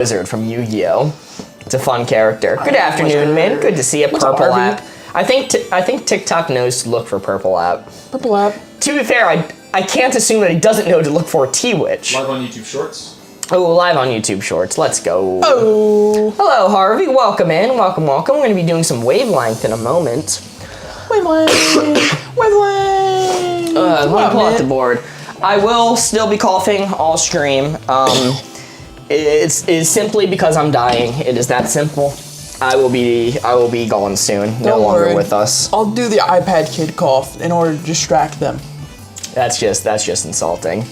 Wizard from Yu-Gi-Oh! It's a fun character. Good afternoon, Min. Good to see a purple app. I think TikTok knows to look for purple app. Purple app. To be fair, I can't assume that he doesn't know to look for T-Witch. Live on YouTube Shorts. Oh, live on YouTube Shorts. Let's go. Oh. Hello, Harvey. Welcome in. Welcome, welcome. We're going to be doing some Wavelength in a moment. Wavelength. Wavelength. Let me pull out the board. I will still be coughing all stream. It's simply because I'm dying. It is that simple. I will be gone soon. No longer with us. I'll do the iPad kid cough in order to distract them. That's just insulting.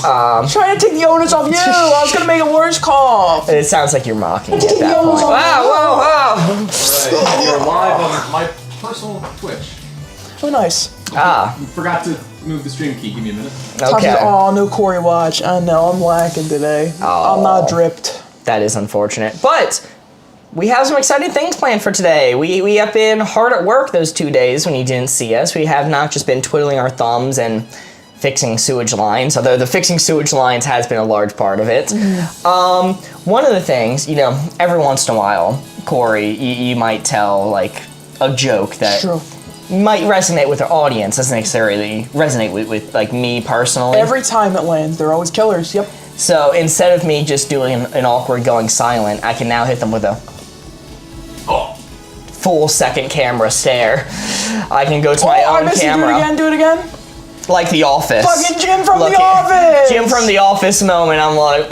Trying to take the onus off you. I was gonna make a worse cough. It sounds like you're mocking me at that point. Wow! Right, you're live on my personal Twitch. Oh, nice. You forgot to move the stream key. Give me a minute. Okay. Oh, no Corey watch. I know, I'm lacking today. Oh. I'm not dripped. That is unfortunate. But we have some exciting things planned for today. We have been hard at work those 2 days when you didn't see us. We have not just been twiddling our thumbs and fixing sewage lines, although the fixing sewage lines has been a large part of it. One of the things, you know, every once in a while, Corey, you might tell like a joke that might resonate with our audience, doesn't necessarily resonate with like me personally. Every time it lands, they're always killers. Yep. So instead of me just doing an awkward going silent, I can now hit them with a full second camera stare. I can go to my own camera. Do it again. Like The Office. Fucking Jim from The Office! Jim from The Office moment, I'm like,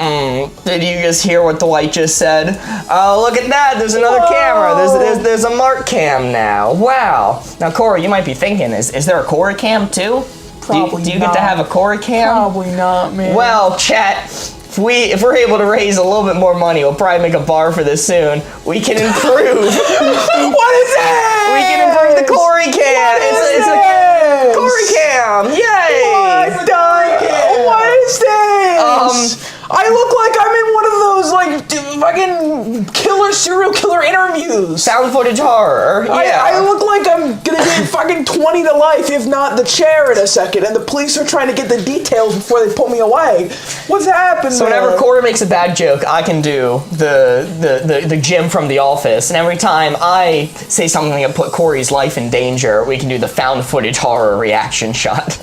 did you just hear what Dwight just said? Oh, look at that, there's another camera. There's a Mark cam now. Wow. Now, Corey, you might be thinking, is there a Corey cam too? Probably Do you get to have a Corey cam? Probably not, man. Well, chat, if we're able to raise a little bit more money, we'll probably make a bar for this soon. We can improve. What is it? We can improve the Corey cam. It's a Corey cam. Yay! What is this? I look like I'm in one of those like fucking serial killer interviews. Found footage horror. Yeah. I look like I'm gonna get fucking 20 to life, if not the chair in a second, and the police are trying to get the details before they pull me away. What's happened? So whenever Corey makes a bad joke, I can do the Jim from The Office, and every time I say something that put Corey's life in danger, we can do the found footage horror reaction shot.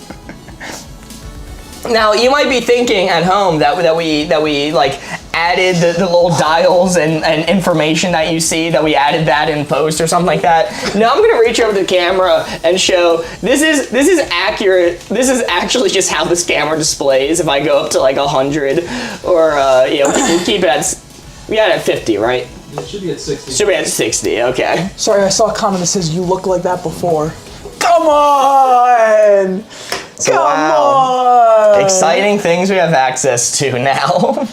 Now you might be thinking at home that we like added the little dials and information that you see, that we added that in post or something like that. Now I'm gonna reach over the camera and show this is accurate. This is actually just how this camera displays. If I go up to like 100 or you know, we'll keep it at, we had it at 50, right? It should be at 60. Should be at 60. Okay. Sorry, I saw a comment that says you look like that before. Come on! So, Come on! on! Exciting things we have access to now.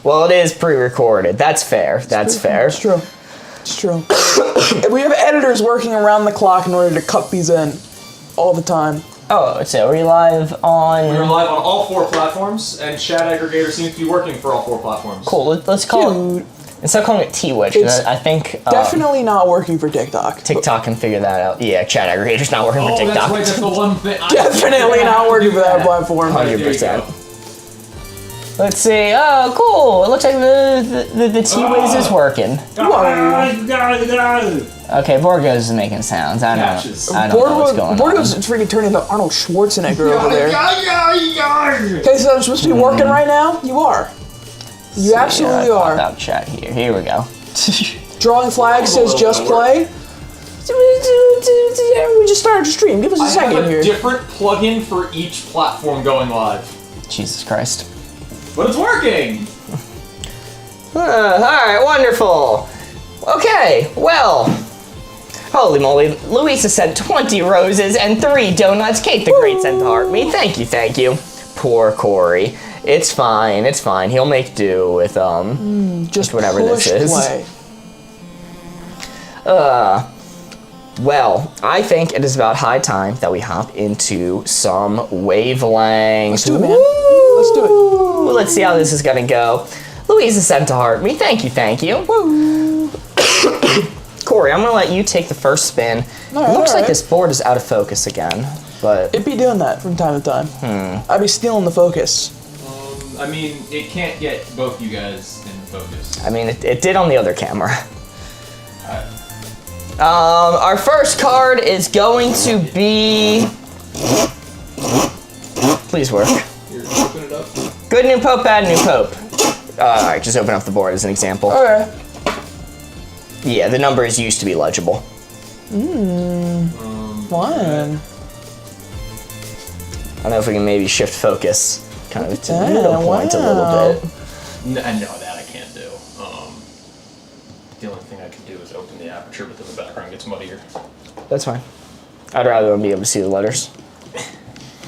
Well, it is pre-recorded. That's fair. That's fair. It's true. It's true. We have editors working around the clock in order to cut these in all the time. Oh, so are we live on... We're live on all 4 platforms, and chat aggregator seems to be working for all 4 platforms. Cool. Let's call it... Instead of calling it T-Witch, I think... definitely not working for TikTok. TikTok can figure that out. Yeah, chat aggregator's not working for TikTok. That's right, that's the one thing. Definitely not working for that platform. 100%. Let's see. Oh, cool. It looks like the T-Wiz is working. Okay, Boardgamers is making sounds. I don't know what's going on. Boardgamers is freaking turning into Arnold Schwarzenegger over there. Okay, so I'm supposed to be working right now? You are. You absolutely are. Pop out chat here. Here we go. Drawing flag says just play. We just started to stream. Give us a second here. I have a different plugin for each platform going live. Jesus Christ. But it's working! Alright, wonderful. Okay, well. Holy moly, Louisa sent 20 roses and 3 donuts. Kate the Great sent to heart me. Thank you. Poor Corey. It's fine, it's fine. He'll make do with, just whatever this is. Play. Well, I think it is about high time that we hop into some Wavelength. Let's do it, man. Let's do it. Let's see how this is gonna go. Louisa sent to heart me. Thank you. Woo. Corey, I'm gonna let you take the first spin. It looks like this board is out of focus again, but... It'd be doing that from time to time. I'd be stealing the focus. I mean, it can't get both you guys in focus. I mean, it did on the other camera. Alright. Our first card is going to be... Please work. Here, open it up. Good new pope, bad new pope. Alright, just open up the board as an example. Okay. Yeah, the numbers used to be legible. Fun. I don't know if we can maybe shift focus kind of to the that, middle point a little bit. I know that I can't do. The only thing I can do is open the aperture, but then the background gets muddier. That's fine. I'd rather be able to see the letters.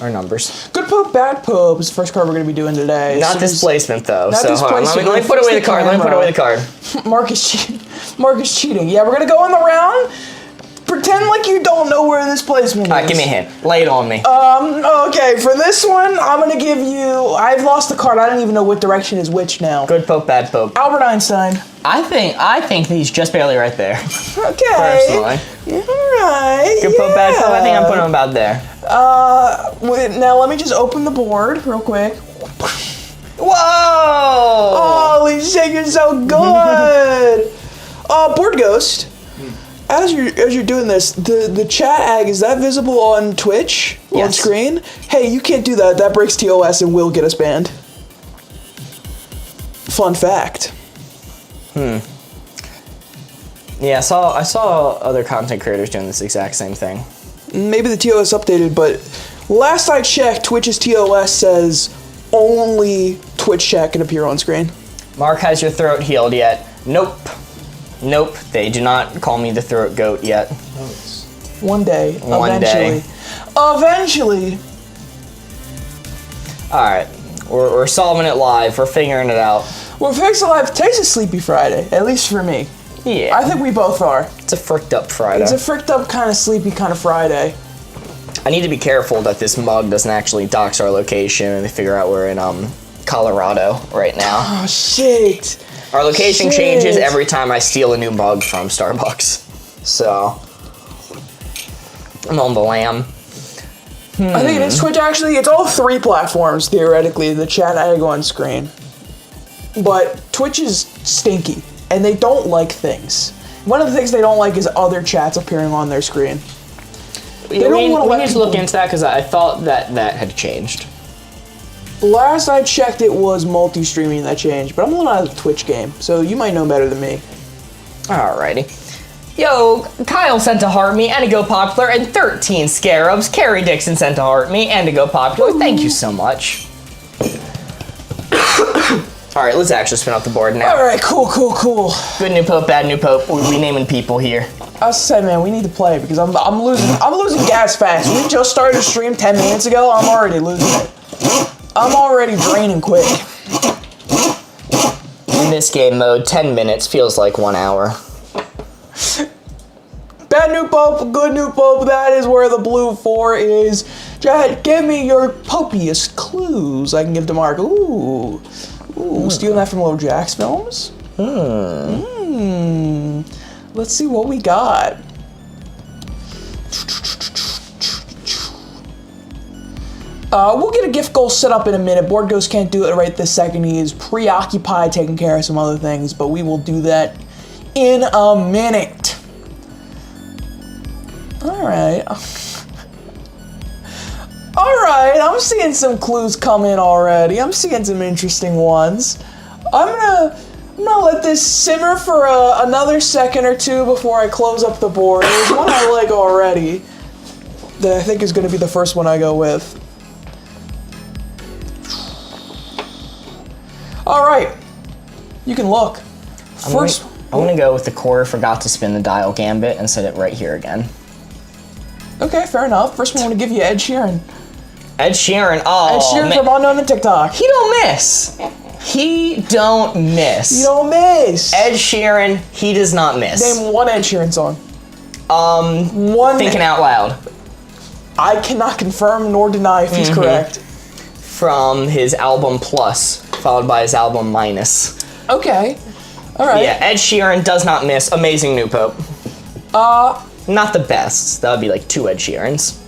Or numbers. Good pope, bad pope is the first card we're going to be doing today. Not displacement though. Not So hold on, displacement, let me put away the card. Let me put away the card. Mark is cheating. Mark is cheating. Yeah, we're going to go in the round. Pretend like you don't know where this placement is. Alright, give me a hint. Lay it on me. Okay, for this one, I'm going to give you... I've lost the card. I don't even know what direction is which now. Good pope, bad pope. Albert Einstein. I think he's just barely right there. Okay. Personally. Yeah, alright. Good pope, bad pope. I think I'm putting him about there. Now let me just open the board real quick. Whoa! Holy shit, you're so good! Board Ghost. As you're doing this, the chat ag, is that visible on Twitch? Yes. On screen? Hey, you can't do that. That breaks TOS and will get us banned. Fun fact. Yeah, I saw other content creators doing this exact same thing. Maybe the TOS updated, but last I checked, Twitch's TOS says only Twitch chat can appear on screen. Mark, has your throat healed yet? Nope. Nope, they do not call me the throat goat yet. Nice. One day. One day. Eventually. Alright, we're solving it live. We're figuring it out. Well, Fix Alive, today's a sleepy Friday, at least for me. Yeah. I think we both are. It's a fricked up Friday. It's a fricked up, kind of sleepy kind of Friday. I need to be careful that this mug doesn't actually dox our location and they figure out we're in Colorado right now. Oh, shit. Our location Shit. changes every time I steal a new mug from Starbucks. So, I'm on the lam. I think it is Twitch, actually. It's all three platforms, theoretically, the chat I go on screen. But Twitch is stinky, and they don't like things. One of the things they don't like is other chats appearing on their screen. We don't wanna let need to look people- into that because I thought that had changed. Last I checked, it was multi-streaming that changed, but I'm a little out of the Twitch game, so you might know better than me. Alrighty. Yo, Kyle sent to heart me and to go popular, and 13 scarabs. Carrie Dixon sent to heart me and to go popular. Thank you so much. Alright, let's actually spin up the board now. Alright, cool. Good new pope, bad new pope. We naming people here. I was saying, man, we need to play because I'm losing gas fast. We just started a stream 10 minutes ago. I'm already losing it. I'm already draining quick. In this game mode, 10 minutes feels like 1 hour. Bad new pope, good new pope. That is where the blue 4 is. Jad, give me your popiest clues I can give to Mark. Ooh, stealing that from Low Jack's films. Let's see what we got. We'll get a gift goal set up in a minute. Board Ghost can't do it right this second. He is preoccupied taking care of some other things, but we will do that in a minute. Alright. Alright, I'm seeing some clues come in already. I'm seeing some interesting ones. I'm gonna let this simmer for another second or two before I close up the board. There's one I like already that I think is gonna be the first one I go with. Alright, you can look. First, I'm gonna go with the core forgot to spin the dial gambit and set it right here again. okay, fair enough. First one, I want to give you Ed Sheeran. Ed Sheeran, oh Ed Sheeran man. from Unknown to TikTok. He don't miss. He don't miss. You don't miss. Ed Sheeran, he does not miss. Name one Ed Sheeran song. One. Thinking out loud. I cannot confirm nor deny if he's correct. From his album Plus, followed by his album Minus. Okay. Alright. Yeah, Ed Sheeran does not miss. Amazing New Pope. Not the best. That would be like 2 Ed Sheerans.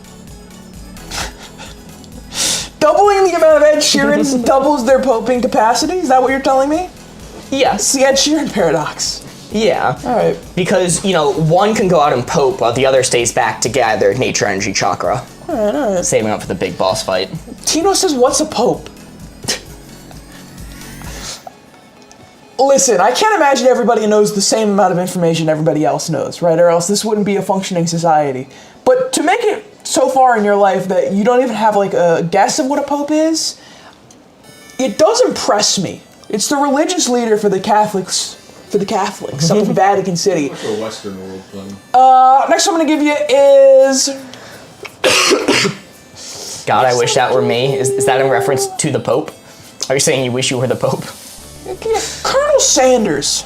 Doubling the amount of Ed Sheerans doubles their poping capacity? Is that what you're telling me? Yes. The Ed Sheeran paradox. Yeah. All right. Because, you know, one can go out and pope while the other stays back to gather nature energy chakra. All right. Saving up for the big boss fight. Tino says, what's a pope? Listen, I can't imagine everybody knows the same amount of information everybody else knows, right? Or else this wouldn't be a functioning society. But to make it so far in your life that you don't even have like a guess of what a pope is, it does impress me. It's the religious leader for the Catholics. Up in Vatican City. What's a Western world thing? Next one I'm gonna give you is... God, I wish that were me. Is that in reference to the Pope? Are you saying you wish you were the Pope? Colonel Sanders.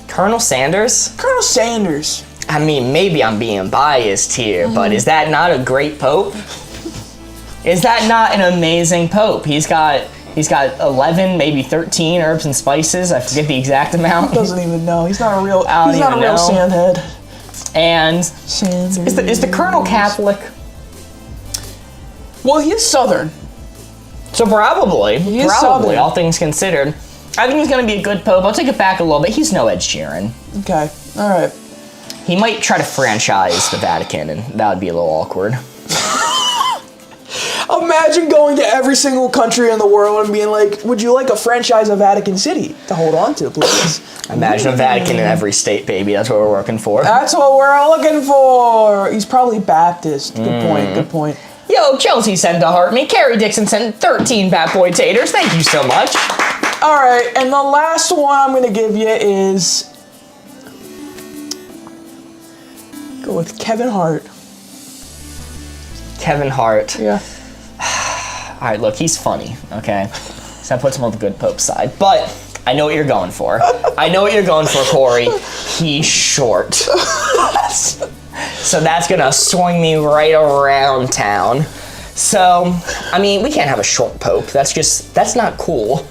Colonel Sanders? Colonel Sanders. I mean, maybe I'm being biased here, but is that not a great Pope? Is that not an amazing Pope? He's got 11, maybe 13 herbs and spices. I forget the exact amount. Doesn't even know. He's not a real. I don't He's not a even real know. sandhead. And Sanders. is the Colonel Catholic? Well, he is Southern. So probably, is probably, Southern. all things considered. I think he's going to be a good Pope. I'll take it back a little bit. He's no Ed Sheeran. Okay. All right. He might try to franchise the Vatican, and that would be a little awkward. Imagine going to every single country in the world and being like, "Would you like a franchise of Vatican City to hold on to, please?" Imagine a Vatican in every state, baby. That's what we're working for. That's what we're looking for. He's probably Baptist. Good point. Good point. Yo, Chelsea sent to heart me. Carrie Dixon sent 13 Bat Boy Taters. Thank you so much. All right, and the last one I'm gonna give you is go with Kevin Hart. Kevin Hart. Yeah. All right, look, he's funny, okay? So that puts him on the good Pope side. But I know what you're going for. I know what you're going for, Corey. He's short. So that's gonna swing me right around town. So, I mean, we can't have a short Pope. That's not cool.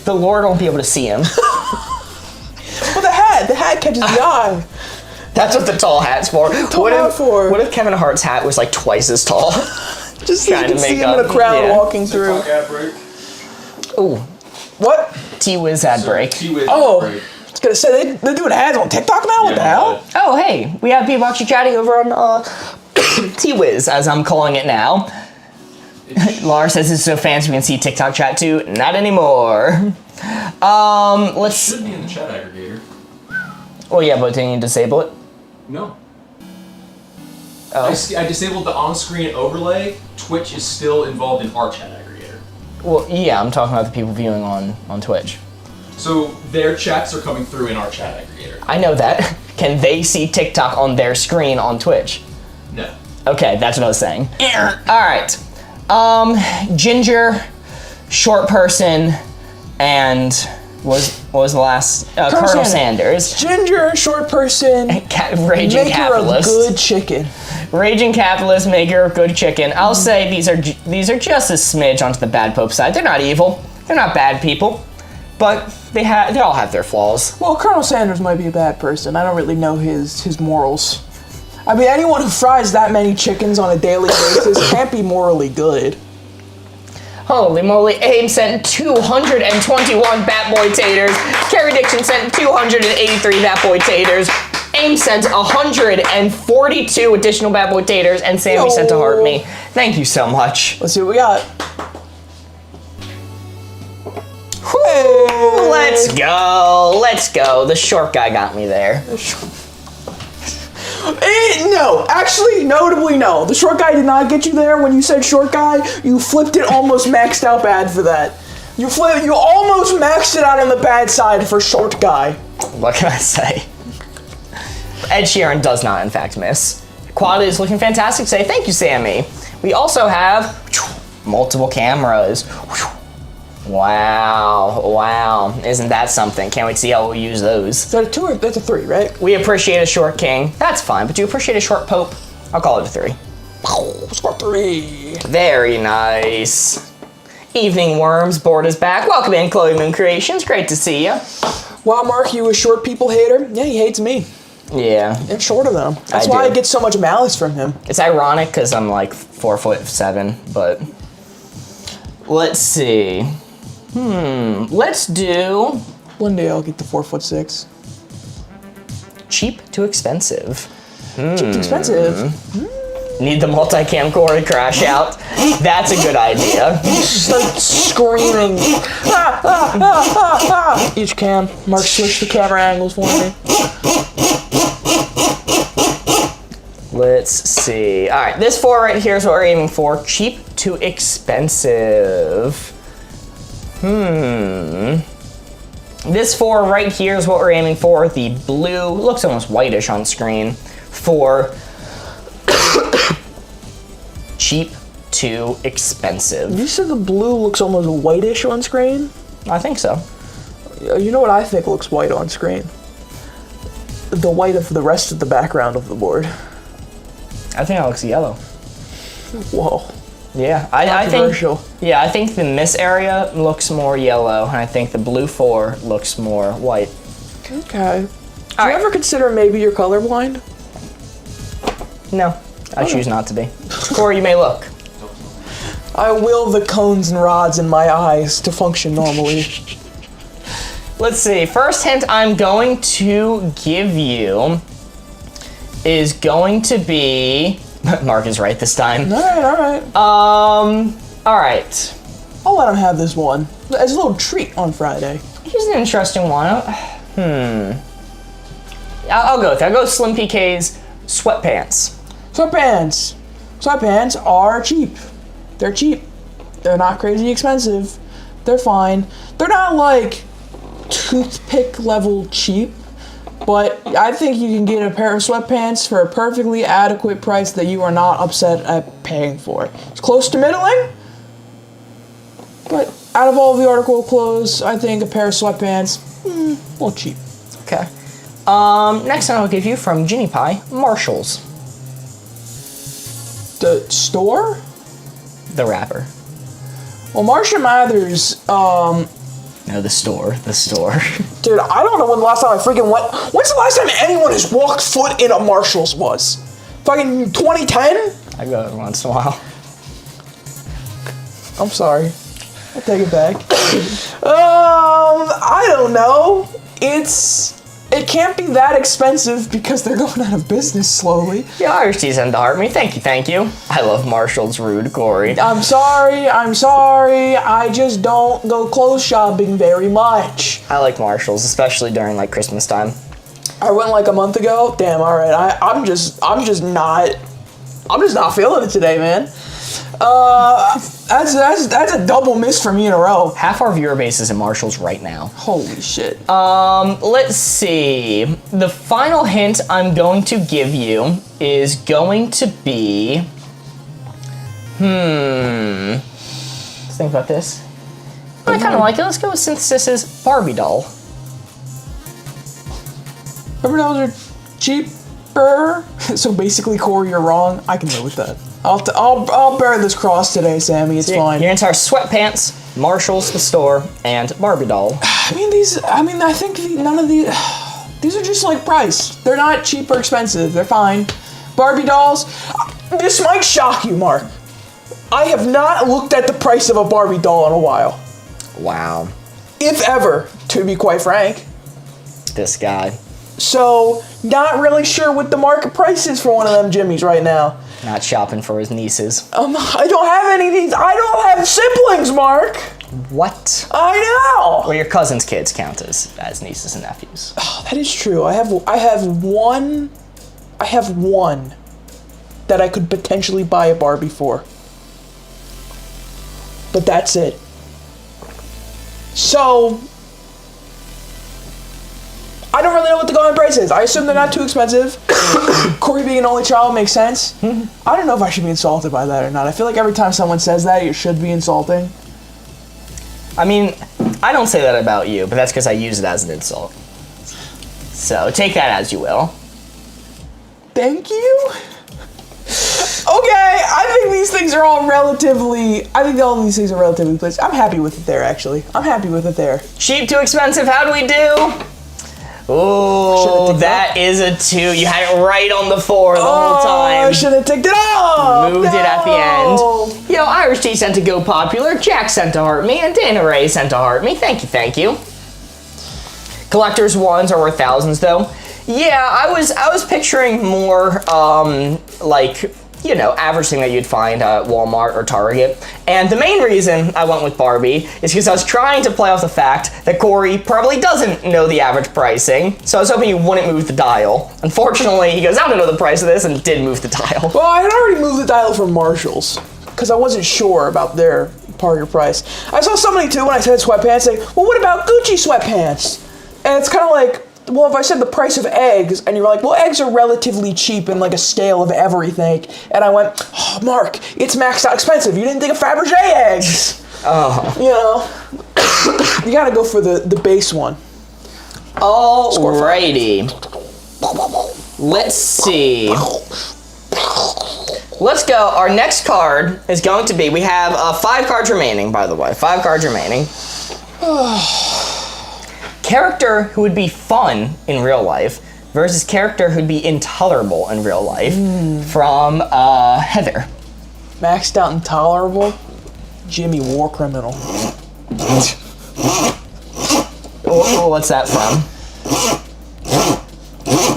The Lord won't be able to see him. Well, the hat catches the eye. That's what the tall hat's for. What if Kevin Hart's hat was like twice as tall? Just so you Trying can to see make him in up, a crowd yeah. walking through. Ooh, What? T-Wiz ad break. Oh, I was gonna say they're doing ads on TikTok now. What the hell? Oh, hey, we have people actually chatting over on T-Wiz, as I'm calling it now. Laura says it's so fancy we can see TikTok chat too. Not anymore. Let's. Should be in the chat aggregator. Oh yeah, but didn't you disable it? No. Oh. I disabled the on-screen overlay. Twitch is still involved in our chat aggregator. Well, yeah, I'm talking about the people viewing on Twitch. So their chats are coming through in our chat aggregator. I know that. Can they see TikTok on their screen on Twitch? No. Okay, that's what I was saying. All right. Ginger, short person, and what was the last? Colonel Sanders. Ginger, short person, Raging maker capitalist. of good chicken. Raging capitalist, maker of good chicken. I'll say these are just a smidge onto the bad Pope side. They're not evil. They're not bad people, but they all have their flaws. Well, Colonel Sanders might be a bad person. I don't really know his morals. I mean, anyone who fries that many chickens on a daily basis can't be morally good. Holy moly, Abe sent 221 Bat Boy Taters. Carrie Dixon sent 283 Bat Boy Taters. Aim sent 142 additional Bat Boy Taters, and Sammy sent to heart me. Thank you so much. Let's see what we got. Whew, let's go. The short guy got me there. No, actually, notably no. The short guy did not get you there. When you said short guy, you flipped it almost maxed out bad for that. You almost maxed it out on the bad side for short guy. What can I say? Ed Sheeran does not, in fact, miss. Quality is looking fantastic. Say thank you, Sammy. We also have multiple cameras. Wow. Isn't that something? Can't wait to see how we'll use those. Is that a 2 or that's a 3, right? We appreciate a short king. That's fine, but do you appreciate a short pope? I'll call it a 3. Score 3. Very nice. Evening Worms, Board is back. Welcome in, Chloe Moon Creations. Great to see you. Wow, Mark, you a short people hater? Yeah, he hates me. Yeah. And shorter than him. That's I why do. I get so much malice from him. It's ironic because I'm like 4'7", but let's see. Let's do one day I'll get the 4'6". Cheap to expensive. Cheap to expensive. Need the multicam core to crash out. That's a good idea. Start screaming. Each cam. Mark, switch the camera angles for me. Let's see. All right, this 4 right here is what we're aiming for. Cheap to expensive. This 4 right here is what we're aiming for. The blue looks almost whitish on screen. For cheap to expensive. You said the blue looks almost whitish on screen? I think so. You know what I think looks white on screen? The white of the rest of the background of the board. I think that looks yellow. Whoa. Yeah, I think. Controversial. Yeah, I think the miss area looks more yellow, and I think the blue 4 looks more white. Okay. Do All you right. ever consider maybe you're colorblind? No, I choose not to be. Corey, you may look. I will the cones and rods in my eyes to function normally. Let's see. First hint I'm going to give you is going to be. Mark is right this time. Alright. All right. I'll let him have this one. As a little treat on Friday. Here's an interesting one. I'll go with it. I'll go Slim PK's sweatpants. Sweatpants. Sweatpants are cheap. They're cheap. They're not crazy expensive. They're fine. They're not like toothpick level cheap, but I think you can get a pair of sweatpants for a perfectly adequate price that you are not upset at paying for. It's close to middling, but out of all the article clothes, I think a pair of sweatpants, a little cheap. Okay. Next one I'll give you from Ginny Pie, Marshalls. The store? The wrapper. Well, Marcia Mathers, No, the store. The store. dude, I don't know when the last time I freaking went. When's the last time anyone has walked foot in a Marshall's was? Fucking 2010? I go every once in a while. I'm sorry. I take it back. I don't know. It can't be that expensive because they're going out of business slowly. Yeah, Irish tea sent to heart me. Thank you. I love Marshall's rude, Corey. I'm sorry. I just don't go clothes shopping very much. I like Marshalls, especially during like Christmas time. I went like a month ago. Damn, all right. I'm just not feeling it today, man. That's a double miss for me in a row. Half our viewer base is in Marshalls right now. Holy shit. Let's see. The final hint I'm going to give you is going to be... Let's think about this. I kind of like it. Let's go with Synthesis's Barbie doll. Barbie dolls are cheaper. So basically, Corey, you're wrong. I can live with that. I'll bear this cross today, Sammy. It's fine. Your entire sweatpants, Marshalls, the store, and Barbie doll. I think none of these are just like price. They're not cheap or expensive. They're fine. Barbie dolls. This might shock you, Mark. I have not looked at the price of a Barbie doll in a while. Wow. If ever, to be quite frank. This guy. So, not really sure what the market price is for one of them Jimmys right now. Not shopping for his nieces. I don't have any of these. I don't have siblings, Mark. What? I know. Well, your cousin's kids count as nieces and nephews. Oh, that is true. I have one that I could potentially buy a Barbie for. But that's it. So, I don't really know what the going price is. I assume they're not too expensive. Corey being an only child makes sense. I don't know if I should be insulted by that or not. I feel like every time someone says that, it should be insulting. I mean, I don't say that about you, but that's because I use it as an insult. So take that as you will. Thank you. Okay, I think these things are all relatively. Pleased. I'm happy with it there, actually. I'm happy with it there. Cheap to expensive, how do we do? Oh, that is a 2. You had it right on the 4 the whole time. I should have ticked it off. Moved it at the end. Yo, Irish Tea sent to Go Popular, Jack sent to heart me, and Dana Ray sent to heart me. Thank you. Collector's ones are worth thousands, though. Yeah, I was picturing more like, you know, average thing that you'd find at Walmart or Target. And the main reason I went with Barbie is because I was trying to play off the fact that Corey probably doesn't know the average pricing, so I was hoping he wouldn't move the dial. Unfortunately, he goes, I don't know the price of this, and did move the dial. Well, I had already moved the dial from Marshall's, because I wasn't sure about their target price. I saw somebody, too, when I said sweatpants, say, well, what about Gucci sweatpants? And it's kind of like, well, if I said the price of eggs, and you were like, well, eggs are relatively cheap in like a scale of everything, and I went, oh, Mark, it's maxed out expensive. You didn't think of Fabergé eggs. Oh. You know, you gotta go for the base one. Alrighty. Let's see. Let's go. Our next card is going to be, we have 5 cards remaining, by the way. 5 cards remaining. Character who would be fun in real life versus character who'd be intolerable in real life from Heather. Maxed out intolerable, Jimmy War Criminal. What's that from?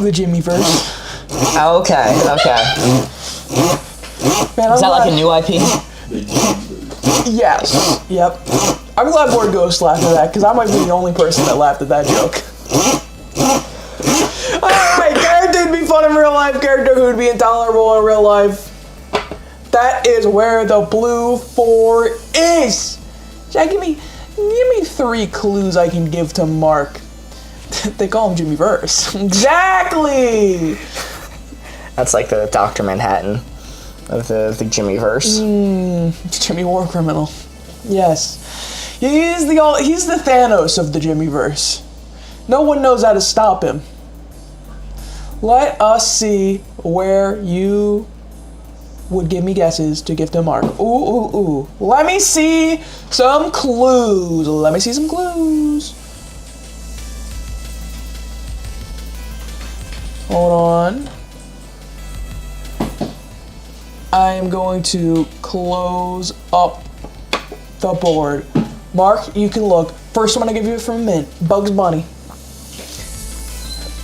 The Jimmy verse. Okay. Man, Is that like a new IP? Yes. Yep. I'm glad Board Ghost laughed at that, because I might be the only person that laughed at that joke. Alright, character would be fun in real life, character who would be intolerable in real life. That is where the blue 4 is. Jack, give me 3 clues I can give to Mark. They call him Jimmy Verse. Exactly! That's like the Dr. Manhattan of the Jimmy verse. Jimmy War Criminal. Yes. He's the Thanos of the Jimmy verse. No one knows how to stop him. Let us see where you would give me guesses to give to Mark. Ooh. Let me see some clues. Hold on. I am going to close up the board. Mark, you can look. First one I give you from Mint. Bugs Bunny.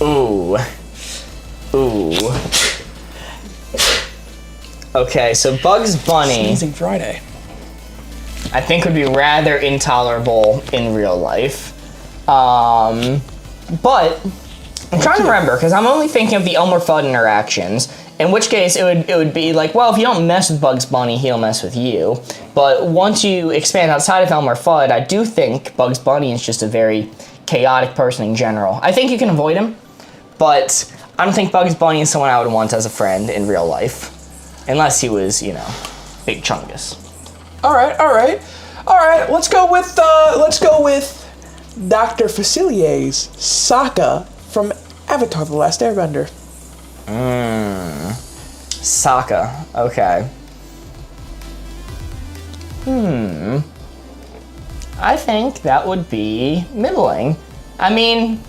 Ooh. Okay, so Bugs Bunny, Sneezing Friday. I think would be rather intolerable in real life. But I'm trying to remember, because I'm only thinking of the Elmer Fudd interactions. In which case, it would be like, well, if you don't mess with Bugs Bunny, he'll mess with you. But once you expand outside of Elmer Fudd, I do think Bugs Bunny is just a very chaotic person in general. I think you can avoid him, but I don't think Bugs Bunny is someone I would want as a friend in real life. Unless he was, you know, Big Chungus. All right. Let's go with Dr. Facilier's Sokka from Avatar: The Last Airbender. Sokka. Okay. I think that would be middling. I mean,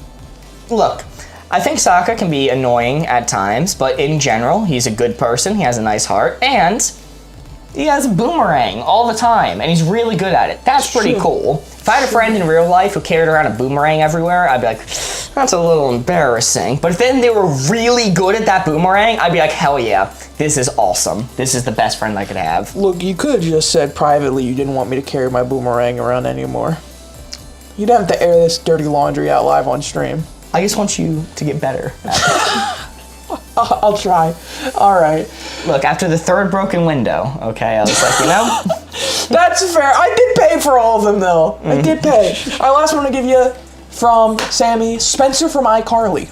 look, I think Sokka can be annoying at times, but in general, he's a good person, he has a nice heart, and he has a boomerang all the time, and he's really good at it. That's pretty cool. If I had a friend in real life who carried around a boomerang everywhere, I'd be like, that's a little embarrassing. But if then they were really good at that boomerang, I'd be like, hell yeah, this is awesome. This is the best friend I could have. Look, you could have just said privately you didn't want me to carry my boomerang around anymore. You'd have to air this dirty laundry out live on stream. I just want you to get better at it. I'll try. All right. Look, after the 3rd broken window, okay, I was like, you know? That's fair. I did pay for all of them, though. I did pay. All right, last one to give you from Sammy. Spencer from iCarly.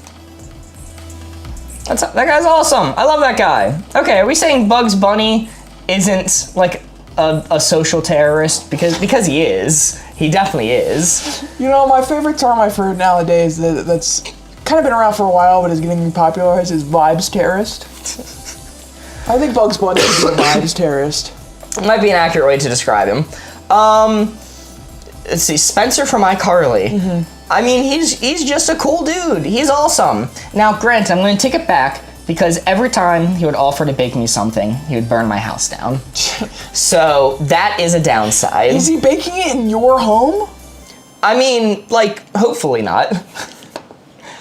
That guy's awesome. I love that guy. Okay, are we saying Bugs Bunny isn't, like, a social terrorist? Because he is. He definitely is. You know, my favorite term I've heard nowadays that's kind of been around for a while but is getting popularized is vibes terrorist. I think Bugs Bunny is a vibes terrorist. It might be an accurate way to describe him. Let's see, Spencer from iCarly. I mean, he's just a cool dude. He's awesome. Now, Grant, I'm going to take it back because every time he would offer to bake me something, he would burn my house down. So that is a downside. Is he baking it in your home? I mean, like, hopefully not.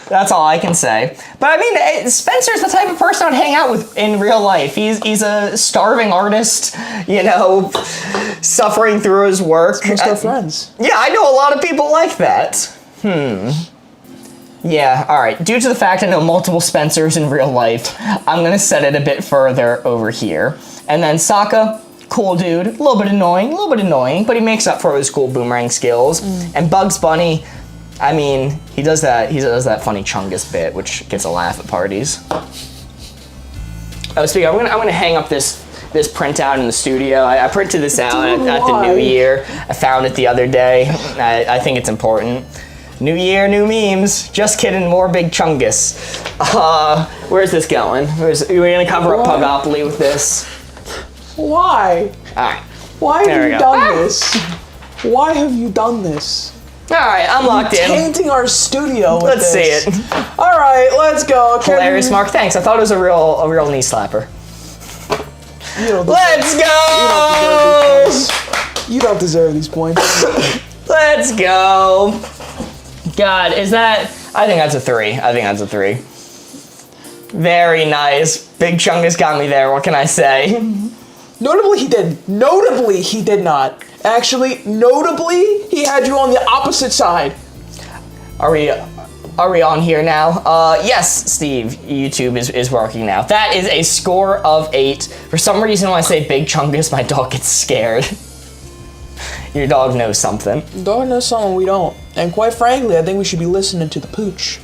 That's all I can say. But I mean, Spencer's the type of person I'd hang out with in real life. He's a starving artist, you know, suffering through his work. Most our friends. Yeah, I know a lot of people like that. Yeah, alright. Due to the fact I know multiple Spencers in real life, I'm gonna set it a bit further over here. And then Sokka, cool dude, a little bit annoying, but he makes up for his cool boomerang skills. And Bugs Bunny, I mean, he does that funny Chungus bit, which gets a laugh at parties. Oh, speaking of, I'm gonna hang up this printout in the studio. I printed this out at the New Year. I found it the other day. I think it's important. New year, new memes. Just kidding, more big Chungus. Where's this going? Are we gonna cover up Pugopoly with this? Why? Alright. Why have you done this? Why have you done this? Alright, I'm locked in. Tainting our studio with Let's this. see it. Alright, let's go. Hilarious, Mark. Thanks. I thought it was a real knee slapper. Let's go! You don't deserve these points. Let's go. God, is that... I think that's a 3. Very nice. Big Chungus got me there, what can I say? Notably, he did. Notably, he did not. Actually, notably, he had you on the opposite side. Are we on here now? Yes, Steve, YouTube is working now. That is a score of 8. For some reason, when I say Big Chungus, my dog gets scared. Your dog knows something. Dog knows something we don't. And quite frankly, I think we should be listening to the pooch.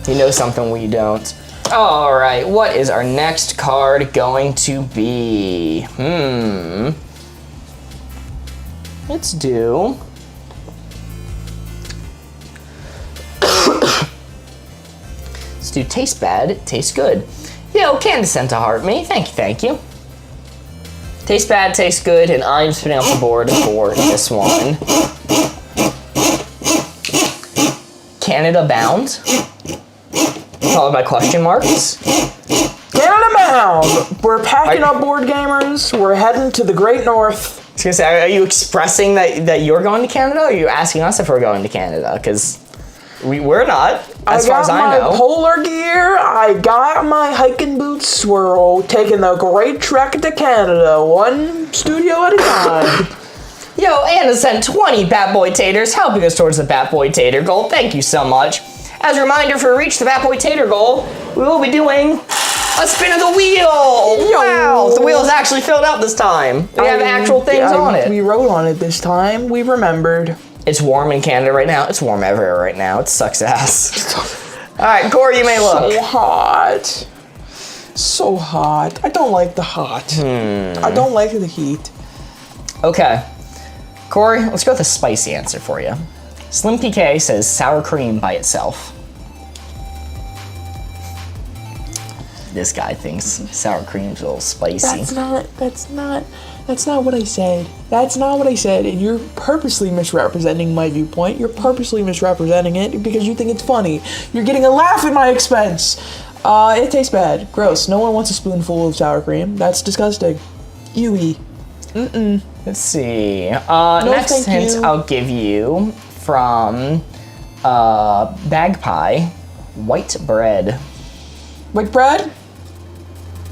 He knows something we don't. All right, what is our next card going to be? Let's do... Let's do Taste Bad, Taste Good. Yo, Candace sent a heart me. Thank you. Taste Bad, Taste Good, and I'm spinning up the board for this one. Canada Bound. Followed by question marks. Canada Bound! We're packing up board gamers. We're heading to the Great North. I was gonna say, are you expressing that you're going to Canada, or are you asking us if we're going to Canada? Because we're not, as far as I know. I got my polar gear, I got my hiking boots. We're taking a great trek to Canada, one studio at a time. Yo, Anna sent 20 Bat Boy Taters, helping us towards the Bat Boy Tater goal. Thank you so much. As a reminder, for reach the Bat Boy Tater goal, we will be doing a spin of the wheel. Yo. Wow, the wheel is actually filled out this time. We have actual things on it. We wrote on it this time. We remembered. It's warm in Canada right now. It's warm everywhere right now. It sucks ass. All right, Corey, you may look. So hot. So hot. I don't like the hot. I don't like the heat. Okay. Corey, let's go with a spicy answer for you. Slim PK says sour cream by itself. This guy thinks sour cream's a little spicy. That's not what I said. That's not what I said, and you're purposely misrepresenting my viewpoint. You're purposely misrepresenting it because you think it's funny. You're getting a laugh at my expense. It tastes bad. Gross. No one wants a spoonful of sour cream. That's disgusting. Ewy. Let's see. Next hint I'll give you from Bagpie, white bread. White bread?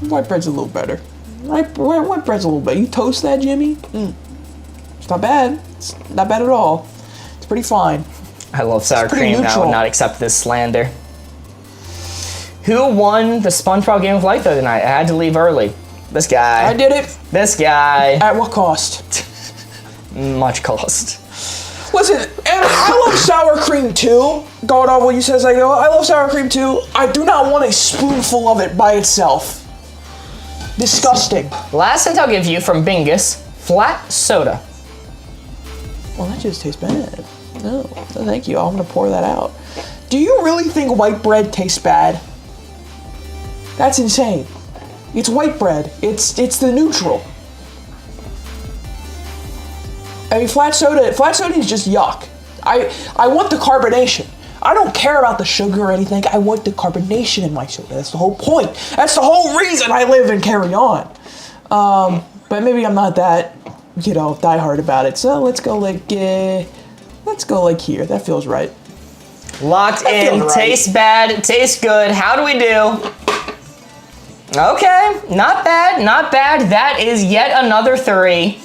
White bread's a little better. White bread's a little better. You toast that, Jimmy? It's not bad. It's not bad at all. It's pretty fine. I love sour cream, and I would not accept this slander. Who won the SpongeBob Game of Life the other night? I had to leave early. This guy. I did it. This guy. At what cost? Much cost. Listen, and I love sour cream too. Going on what you said a second ago, I love sour cream too. I do not want a spoonful of it by itself. Disgusting. Last hint I'll give you from Bingus, flat soda. Well, that just tastes bad. No, thank you. I'm gonna pour that out. Do you really think white bread tastes bad? That's insane. It's white bread. It's the neutral. I mean, flat soda is just yuck. I want the carbonation. I don't care about the sugar or anything. I want the carbonation in my soda. That's the whole point. That's the whole reason I live and carry on. But maybe I'm not that, diehard about it. So let's go like here. That feels right. Locked That in. feels right. Tastes bad. Tastes good. How do we do? Okay, not bad, not bad. That is yet another 3.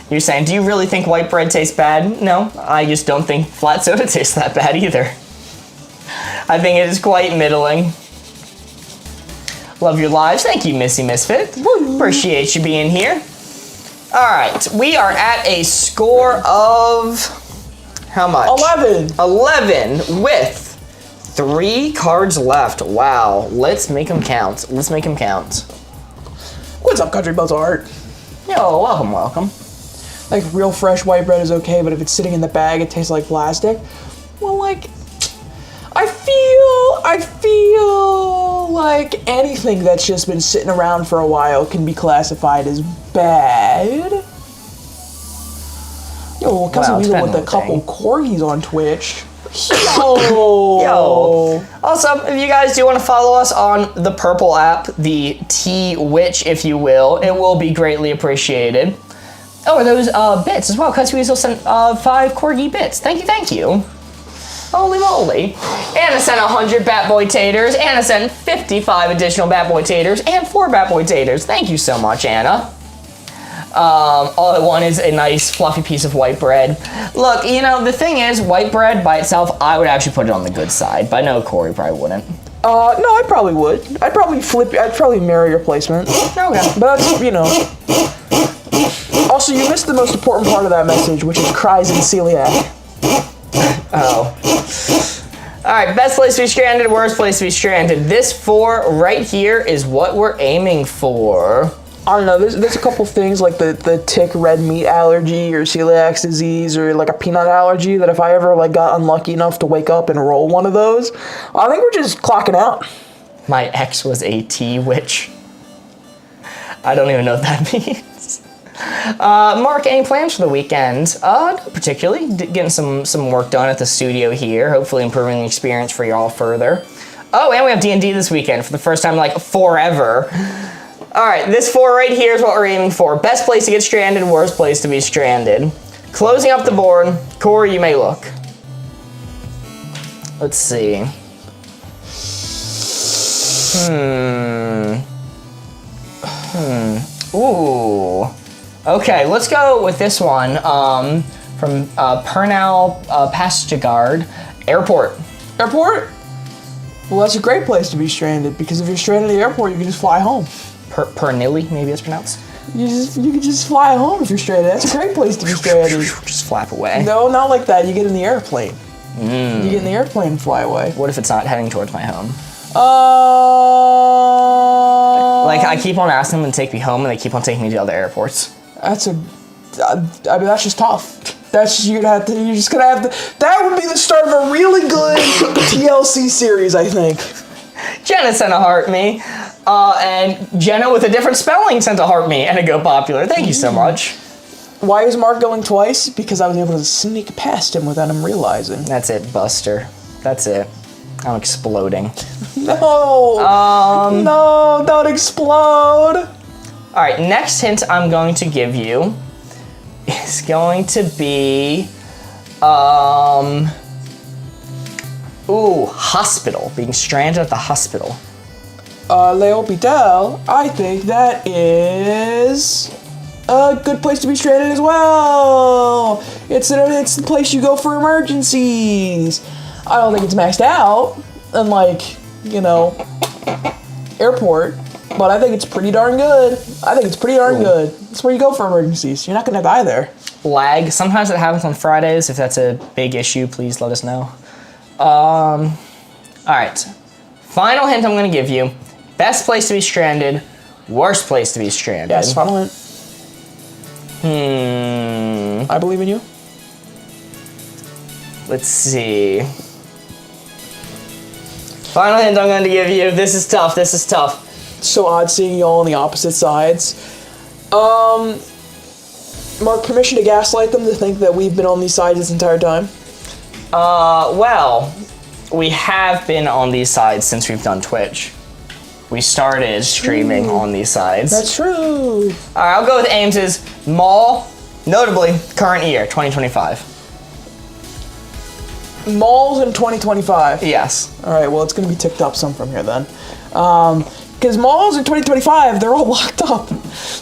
You're saying, do you really think white bread tastes bad? No, I just don't think flat soda tastes that bad either. I think it is quite middling. Love your lives. Thank you, Missy Misfit. Appreciate you being here. All right, we are at a score of how much? 11. 11 with 3 cards left. Wow, let's make them count. Let's make them count. What's up, Country Buzzard? Yo, welcome, welcome. Like, real fresh white bread is okay, but if it's sitting in the bag, it tastes like plastic. Well, like, I feel like anything that's just been sitting around for a while can be classified as bad. Yo, Cousin Wow, it's Weasel been with a one couple thing. corgis on Twitch. Yo. Yo. Also, if you guys do want to follow us on the purple app, the T-Witch, if you will, it will be greatly appreciated. Oh, are those bits as well? Cuts Weasel sent 5 corgi bits. Thank you, thank you. Holy moly. Anna sent 100 Bat Boy Taters. Anna sent 55 additional Bat Boy Taters and 4 Bat Boy Taters. Thank you so much, Anna. All I want is a nice fluffy piece of white bread. Look, you know, the thing is, white bread by itself, I would actually put it on the good side, but I know Corey probably wouldn't. No, I probably would. I'd probably mirror your placement. Okay. But that's, you know. Also, you missed the most important part of that message, which is cries and celiac. Oh. Alright, best place to be stranded, worst place to be stranded. This 4 right here is what we're aiming for. I don't know, there's a couple things like the tick red meat allergy or celiac disease or like a peanut allergy that if I ever like got unlucky enough to wake up and roll one of those, I think we're just clocking out. My ex was a T-Witch. I don't even know what that means. Mark, any plans for the weekend? Not particularly. Getting some work done at the studio here. Hopefully improving the experience for y'all further. Oh, and we have D&D this weekend for the first time in like forever. All right, this 4 right here is what we're aiming for. Best place to get stranded, worst place to be stranded. Closing up the board. Corey, you may look. Let's see. Ooh. Okay, let's go with this one from Pernal Passagard Airport. Airport? Well, that's a great place to be stranded because if you're stranded at the airport, you can just fly home. Pernilly, maybe it's pronounced. You can just fly home if you're stranded. That's a great place to be stranded. Just flap away. No, not like that. You get in the airplane. You get in the airplane and fly away. What if it's not heading towards my home? Like Like, I keep on asking them to take me home, and they keep on taking me to other airports. I mean, that's just tough. That's just, you're just gonna have to. That would be the start of a really good TLC series, I think. Jenna sent a heart me, and Jenna with a different spelling sent a heart me and a go popular. Thank you so much. Why is Mark going twice? Because I was able to sneak past him without him realizing. That's it, Buster. That's it. I'm exploding. No! No, don't explode! All right, next hint I'm going to give you is going to be, hospital. Being stranded at the hospital. L'Hôpital, I think that is a good place to be stranded as well. It's the place you go for emergencies. I don't think it's maxed out, unlike, airport, but I think it's pretty darn good. Good. It's where you go for emergencies. You're not gonna die there. Lag. Sometimes it happens on Fridays. If that's a big issue, please let us know. All right. Final hint I'm going to give you. Best place to be stranded. Worst place to be stranded. Yes, final hint. I believe in you. Let's see. Final hint I'm going to give you. This is tough. So odd seeing you all on the opposite sides. Mark, permission to gaslight them to think that we've been on these sides this entire time? Well, we have been on these sides since we've done Twitch. We started streaming on these sides. That's true. All right, I'll go with Ames's Mall, notably current year, 2025. Malls in 2025. Yes. All right, well, it's going to be ticked up some from here then. Because malls in 2025, they're all locked up.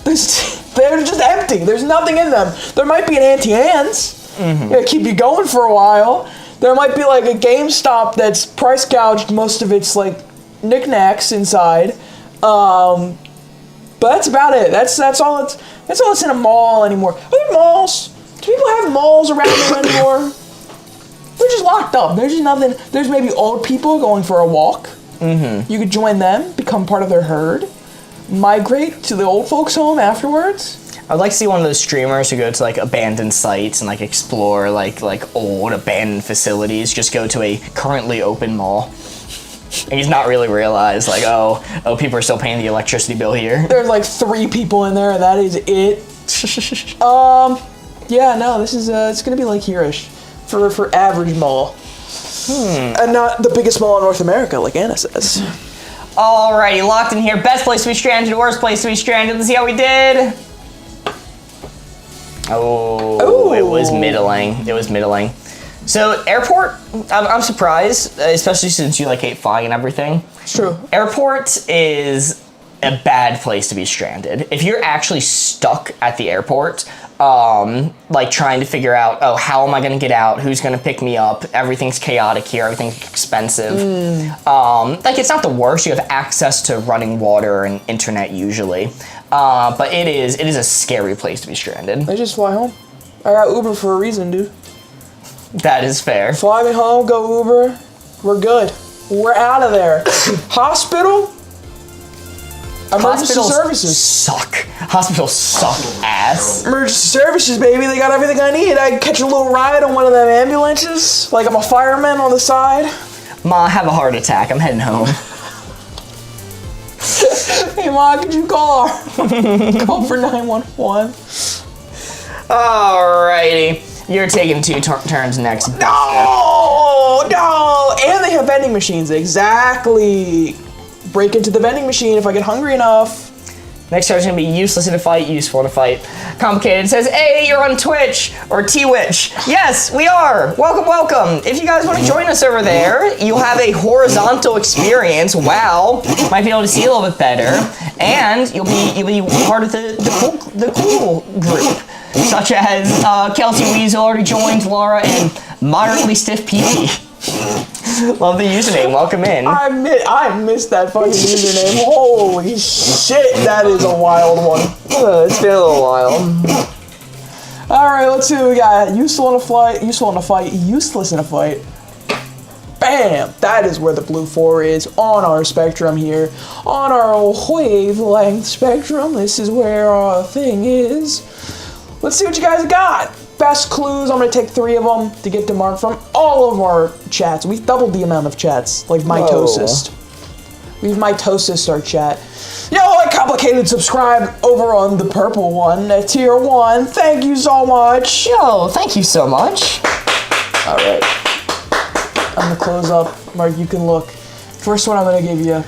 They're just empty. There's nothing in them. There might be an Auntie Anne's. Yeah, keep you going for a while. There might be like a GameStop that's price gouged most of its like knickknacks inside. But that's about it. That's all that's in a mall anymore. Are there malls? Do people have malls around there anymore? They're just locked up. There's just nothing. There's maybe old people going for a walk. Mm-hmm. You could join them, become part of their herd, migrate to the old folks' home afterwards. I'd like to see one of those streamers who go to like abandoned sites and like explore like old abandoned facilities. Just go to a currently open mall. And he's not really realized like, oh, people are still paying the electricity bill here. There's like 3 people in there, and that is it. Yeah, no, this is it's gonna be like here-ish for average mall. And not the biggest mall in North America, like Anna says. Alrighty, locked in here. Best place to be stranded, worst place to be stranded. Let's see how we did. Oh, it was middling. It was middling. So airport, I'm surprised, especially since you like hate flying and everything. It's true. Airport is a bad place to be stranded. If you're actually stuck at the airport, like trying to figure out, oh, how am I going to get out? Who's going to pick me up? Everything's chaotic here. Everything's expensive. Like it's not the worst. You have access to running water and internet usually, but it is a scary place to be stranded. I just fly home. I got Uber for a reason, dude. That is fair. Fly me home, go Uber. We're good. We're out of there. Hospital. Emergency services suck. Hospitals suck ass. Emergency services, baby. They got everything I need. I catch a little ride on one of them ambulances, like I'm a fireman on the side. Ma, I have a heart attack. I'm heading home. Hey, Ma, could you call for 911? Alrighty. You're taking 2 turns next. No! And they have vending machines. Exactly. Break into the vending machine if I get hungry enough. Next card's gonna be useless in a fight, useful in a fight. Complicated. It says, hey, you're on Twitch or Twitch. Yes, we are. Welcome, welcome. If you guys want to join us over there, you'll have a horizontal experience. Wow. Might be able to see a little bit better. And you'll be part of the cool group. Such as Kelsey Weasel already joined, Laura, and moderately stiff PP. Love the username. Welcome in. I missed that fucking username. Holy shit, that is a wild one. It's been a little while. All right, let's see what we got. Useful in a fight, useful in a fight, useless in a fight. Bam! That is where the blue 4 is on our spectrum here. On our wavelength spectrum, this is where our thing is. Let's see what you guys got. Best clues, I'm going to take 3 of them to get to mark from all of our chats. We've doubled the amount of chats, like mitosis. We've mitosis our chat. Yo, like Complicated, subscribe over on the purple one at tier 1. Thank you so much. Yo, thank you so much. All right. I'm going to close up. Mark, you can look. First one I'm going to give you.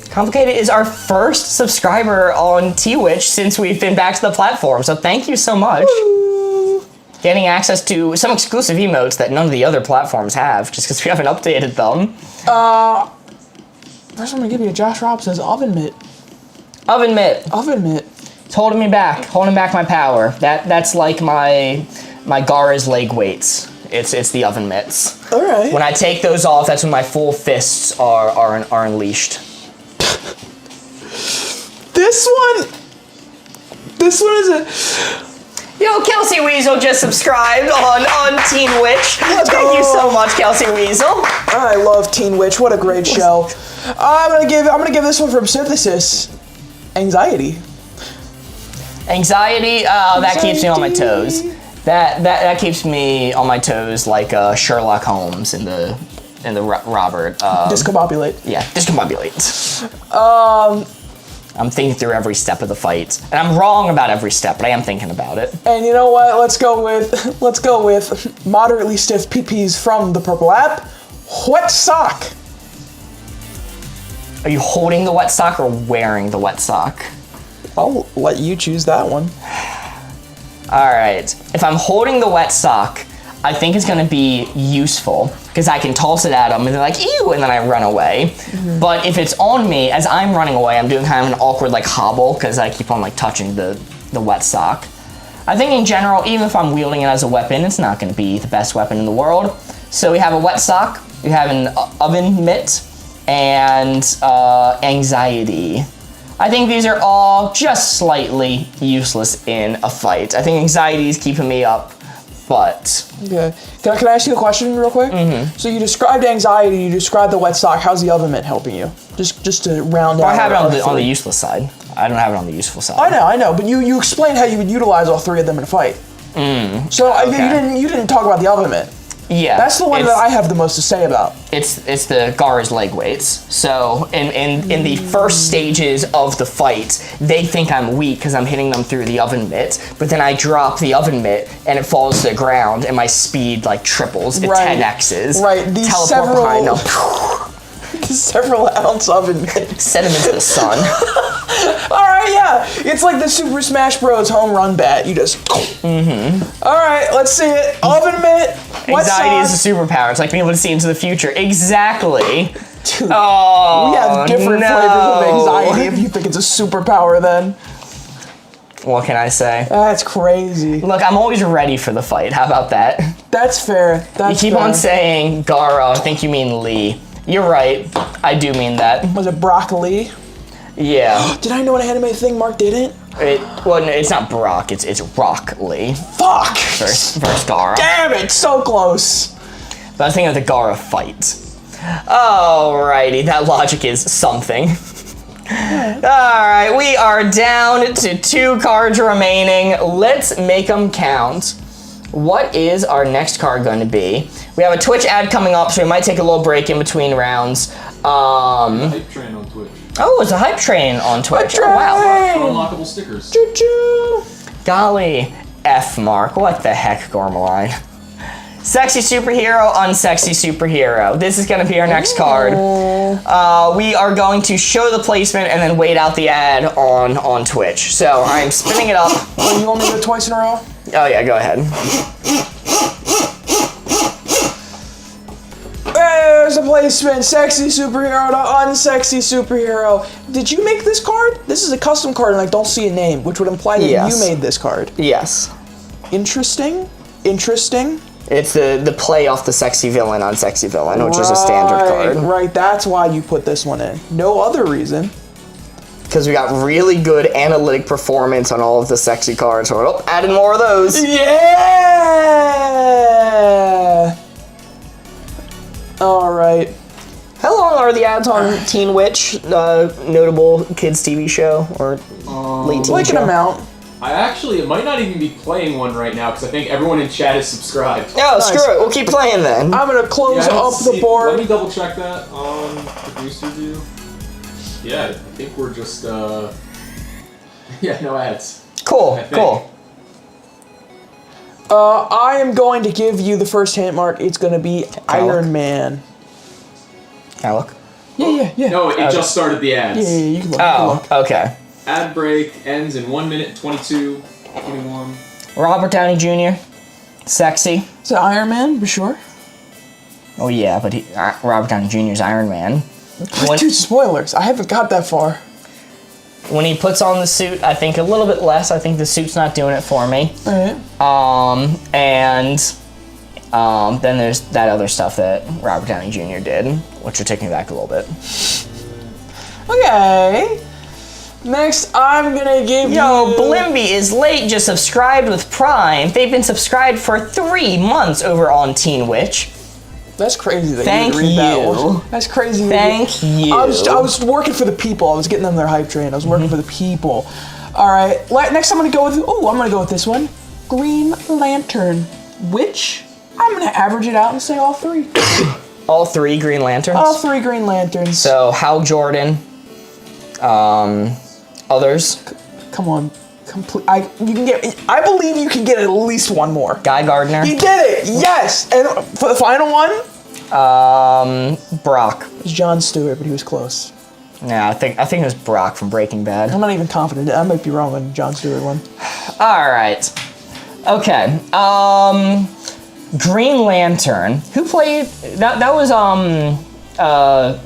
Complicated is our first subscriber on Twitch since we've been back to the platform, so thank you so much. Woo. Getting access to some exclusive emotes that none of the other platforms have, just because we haven't updated them. First I'm gonna give you a Josh Robb says oven mitt. Oven mitt. Oven mitt. It's holding me back, holding back my power. That's like my Gara's leg weights. It's the oven mitts. All right. When I take those off, that's when my full fists are unleashed. This one is a... Yo, Kelsey Weasel just subscribed on Teen Witch. Thank you so much, Kelsey Weasel. I love Teen Witch. What a great show. I'm gonna give this one from Synthesis. Anxiety. Anxiety. That keeps me on my toes. That keeps me on my toes like Sherlock Holmes in the Robert. Discombobulate. Yeah, discombobulate. I'm thinking through every step of the fight, and I'm wrong about every step, but I am thinking about it. And you know what? Let's go with moderately stiff PPs from the purple app. Wet sock. Are you holding the wet sock or wearing the wet sock? I'll let you choose that one. All right. If I'm holding the wet sock, I think it's gonna be useful because I can toss it at them and they're like, ew, and then I run away. But if it's on me, as I'm running away, I'm doing kind of an awkward like hobble because I keep on like touching the wet sock. I think in general, even if I'm wielding it as a weapon, it's not gonna be the best weapon in the world. So we have a wet sock, we have an oven mitt, and anxiety. I think these are all just slightly useless in a fight. I think anxiety is keeping me up, but... Okay. Can I ask you a question real quick? So you described anxiety, you described the wet sock. How's the oven mitt helping you? Just to round out. I have it on the useless side. I don't have it on the useful side. I know, but you explained how you would utilize all three of them in a fight. So okay. you didn't talk about the oven mitt. Yeah. That's the one that I have the most to say about. It's the Gara's leg weights. So in the first stages of the fight, they think I'm weak because I'm hitting them through the oven mitt, but then I drop the oven mitt and it falls to the ground and my speed like triples. It 10x's. Right. These teleport behind them. several ounce oven mitt. Set them into the sun. Alright, yeah. It's like the Super Smash Bros. Home run bat. You just... Alright, let's see it. Oven mitt. Anxiety is a superpower. It's like being able to see into the future. Exactly. Dude, Oh, we have different flavors of anxiety if you think it's a superpower then. What can I say? That's crazy. Look, I'm always ready for the fight. How about that? That's fair. You keep on saying Gara. I think you mean Lee. You're right. I do mean that. Was it broccoli? Yeah. Did I know an anime thing Mark didn't? Well, no, it's not Brock. It's Rock Lee. Fuck! Versus Gara. Damn it, so close. But I was thinking of the Gara fight. Alrighty, that logic is something. Alright, we are down to 2 cards remaining. Let's make them count. What is our next card going to be? We have a Twitch ad coming up, so we might take a little break in between rounds. Hype train on Twitch. Oh, it's a hype train on Twitch. Hype Oh, wow. For unlockable stickers. Choo-choo. Golly, F Mark. What the heck, Gormaline? Sexy superhero, unsexy superhero. This is going to be our next card. We are going to show the placement and then wait out the ad on Twitch. So I'm spinning it up. Oh, you want me to go twice in a row? Oh yeah, go ahead. There's a placement. Sexy superhero to unsexy superhero. Did you make this card? This is a custom card and I don't see a name, which would imply that Yes. you made this card. Yes. Interesting. Interesting. It's the play off the sexy villain, unsexy villain, which is a standard card. Right, that's why you put this one in. No other reason. Because we got really good analytic performance on all of the sexy cards. So, oh, added more of those. Yeah! Alright. How long are the ads on Teen Witch, notable kids TV show or late teen Like show? an amount. It might not even be playing one right now because I think everyone in chat is subscribed. Oh, screw it. We'll keep playing then. I'm gonna close Yeah, up the board. Let me double check that on the booster view. Yeah, I think we're just, yeah, no ads. Cool, I think. cool. I am going to give you the first hint, Mark. It's gonna be I Iron look? Man. Can I look? Yeah. No, it just started the ads. Yeah, you can look. Oh, okay. Ad break ends in 1 minute 22, 21. Robert Downey Jr. Sexy. Is it Iron Man? For sure. Oh yeah, but Robert Downey Jr. is Iron Man. Dude, spoilers. I haven't got that far. When he puts on the suit, I think a little bit less. I think the suit's not doing it for me. Alright. Then there's that other stuff that Robert Downey Jr. did, which will take me back a little bit. Okay. Next, I'm gonna give Yo, you... Blimby is late, just subscribed with Prime. They've been subscribed for 3 months over on Teen Witch. That's crazy that Thank you read that you. one. That's crazy. Thank you. I was working for the people. I was getting them their hype train. I was working for the people. All right. Next, I'm gonna go with. Oh, I'm gonna go with this one. Green Lantern. Which I'm gonna average it out and say all 3. All 3 Green Lanterns? All 3 Green Lanterns. So, Hal Jordan, others. Come on. I believe you can get at least one more. Guy Gardner. You did it! Yes! And for the final one? Brock. It was Jon Stewart, but he was close. Yeah, I think it was Brock from Breaking Bad. I'm not even confident. I might be wrong on Jon Stewart one. All right. Okay. Green Lantern. Who played that? That was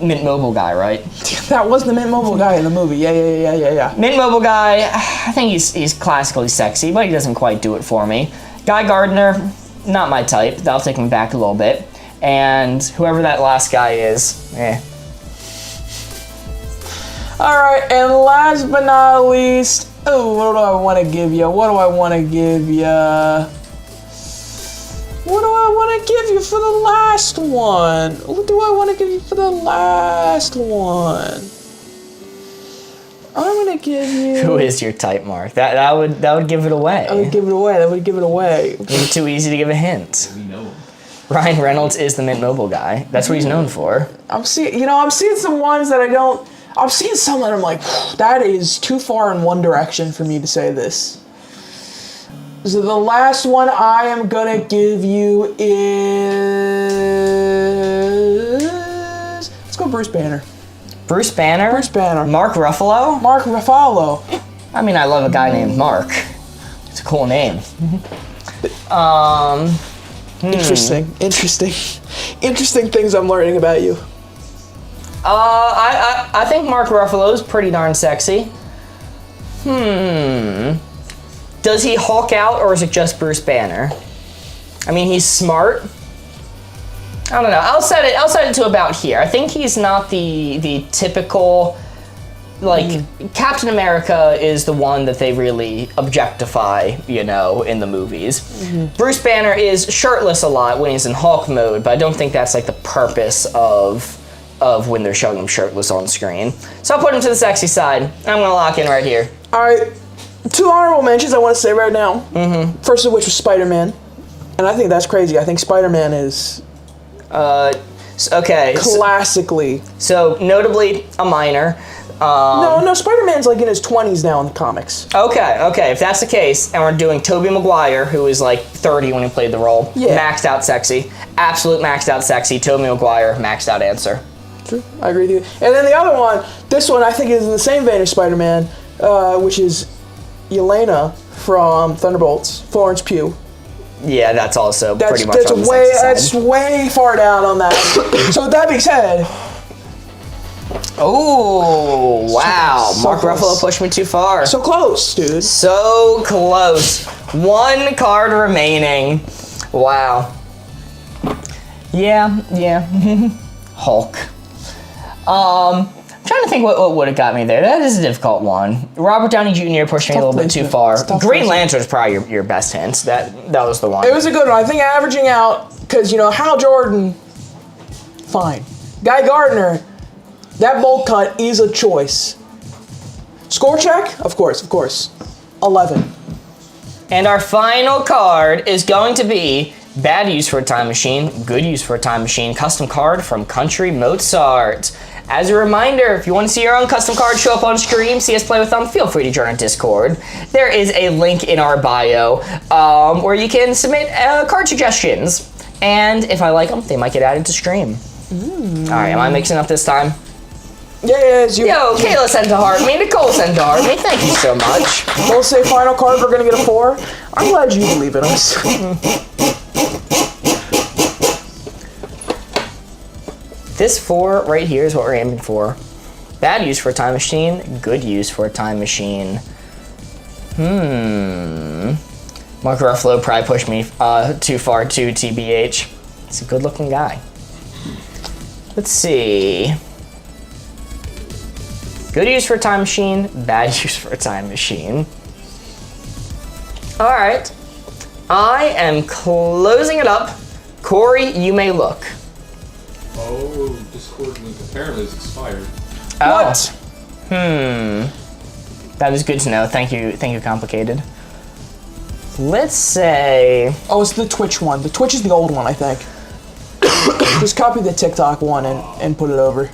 Mint Mobile guy, right? That was the Mint Mobile guy in the movie. Yeah. Mint Mobile guy. I think he's classically sexy, but he doesn't quite do it for me. Guy Gardner, not my type. That'll take me back a little bit. And whoever that last guy is, All right, and last but not least, what do I want to give you? What do I want to give you? What do I want to give you for the last one? What do I want to give you for the last one? I'm gonna give you. Who is your type, Mark? That would give it away. I would give it away. That would give it away. It's too easy to give a hint. We know him. Ryan Reynolds is the Mint Mobile guy. That's what he's known for. I'm seeing some ones that I don't. I'm seeing some that I'm like, that is too far in one direction for me to say this. So the last one I am gonna give you is, let's go Bruce Banner. Bruce Banner? Bruce Banner. Mark Ruffalo? Mark Ruffalo. I mean, I love a guy named Mark. It's a cool name. Interesting things I'm learning about you. I think Mark Ruffalo is pretty darn sexy. Does he Hulk out, or is it just Bruce Banner? I mean, he's smart. I don't know. I'll set it to about here. I think he's not the typical, like, Captain America is the one that they really objectify, in the movies. Bruce Banner is shirtless a lot when he's in Hulk mode, but I don't think that's like the purpose of when they're showing him shirtless on screen. So I'll put him to the sexy side. I'm gonna lock in right here. All right, 2 honorable mentions I want to say right now. First of which was Spider-Man, and I think that's crazy. I think Spider-Man is okay. classically. So notably a minor. No, Spider-Man's like in his 20s now in the comics. Okay. If that's the case, and we're doing Tobey Maguire, who was like 30 when he played the role, maxed out sexy, absolute maxed out sexy. Tobey Maguire, maxed out answer. True, I agree with you. And then the other one, this one I think is in the same vein as Spider-Man, which is Yelena from Thunderbolts, Florence Pugh. Yeah, that's also pretty much on the way, sexy that's side. way far down on that. So with that being said. Oh, wow. So Mark close. Ruffalo pushed me too far. So close, dude. So close. 1 card remaining. Wow. Yeah. Hulk. I'm trying to think what would have got me there. That is a difficult one. Robert Downey Jr. pushed me a little bit too far. Green Lantern is probably your best hint. That was the one. It was a good one. I think averaging out, because, Hal Jordan, fine. Guy Gardner, that bolt cut is a choice. Score check? Of course. 11. And our final card is going to be bad use for a time machine, good use for a time machine, custom card from Country Mozart. As a reminder, if you want to see your own custom card show up on stream, see us play with them, feel free to join our Discord. There is a link in our bio where you can submit card suggestions. And if I like them, they might get added to stream. All right, am I mixing up this time? Yeah, it's you. Yo, Kayla sent to heart me, Nicole sent to heart me, thank you so much. We'll say final card, we're going to get a 4. I'm glad you believe in us. This 4 right here is what we're aiming for. Bad use for a time machine, good use for a time machine. Mark Ruffalo probably pushed me too far too, TBH. He's a good looking guy. Let's see. Good use for a time machine, bad use for a time machine. All right, I am closing it up. Corey, you may look. Oh, Discord link apparently is expired. What? That is good to know. Thank you, Complicated. Let's say... Oh, it's the Twitch one. The Twitch is the old one, I think. Just copy the TikTok one and put it over.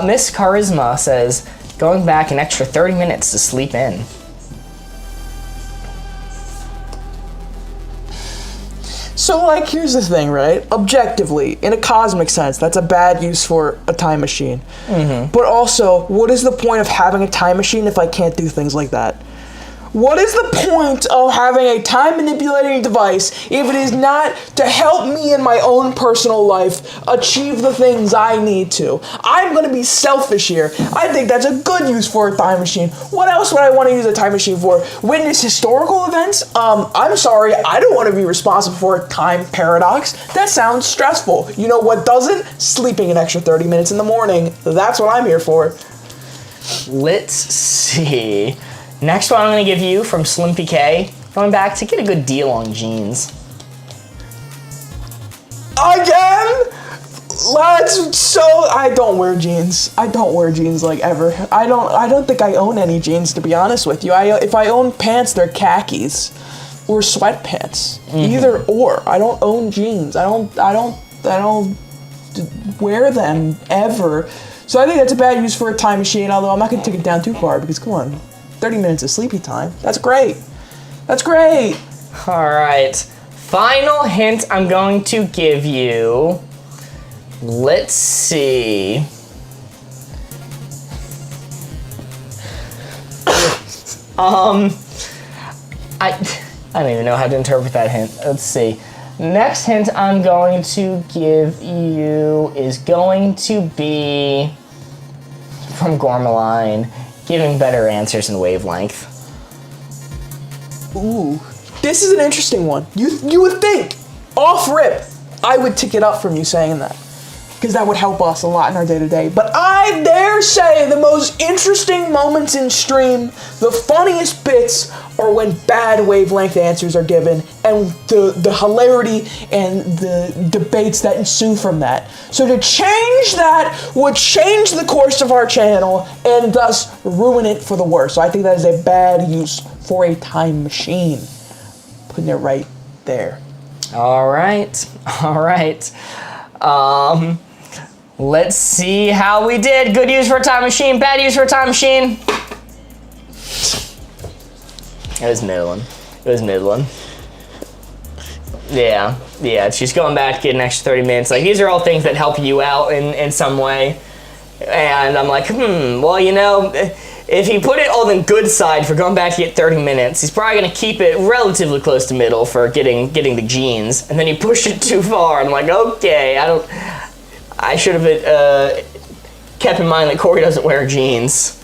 Miss Charisma says, going back an extra 30 minutes to sleep in. So, here's the thing, right? Objectively, in a cosmic sense, that's a bad use for a time machine. But also, what is the point of having a time machine if I can't do things like that? What is the point of having a time manipulating device if it is not to help me in my own personal life achieve the things I need to? I'm going to be selfish here. I think that's a good use for a time machine. What else would I want to use a time machine for? Witness historical events? I'm sorry, I don't want to be responsible for a time paradox. That sounds stressful. You know what doesn't? Sleeping an extra 30 minutes in the morning. That's what I'm here for. Let's see. Next one I'm going to give you from Slim PK. Going back to get a good deal on jeans. Again? Lads, so I don't wear jeans. I don't wear jeans like ever. I don't think I own any jeans, to be honest with you. If I own pants, they're khakis or sweatpants. Either or. I don't own jeans. I don't wear them ever. So I think that's a bad use for a time machine, although I'm not going to take it down too far because, come on, 30 minutes of sleepy time. That's great. That's great. All right. Final hint I'm going to give you. Let's see. I don't even know how to interpret that hint. Let's see. Next hint I'm going to give you is going to be from Gormaline, giving better answers in Wavelength. Ooh, this is an interesting one. You would think, off rip, I would tick it up from you saying that, because that would help us a lot in our day-to-day. But I dare say the most interesting moments in stream, the funniest bits, are when bad Wavelength answers are given, and the hilarity and the debates that ensue from that. So to change that would change the course of our channel, and thus ruin it for the worse. So I think that is a bad use for a time machine. Putting it right there. All right. Let's see how we did. Good use for a time machine, bad use for a time machine. It was middling. Yeah, she's going back to get an extra 30 minutes. Like, these are all things that help you out in some way. And I'm like, well, you know, if he put it on the good side for going back to get 30 minutes, he's probably going to keep it relatively close to middle for getting the jeans. And then he pushed it too far. And I'm like, okay, I should have kept in mind that Corey doesn't wear jeans.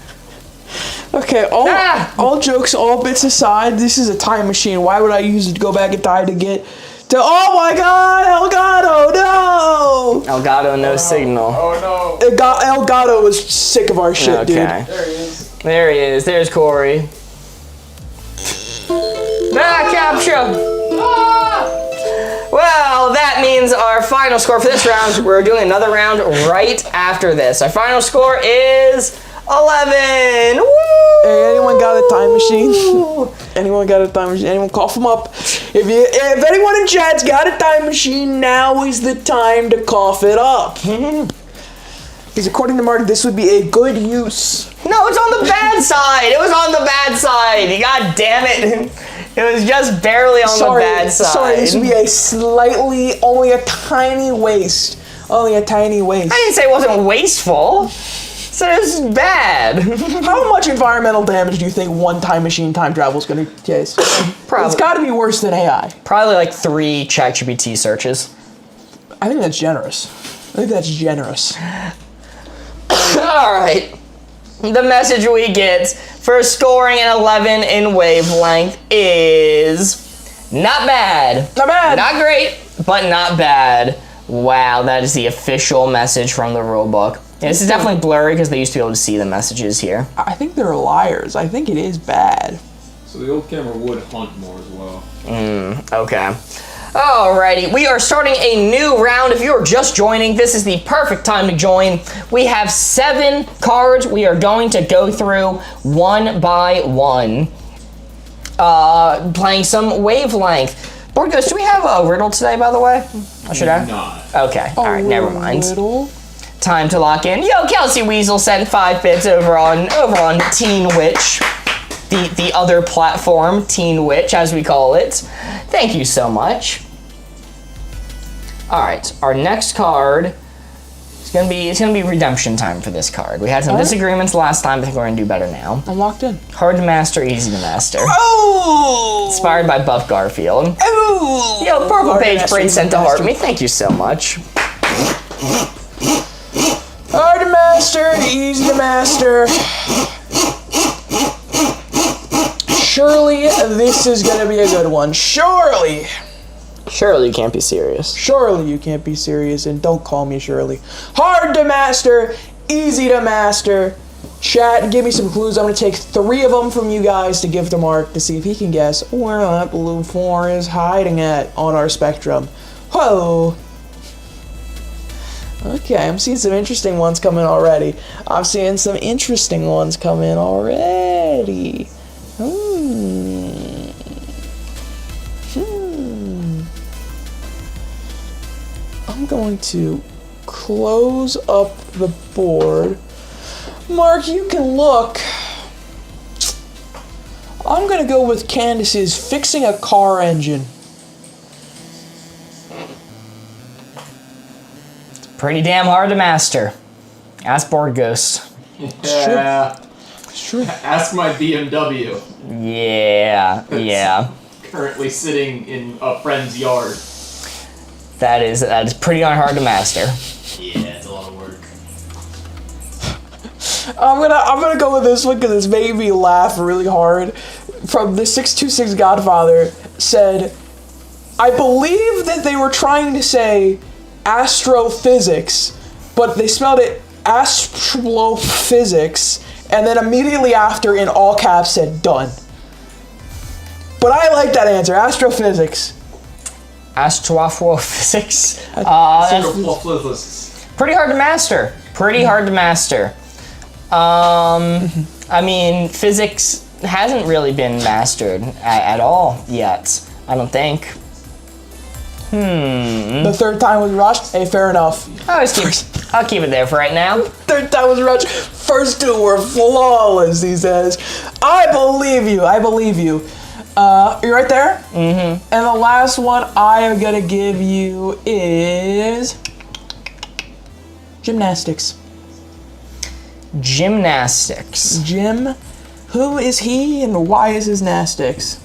Okay, all jokes, all bits aside, this is a time machine. Why would I use it to go back in time to get to, oh my god, Elgato, no! Elgato, no signal. Oh no. Elgato was sick of our shit, dude. There he is. There he is. There's Corey. Capture! Well, that means our final score for this round, we're doing another round right after this. Our final score is 11! Woo! Hey, anyone got a time machine? Anyone got a time machine? Anyone cough them up? If anyone in chat's got a time machine, now is the time to cough it up. Because according to Mark, this would be a good use. No, it's on the bad side. It was on the bad side. God damn it. It was just barely on the bad side. Sorry, this would be a slightly, only a tiny waste. Only a tiny waste. I didn't say it wasn't wasteful. So it was bad. How much environmental damage do you think one time machine time travel is going to cause? Probably. It's got to be worse than AI. Probably like 3 ChatGPT searches. I think that's generous. All right. The message we get for scoring an 11 in Wavelength is not bad. Not bad. Not great, but not bad. Wow, that is the official message from the rulebook. Yeah, this is definitely blurry because they used to be able to see the messages here. I think they're liars. I think it is bad. So the old camera would hunt more as well. Okay. Alrighty, we are starting a new round. If you're just joining, this is the perfect time to join. We have 7 cards we are going to go through one by one. Playing some Wavelength. Boardgamers, do we have a riddle today, by the way? I should have? Not. Okay, alright, never mind. Riddle? Time to lock in. Yo, Kelsey Weasel sent 5 bits over on Teen Witch. The other platform, Teen Witch, as we call it. Thank you so much. All right, our next card It's gonna be redemption time for this card. We had some disagreements last time, but I think we're gonna do better now. I'm locked in. Hard to master, easy to master. Oh! Inspired by Buff Garfield. Oh! Yo, Purple Hard to Page master, Braid easy sent to to heart master. me. Thank you so much. Hard to master, easy to master. Surely this is gonna be a good one. Surely. Surely you can't be serious. Surely you can't be serious, and don't call me Shirley. Hard to master, easy to master. Chat, give me some clues. I'm gonna take 3 of them from you guys to give to Mark to see if he can guess where that blue 4 is hiding at on our spectrum. Whoa. Okay, I'm seeing some interesting ones coming already. I'm seeing some interesting ones come in already. I'm going to close up the board. Mark, you can look. I'm gonna go with Candace's fixing a car engine. Pretty damn hard to master. Ask Board Ghost. Yeah. It's true. Ask my BMW. Yeah. Currently sitting in a friend's yard. That is pretty darn hard to master. Yeah, it's a lot of work. I'm gonna go with this one because it's made me laugh really hard. From the 626 Godfather said, I believe that they were trying to say astrophysics, but they spelled it astrophysics, and then immediately after in all caps said done. But I like that answer, astrophysics. Astrophysics. Astrophysics. Pretty hard to master. Pretty hard to master. I mean, physics hasn't really been mastered at all yet, I don't think. The third time was rushed. Hey, fair enough. I'll keep it there for right now. Third time was rushed. First 2 were flawless, he says. I believe you. You're right there? Mm-hmm. And the last one I am gonna give you is gymnastics. Gymnastics. Jim, who is he and why is his nastics?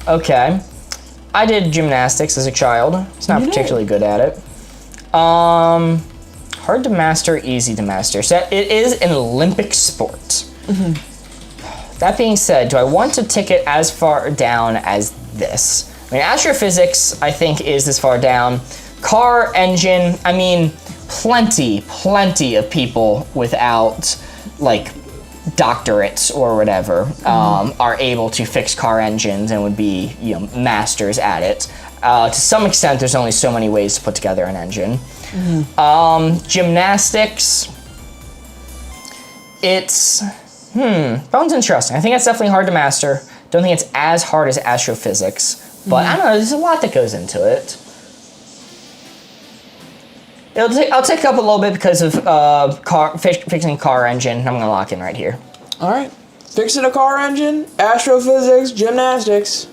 Okay. I did gymnastics as a child. It's not particularly good at it. Hard to master, easy to master. So it is an Olympic sport. Mm-hmm. That being said, do I want to tick it as far down as this? I mean, astrophysics, I think, is this far down. Car engine, I mean, plenty of people without, like, doctorates or whatever are able to fix car engines and would be, masters at it. To some extent, there's only so many ways to put together an engine. Gymnastics, it's, that one's interesting. I think it's definitely hard to master. Don't think it's as hard as astrophysics, but I don't know, there's a lot that goes into it. I'll take up a little bit because of fixing a car engine. I'm gonna lock in right here. All right, fixing a car engine, astrophysics, gymnastics.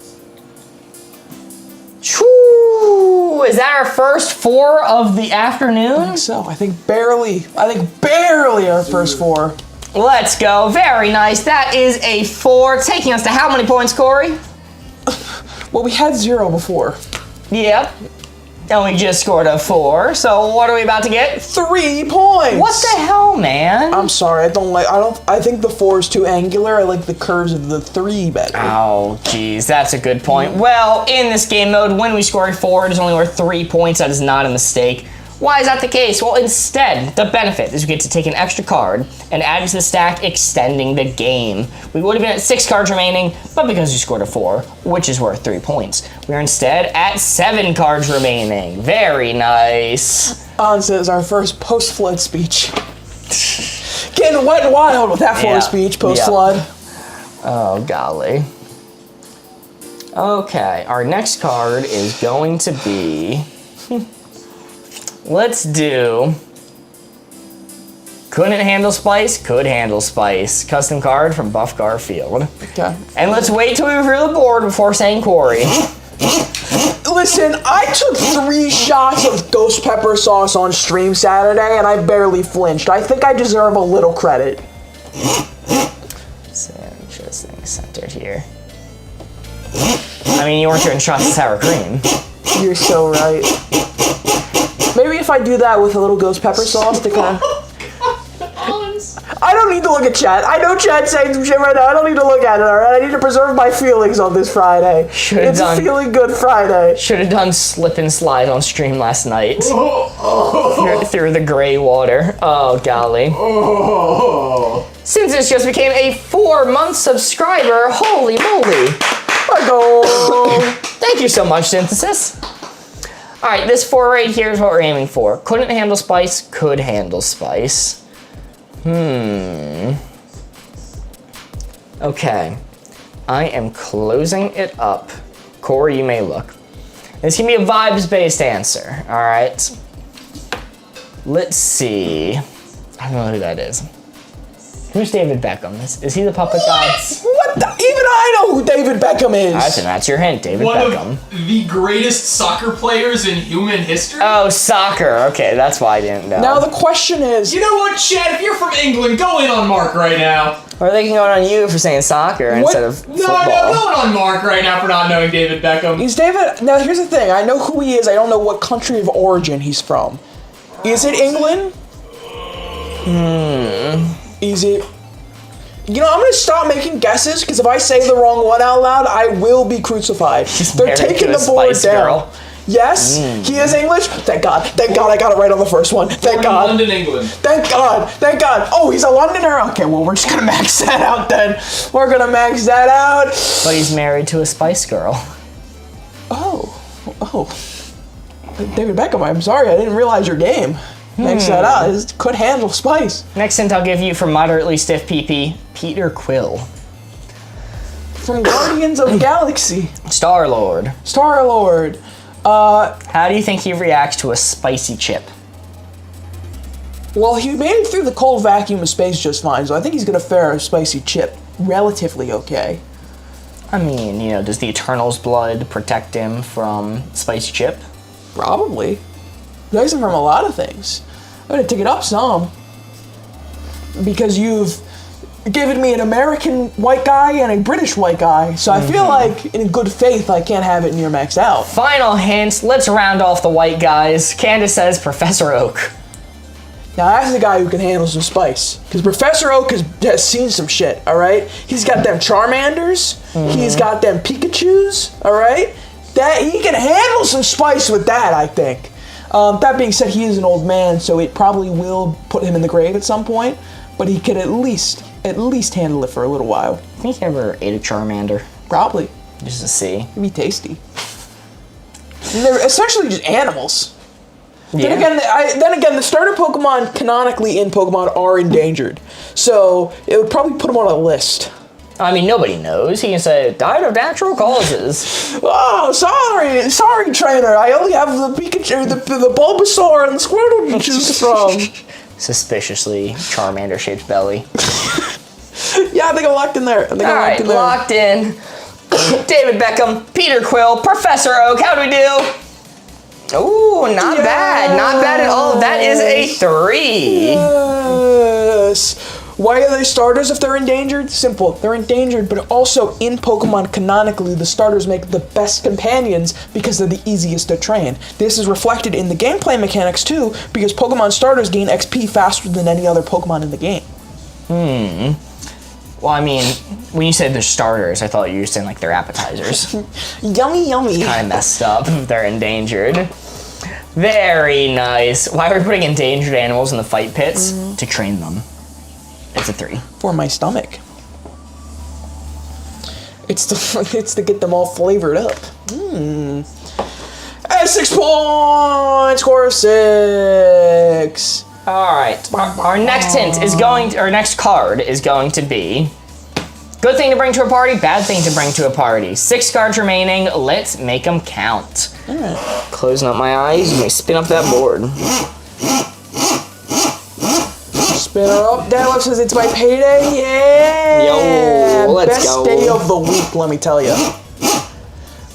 Whew, is that our first 4 of the afternoon? So I think barely our first 4. Let's go. Very nice. That is a 4, taking us to how many points, Corey? Well, we had 0 before. Yep. And we just scored a 4. So what are we about to get? 3 points. What the hell, man? I'm sorry. I think the 4 is too angular. I like the curves of the 3 better. Oh, geez, that's a good point. Well, in this game mode, when we score a 4, it is only worth 3 points. That is not a mistake. Why is that the case? Well, instead, the benefit is we get to take an extra card and add it to the stack, extending the game. We would have been at 6 cards remaining, but because we scored a 4, which is worth 3 points, we are instead at 7 cards remaining. Very nice. On says our first post-flood speech. Getting wet and wild with that floor speech post-flood. Oh, golly. Okay, our next card is going to be... Let's do... Couldn't handle spice, could handle spice. Custom card from Buff Garfield. Okay. And let's wait till we reveal the board before saying Corey. Listen, I took 3 shots of ghost pepper sauce on stream Saturday, and I barely flinched. I think I deserve a little credit. So, just things centered here. I mean, you weren't doing shots of sour cream. You're so right. Maybe if I do that with a little ghost pepper sauce to kind of... I don't need to look at chat. I know chat's saying some shit right now. I don't need to look at it, alright? I need to preserve my feelings on this Friday. It's a feeling good Friday. Should have done slip and slide on stream last night. Through the gray water. Oh, golly. Synthesis just became a 4-month subscriber. Holy moly. Thank you so much, Synthesis. Alright, this 4 right here is what we're aiming for. Couldn't handle spice, could handle spice. Okay. I am closing it up. Corey, you may look. This can be a vibes-based answer, alright? Let's see. I don't know who that is. Who's David Beckham? Is he the puppet guy? What the? Even I know who David Beckham is. That's your hint, David Beckham. One of the greatest soccer players in human history? Oh, soccer. Okay, that's why I didn't know. Now the question is... You know what, Chad? If you're from England, go in on Mark right now. Or they can go on you for saying soccer instead of football. No, go in on Mark right now for not knowing David Beckham. He's David... Now, here's the thing. I know who he is. I don't know what country of origin he's from. Is it England? Is it... You know, I'm going to stop making guesses, because if I say the wrong one out loud, I will be crucified. They're taking the board down. Girl. Yes, he is English. Thank God. Thank God I got it right on the first one. Thank God. London, England. Thank God. Thank God. Oh, he's a Londoner? Okay, well, we're just going to max that out then. We're going to max that out. But he's married to a Spice Girl. Oh. David Beckham, I'm sorry. I didn't realize your game. Max that out. It could handle spice. Next hint I'll give you for moderately stiff PP, Peter Quill. From Guardians of the Galaxy. Star-Lord. Star-Lord. How do you think he reacts to a spicy chip? Well, he made it through the cold vacuum of space just fine, so I think he's gonna fare a spicy chip relatively okay. I mean, you know, does the Eternal's blood protect him from spicy chip? Probably. Protects him from a lot of things. I'm gonna take it up some. Because you've given me an American white guy and a British white guy, so I feel like, in good faith, I can't have it near maxed out. Final hints, let's round off the white guys. Candace says Professor Oak. Now that's the guy who can handle some spice. Because Professor Oak has seen some shit, alright? He's got them Charmanders, he's got them Pikachus, alright? That he can handle some spice with that, I think. That being said, he is an old man, so it probably will put him in the grave at some point, but he could at least handle it for a little while. Think he ever ate a Charmander? Probably. Just to see. It'd be tasty. And they're essentially just animals. Yeah. Then again, the starter Pokemon canonically in Pokemon are endangered, so it would probably put them on a list. I mean, nobody knows. He can say, died of natural causes. Oh, sorry, trainer. I only have the Pikachu, the Bulbasaur, and the Squirtle to choose from. Suspiciously Charmander-shaped belly. Yeah, I think I'm locked in there. Alright, locked in. David Beckham, Peter Quill, Professor Oak, how do we do? Ooh, not bad. Not bad at all. That is a 3. Yes. Why are they starters if they're endangered? Simple. They're endangered, but also in Pokemon canonically, the starters make the best companions because they're the easiest to train. This is reflected in the gameplay mechanics too, because Pokemon starters gain XP faster than any other Pokemon in the game. Well, I mean, when you said they're starters, I thought you were saying like they're appetizers. Yummy, yummy. Kind of messed up. They're endangered. Very nice. Why are we putting endangered animals in the fight pits? To train them. It's a 3. For my stomach. It's to get them all flavored up. At 6 points, score of 6. All right. Our next hint is our next card is going to be good thing to bring to a party, bad thing to bring to a party. 6 cards remaining. Let's make them count. All right. Closing up my eyes. Let me spin up that board. Spin her up, down, says it's my payday. Yeah. Yo, let's go. Best day of the week, let me tell you.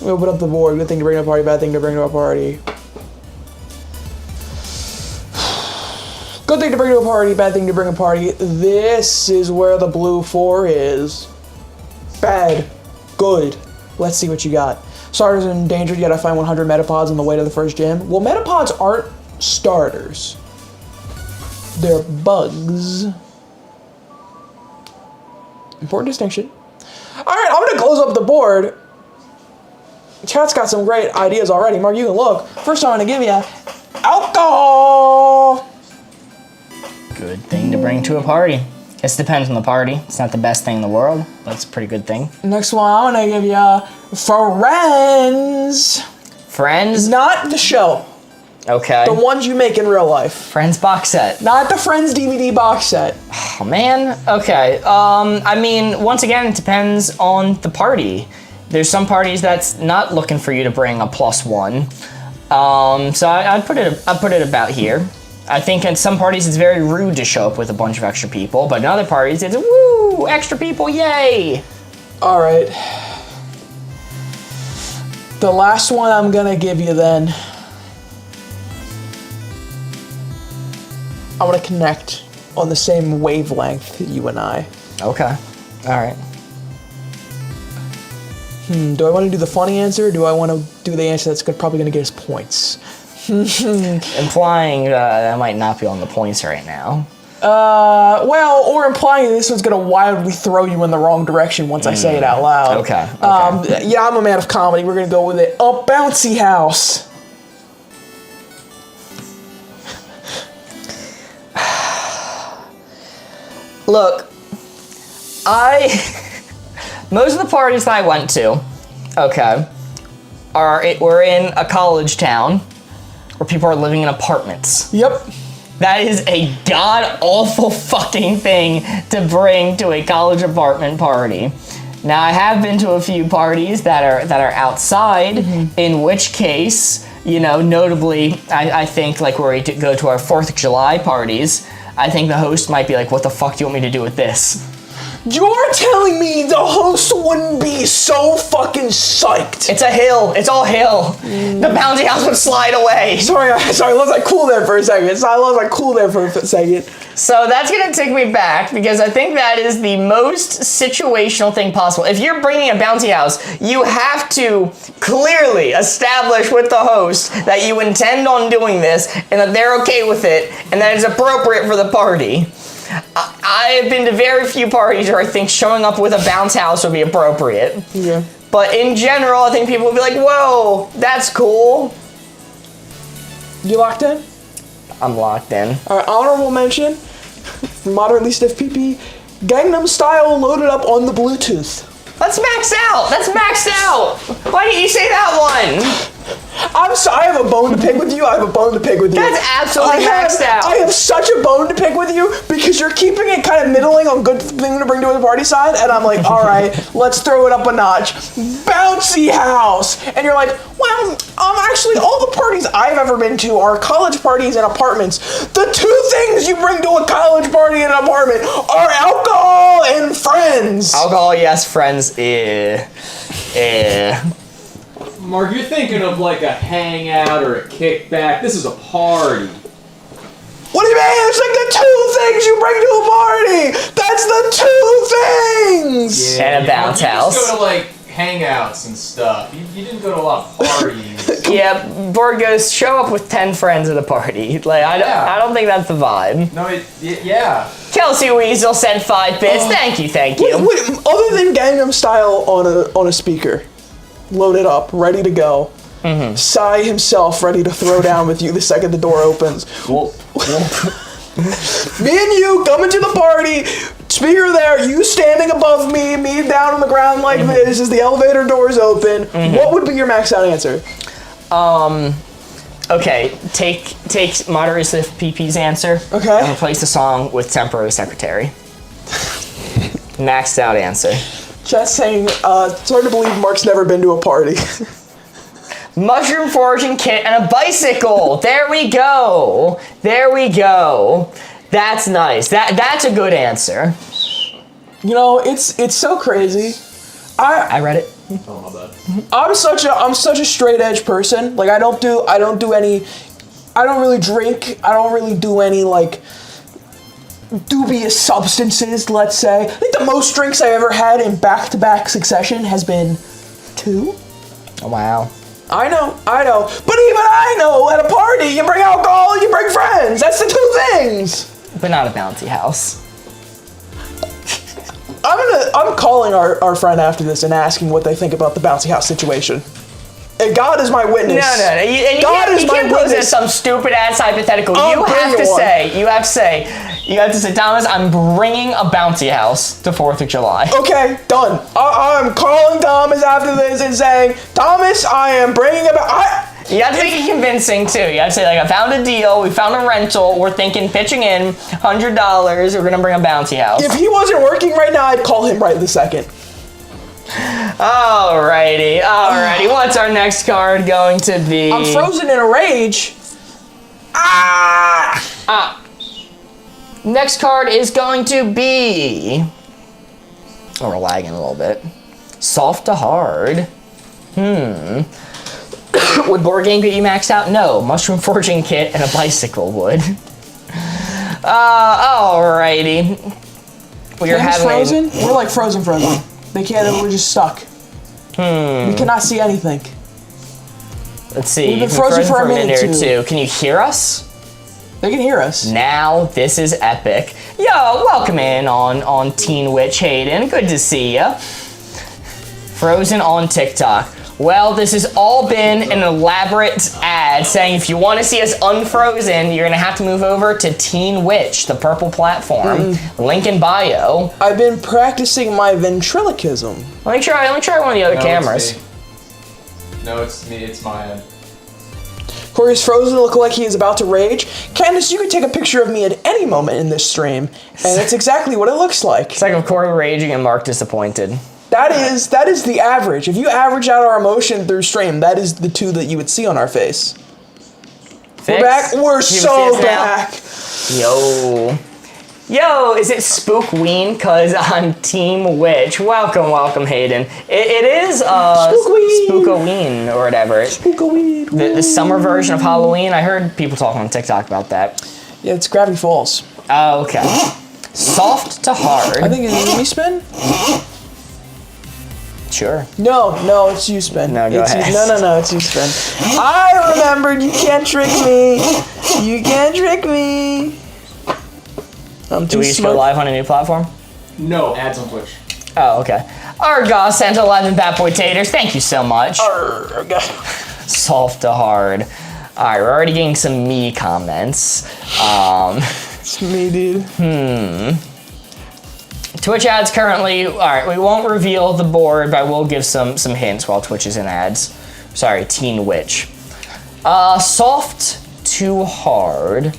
me open up the board. Good thing to bring to a party, bad thing to bring to a party. Good thing to bring to a party, bad thing to bring a party. This is where the blue 4 is. Bad. Good. Let's see what you got. Starters are endangered, you gotta find 100 metapods on the way to the first gym. Well, metapods aren't starters. They're bugs. Important distinction. Alright, I'm gonna close up the board. Chat's got some great ideas already. Mark, you can look. First I'm gonna give you alcohol. Good thing to bring to a party. This depends on the party. It's not the best thing in the world, but it's a pretty good thing. Next one, I'm gonna give you friends. Friends? Not the show. Okay. The ones you make in real life. Friends box set. Not the Friends DVD box set. Oh, man. Okay. I mean, once again, it depends on the party. There's some parties that's not looking for you to bring a +1. So I'd put it about here. I think in some parties it's very rude to show up with a bunch of extra people, but in other parties it's woo, extra people, yay! All right. The last one I'm gonna give you then. I want to connect on the same wavelength, you and I. Okay. All right. Do I want to do the funny answer, or do I want to do the answer that's probably going to get us points? Implying that might not be on the points right now. Well, or implying this one's going to wildly throw you in the wrong direction once I say it out loud. Okay. Yeah, I'm a man of comedy. We're going to go with it. A bouncy house. Look, most of the parties that I went to, okay, were in a college town where people are living in apartments. Yep. That is a god-awful fucking thing to bring to a college apartment party. Now, I have been to a few parties that are outside, in which case, you know, notably, I think, like, where we go to our 4th of July parties, I think the host might be like, what the fuck do you want me to do with this? You're telling me the host wouldn't be so fucking psyched? It's a hill. It's all hill. The bouncy house would slide away. Sorry, let's like cool there for a second. So that's gonna take me back because I think that is the most situational thing possible. If you're bringing a bouncy house, you have to clearly establish with the host that you intend on doing this and that they're okay with it and that it's appropriate for the party. I have been to very few parties where I think showing up with a bounce house would be appropriate. Yeah. But in general, I think people would be like, whoa, that's cool. You locked in? I'm locked in. All right, honorable mention, moderately stiff PP, Gangnam Style loaded up on the Bluetooth. That's maxed out. That's maxed out. Why didn't you say that one? I'm sorry, I have a bone to pick with you. That's absolutely maxed out. I have such a bone to pick with you because you're keeping it kind of middling on good thing to bring to the party side, and I'm like, all right, let's throw it up a notch. Bouncy house, and you're like, well, actually, all the parties I've ever been to are college parties and apartments. The two things you bring to a college party and an apartment are alcohol and friends. Alcohol, yes. Friends, Mark, you're thinking of like a hangout or a kickback. This is a party. What do you mean? It's like the two things you bring to a party. That's the two things. Yeah, And a bounce house. You just go to like hangouts and stuff. You didn't go to a lot of parties. Yeah, Board goes, show up with 10 friends at a party. Like, I don't think that's the vibe. No, yeah. Kelsey Weasel sent 5 bits. Thank you. Wait, other than Gangnam Style on a speaker, loaded up, ready to go. Psy himself ready to throw down with you the second the door opens. Me and you coming to the party, speaker there, you standing above me down on the ground like this as the elevator doors open. What would be your max out answer? Okay, take Moderate Stiff PP's answer. Okay. And replace the song with Temporary Secretary. Maxed out answer. Just saying, it's hard to believe Mark's never been to a party. Mushroom foraging kit and a bicycle. There we go. That's nice. That's a good answer. You know, it's so crazy. I read it. Oh, my bad. I'm such a straight edge person. Like I don't really drink. I don't really do any like dubious substances, let's say. I think the most drinks I ever had in back-to-back succession has been 2. Oh, wow. I know. But even I know at a party, you bring alcohol, you bring friends. That's the 2 things. But not a bouncy house. I'm calling our friend after this and asking what they think about the bouncy house situation. And God is my witness. No. You can't pose it as some stupid ass hypothetical. You have to say, Thomas, I'm bringing a bouncy house to 4th of July. Okay, done. I'm calling Thomas after this and saying, Thomas, I am bringing You have to make it convincing too. You have to say like, I found a deal, we found a rental, we're thinking pitching in $100, we're gonna bring a bouncy house. If he wasn't working right now, I'd call him right this second. Alrighty. What's our next card going to be? I'm frozen in a rage. Next card is going to be... Oh, we're lagging a little bit. Soft to hard. Would board game get you maxed out? No. Mushroom forging kit and a bicycle would. Alrighty. We're frozen? We're like frozen. They can't, we're just stuck. We cannot see anything. Let's see. We've been frozen for a minute or two. Can you hear us? They can hear us. Now, this is epic. Yo, welcome in on Teen Witch Hayden. Good to see ya. Frozen on TikTok. Well, this has all been an elaborate ad saying if you want to see us unfrozen, you're going to have to move over to Teen Witch, the purple platform. Link in bio. I've been practicing my ventriloquism. Let me try one of the other cameras. No, it's me. It's my end. Corey's frozen, look like he is about to rage. Candace, you can take a picture of me at any moment in this stream, and that's exactly what it looks like. It's like of Corey raging and Mark disappointed. That is the average. If you average out our emotion through stream, that is the 2 that you would see on our face. We're back. We're so back. Yo, is it Spookween? Cause I'm Team Witch. Welcome, Hayden. It is Spookoween or whatever. Spookoween. The summer version of Halloween. I heard people talking on TikTok about that. Yeah, it's Gravity Falls. Oh, okay. Soft to hard. I think it's me spin. Sure. No, it's you spin. No, go ahead. No, it's you spin. I remembered. You can't trick me. You can't trick me. Do we just go live on a new platform? No, ads on Twitch. Oh, okay. Argos, Santa 11 Batboy Taters, thank you so much. Soft to hard. Alright, we're already getting some me comments. It's me, dude. Twitch ads currently, alright, we won't reveal the board, but I will give some hints while Twitch is in ads. Sorry, Teen Witch. Soft to hard.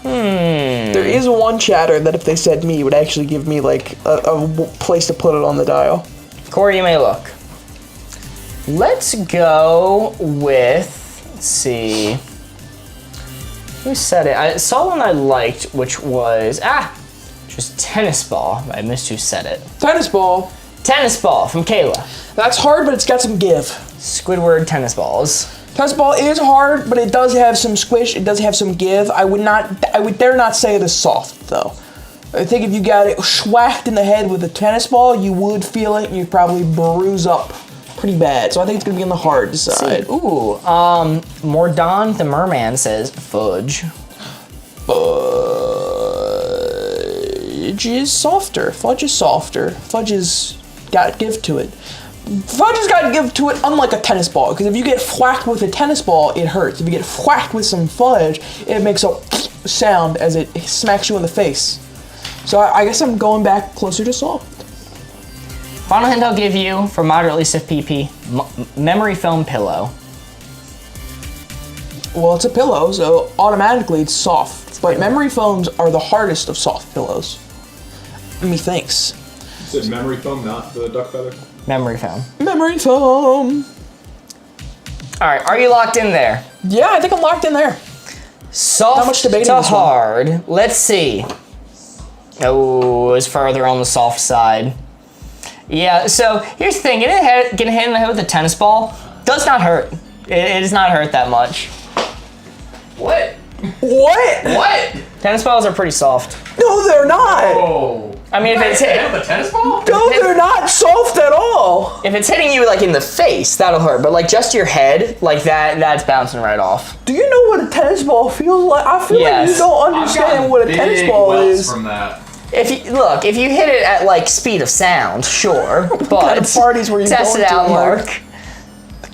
There is one chatter that if they said me would actually give me like a place to put it on the dial. Corey, you may look. Let's go with, let's see. Who said it? I saw one I liked, which was tennis ball. I missed who said it. Tennis ball. Tennis ball from Kayla. That's hard, but it's got some give. Squidward tennis balls. Tennis ball is hard, but it does have some squish. It does have some give. I would dare not say it is soft though. I think if you got it schwacked in the head with a tennis ball, you would feel it and you'd probably bruise up pretty bad. So I think it's gonna be on the hard side. Ooh, Mordon the Merman says fudge. Fudge is softer. Fudge is softer. Fudge has got give to it. Fudge has got to give to it, unlike a tennis ball, because if you get whacked with a tennis ball, it hurts. If you get whacked with some fudge, it makes a sound as it smacks you in the face. So I guess I'm going back closer to soft. Final hint I'll give you for moderately stiff PP, memory foam pillow. Well, it's a pillow, so automatically it's soft. But memory foams are the hardest of soft pillows. Methinks. You said memory foam, not the duck feather? Memory foam. Memory foam. Alright, are you locked in there? Yeah, I think I'm locked in there. Soft Not much debating to this one. hard. Let's see. Oh, it's further on the soft side. Yeah, so here's the thing. Getting hit in the head with a tennis ball does not hurt. It does not hurt that much. What? What? What? Tennis balls are pretty soft. No, they're not. Oh. I mean, if it's With a tennis ball? No, they're not soft at all. if it's hitting you like in the face, that'll hurt. But like just your head, like that's bouncing right off. Do you know what a tennis ball feels like? I feel like you don't understand what a tennis ball is. From that. If you hit it at like speed of sound, sure, but kind of parties were you test going it out, to, Mark.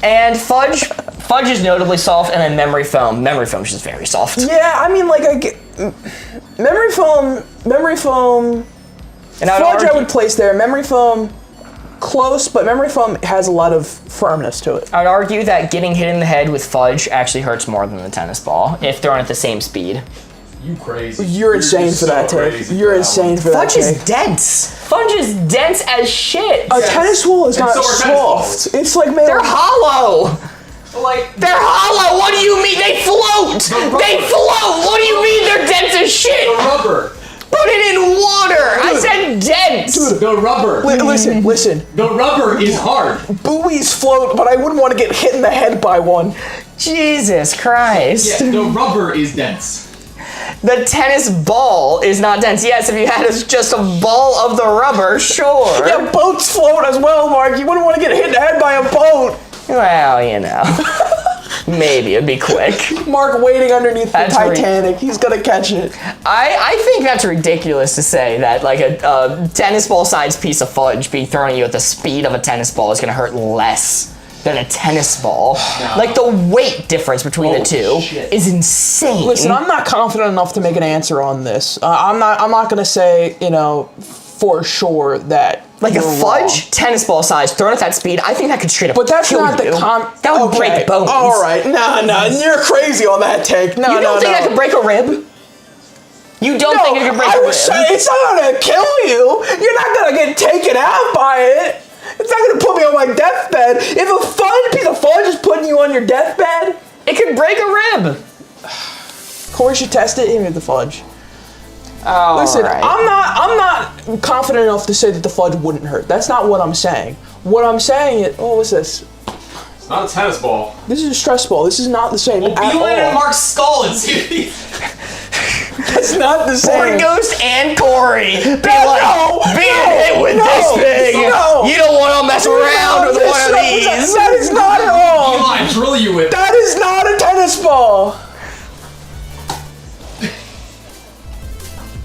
And fudge is notably soft, and then memory foam is just very soft. Yeah, I mean, like, I get memory foam. And Fudge I would place there. Memory foam, close, but memory foam has a lot of firmness to it. I'd argue that getting hit in the head with fudge actually hurts more than the tennis ball if thrown at the same speed. You crazy. You're insane just for that take. crazy You're for that insane one. for that Fudge is take. dense. Fudge is dense as shit. A tennis ball is not so are tennis soft. balls. It's like made They're of hollow. Like, They're hollow. What do you mean? They float. They float. What do you mean they're dense as shit? the rubber. Put it in water. I said dense. The rubber. Listen. The rubber is hard. Buoys float, but I wouldn't want to get hit in the head by one. Jesus Christ. Yeah, the rubber is dense. The tennis ball is not dense. Yes, if you had just a ball of the rubber, sure. Yeah, boats float as well, Mark. You wouldn't want to get hit in the head by a boat. Well, you know. Maybe it'd be quick. Mark waiting underneath the That's Titanic. He's gonna catch it. I think that's ridiculous to say that like a tennis ball sized piece of fudge being thrown at you at the speed of a tennis ball is gonna hurt less than a tennis ball. No. Like the weight difference between the two shit. is insane. Listen, I'm not confident enough to make an answer on this. I'm not gonna say, for sure that like a you're fudge wrong. tennis ball size thrown at that speed, I think that could straight up But that's kill not you. the That would break bones. All right, no, you're crazy on that take. No, You don't think that could break a rib? You don't think it could break I a rib? would say it's not gonna kill you. You're not gonna get taken out by it. It's not gonna put me on my deathbed. If a piece of fudge is putting you on your deathbed, It could break a rib. of course you test it. Hit me with the fudge. Oh, Listen, right. I'm not confident enough to say that the fudge wouldn't hurt. That's not what I'm saying. What I'm saying is, what's this? It's not a tennis ball. This is a stress ball. This is not the same Well, at be landing on all. Mark's skull and see. That's not the same. Ghost and Corey be hit with no, this thing. no. You don't want to mess around with one of these. That is not at all. Eli, drill you with. That is not a tennis ball.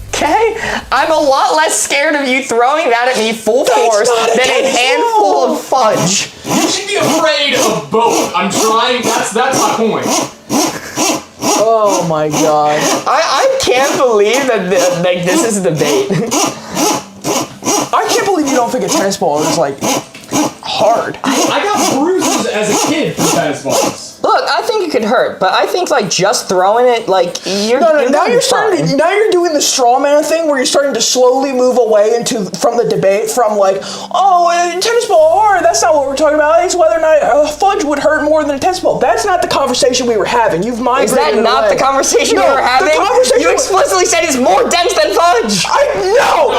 Okay? I'm a lot less scared of you throwing that at me full force not a than a tennis handful ball. of fudge. You should be afraid of both. I'm trying. That's my point. Oh my god. I can't believe that this is a debate. I can't believe you don't think a tennis ball is like hard. I got bruises as a kid from tennis balls. Look, I think it could hurt, but I think like just throwing it, like you're No, you're now gonna you're be starting. fine. Now you're doing the straw man thing, where you're starting to slowly move away from the debate from like, tennis ball hard. That's not what we're talking about. It's whether or not a fudge would hurt more than a tennis ball. That's not the conversation we were having. You've migrated. Is that not away. the conversation No, we were having? The conversation You explicitly said it's more dense than fudge. No,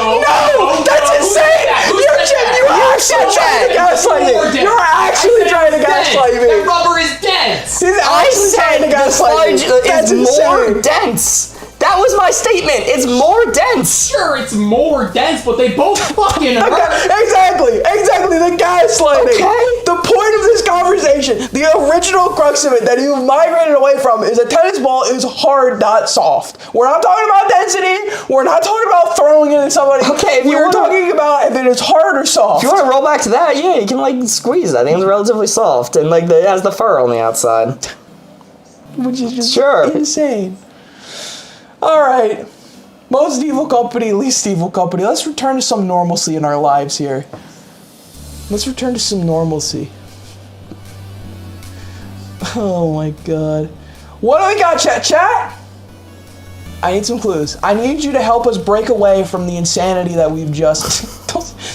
that's no, insane. who You're said that? actually trying to gaslight me. More dense. You're actually trying to gaslight me. The rubber is dense. He's I actually trying to said the gaslight me. fudge That's is more insane. dense. That was my statement. It's more dense. Sure, it's more dense, but they both fucking hurt. Exactly. The gaslighting. Okay. The point of this conversation, the original crux of it that you've migrated away from, is a tennis ball is hard, not soft. We're not talking about density. We're not talking about throwing it at somebody. Okay, if you we're wanna- talking about if it is hard or soft. If you want to roll back to that, yeah, you can like squeeze it. I think it's relatively soft and like it has the fur on the outside. Which is just Sure. insane. All right. Most evil company, least evil company. Let's return to some normalcy in our lives here. Let's return to some normalcy. Oh my god. What do we got, chat? I need some clues. I need you to help us break away from the insanity that we've just...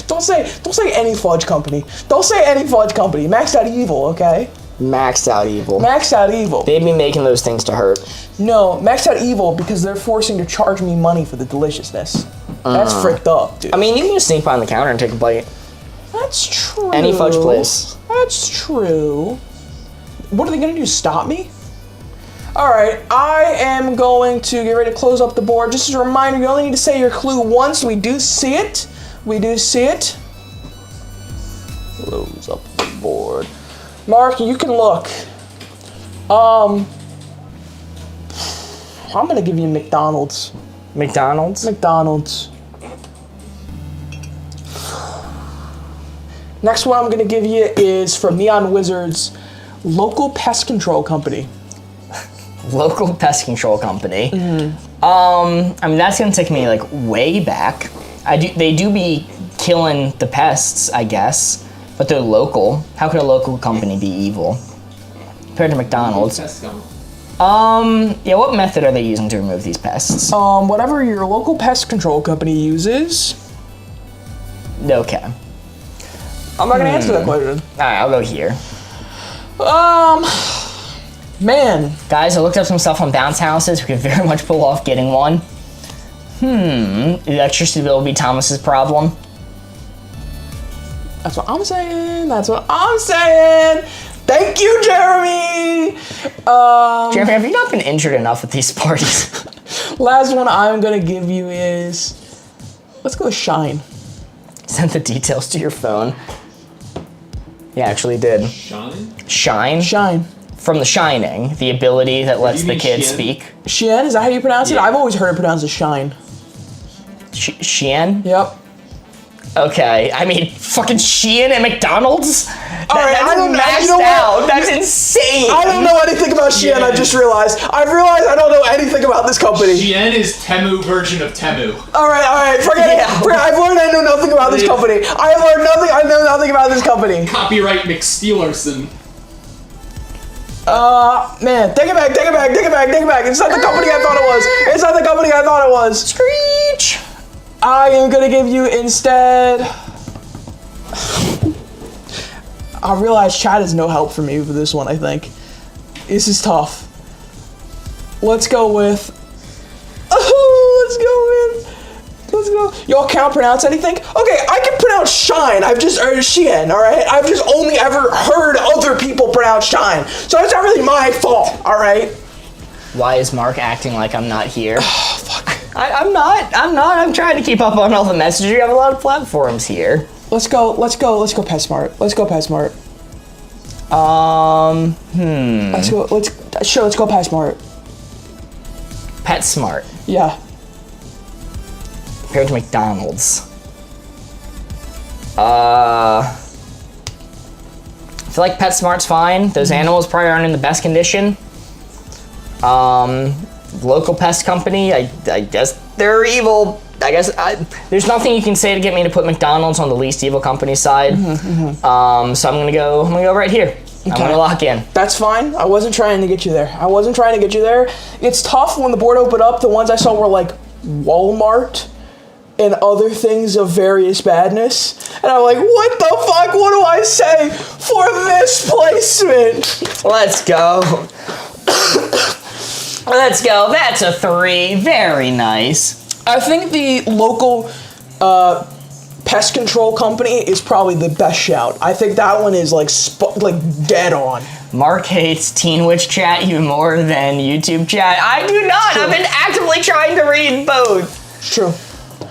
don't say any fudge company. Don't say any fudge company. Maxed out evil, okay? Maxed out evil. Maxed out evil. They'd be making those things to hurt. No, maxed out evil because they're forcing to charge me money for the deliciousness. That's fricked up, dude. I mean, you can just sneak behind the counter and take a bite. That's true. Any fudge place. That's true. What are they gonna do? Stop me? All right, I am going to get ready to close up the board. Just as a reminder, you only need to say your clue once. We do see it. We do see it. Close up the board. Mark, you can look. I'm gonna give you McDonald's. McDonald's? McDonald's. Next one I'm gonna give you is from Neon Wizards, local pest control company. Local pest control company. Mm-hmm. I mean, that's gonna take me like way back. They do be killing the pests, I guess, but they're local. How could a local company be evil compared to McDonald's? Yeah, what method are they using to remove these pests? Whatever your local pest control company uses. Okay. I'm not gonna answer that question. Alright, I'll go here. Man. Guys, I looked up some stuff on bounce houses. We could very much pull off getting one. Electricity bill will be Thomas's problem. That's what I'm saying. That's what I'm saying. Thank you, Jeremy. Jeremy, have you not been injured enough at these parties? Last one I'm gonna give you is, let's go with Shine. Send the details to your phone. Yeah, actually did. Shine? Shine? Shine. From The Shining, the ability that lets the kid speak. Shien, is that how you pronounce it? Yeah. I've always heard it pronounced as Shine. Shein? Yep. Okay, I mean, fucking Shein at McDonald's? Alright, I don't know. You know what? That's insane. I don't know anything about Shien, I just realized. I don't know anything about this company. Shein is Temu version of Temu. Alright, forget it. I've learned I know nothing about this company. I know nothing about this company. Copyright McSteelerson. Man, take it back. It's not the company I thought it was. Screech! I am gonna give you instead. I realize chat is no help for me for this one, I think. This is tough. Let's go with. Let's go. Y'all can't pronounce anything? Okay, I can pronounce Shine. I've just heard Shein, alright? I've just only ever heard other people pronounce Shine. So it's not really my fault, alright? Why is Mark acting like I'm not here? Oh, fuck. I'm not. I'm trying to keep up on all the messages. You have a lot of platforms here. Let's go PetSmart. Let's go PetSmart. Let's go PetSmart. PetSmart. Yeah. Compared to McDonald's. I feel like PetSmart's fine. Those animals probably aren't in the best condition. Local pest company, I guess they're evil. I guess there's nothing you can say to get me to put McDonald's on the least evil company side. So I'm gonna go right here. Okay. I'm gonna lock in. That's fine. I wasn't trying to get you there. It's tough when the board opened up. The ones I saw were like Walmart and other things of various badness. And I'm like, what the fuck? What do I say for this placement? Let's go. Let's go. That's a 3. Very nice. I think the local pest control company is probably the best shout. I think that one is like dead on. Mark hates Teen Witch chat even more than YouTube chat. I do not. I've been actively trying to read both. It's true.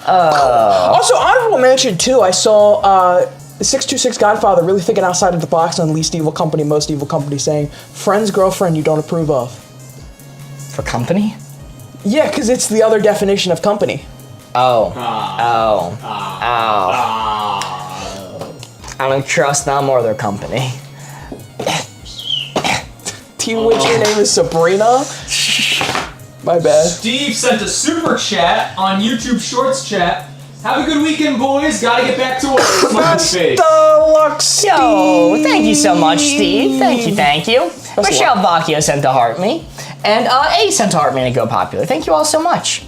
Also, honorable mention too. I saw 626 Godfather really thinking outside of the box on least evil company, most evil company, saying friend's girlfriend you don't approve of. For company? Yeah, because it's the other definition of company. I don't trust them or their company. Teen Witch, your name is Sabrina? My bad. Steve sent a super chat on YouTube Shorts chat. Have a good weekend, boys. Gotta get back to work. Best of luck, Steve. Yo, thank you so much, Steve. Thank you. Michelle Bacchio sent to heart me. And A sent to heart me to go popular. Thank you all so much.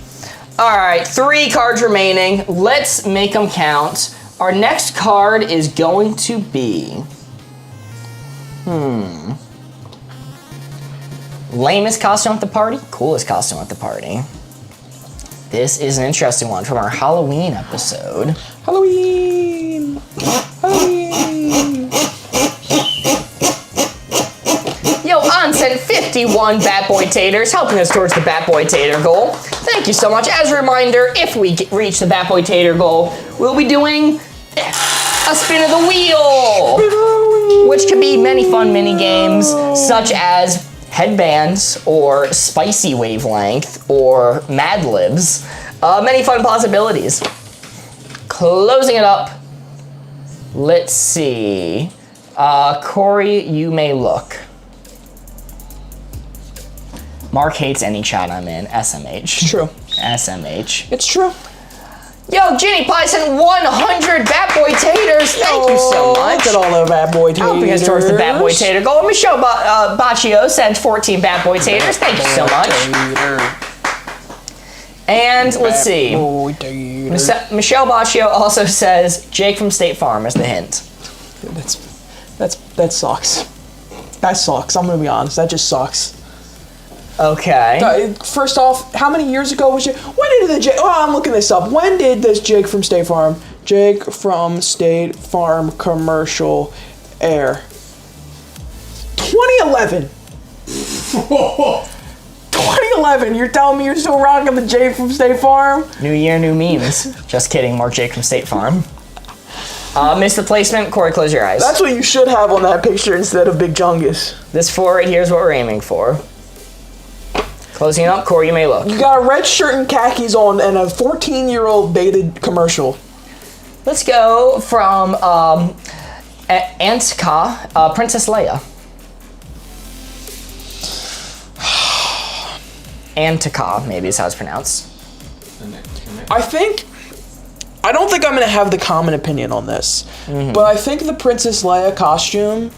All right, 3 cards remaining. Let's make them count. Our next card is going to be... Lamest costume at the party, coolest costume at the party. This is an interesting one from our Halloween episode. Halloween. 31 Bat Boy Taters, helping us towards the Bat Boy Tater goal. Thank you so much. As a reminder, if we reach the Bat Boy Tater goal, we'll be doing a spin of the wheel, which can be many fun mini games, such as headbands or spicy wavelength or Mad Libs. Many fun possibilities. Closing it up. Let's see. Corey, you may look. Mark hates any chat I'm in. SMH. It's true. SMH. It's true. Yo, Ginny Pie sent 100 Bat Boy Taters. Thank you so much. Look at all the Bat Boy Taters. Helping us towards the Bat Boy Tater goal. Michelle Baccio sent 14 Bat Boy Taters. Thank you so much. And let's see. Michelle Baccio also says Jake from State Farm as the hint. That sucks. That sucks. I'm gonna be honest. That just sucks. Okay. First off, how many years ago was Jake? When did the Jake? Oh, I'm looking this up. When did this Jake from State Farm commercial air? 2011. 2011. You're telling me you're still rocking the Jake from State Farm? New year, new memes. Just kidding. More Jake from State Farm. Missed the placement. Corey, close your eyes. That's what you should have on that picture instead of Big Jungus. This 4 right here is what we're aiming for. Closing it up, Corey, you may look. You got a red shirt and khakis on and a 14-year-old dated commercial. Let's go from Antika, Princess Leia. Antika, maybe is how it's pronounced. I don't think I'm going to have the common opinion on this, but I think the Princess Leia costume,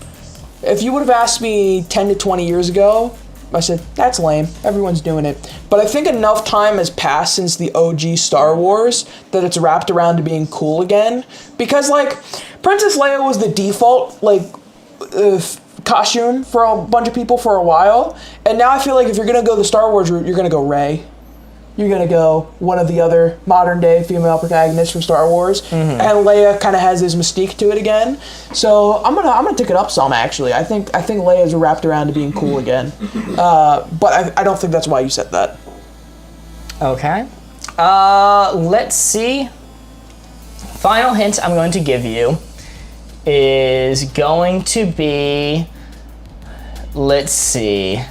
if you would have asked me 10 to 20 years ago, I said, that's lame. Everyone's doing it. But I think enough time has passed since the OG Star Wars that it's wrapped around to being cool again. Because, like, Princess Leia was the default, like, costume for a bunch of people for a while. And now I feel like if you're going to go the Star Wars route, you're going to go Rey. You're going to go one of the other modern-day female protagonists from Star Wars. And Leia kind of has this mystique to it again. So I'm gonna take it up some, actually. I think Leia's wrapped around to being cool again. But I don't think that's why you said that. Okay. Let's see. Final hint I'm going to give you is going to be... Let's see.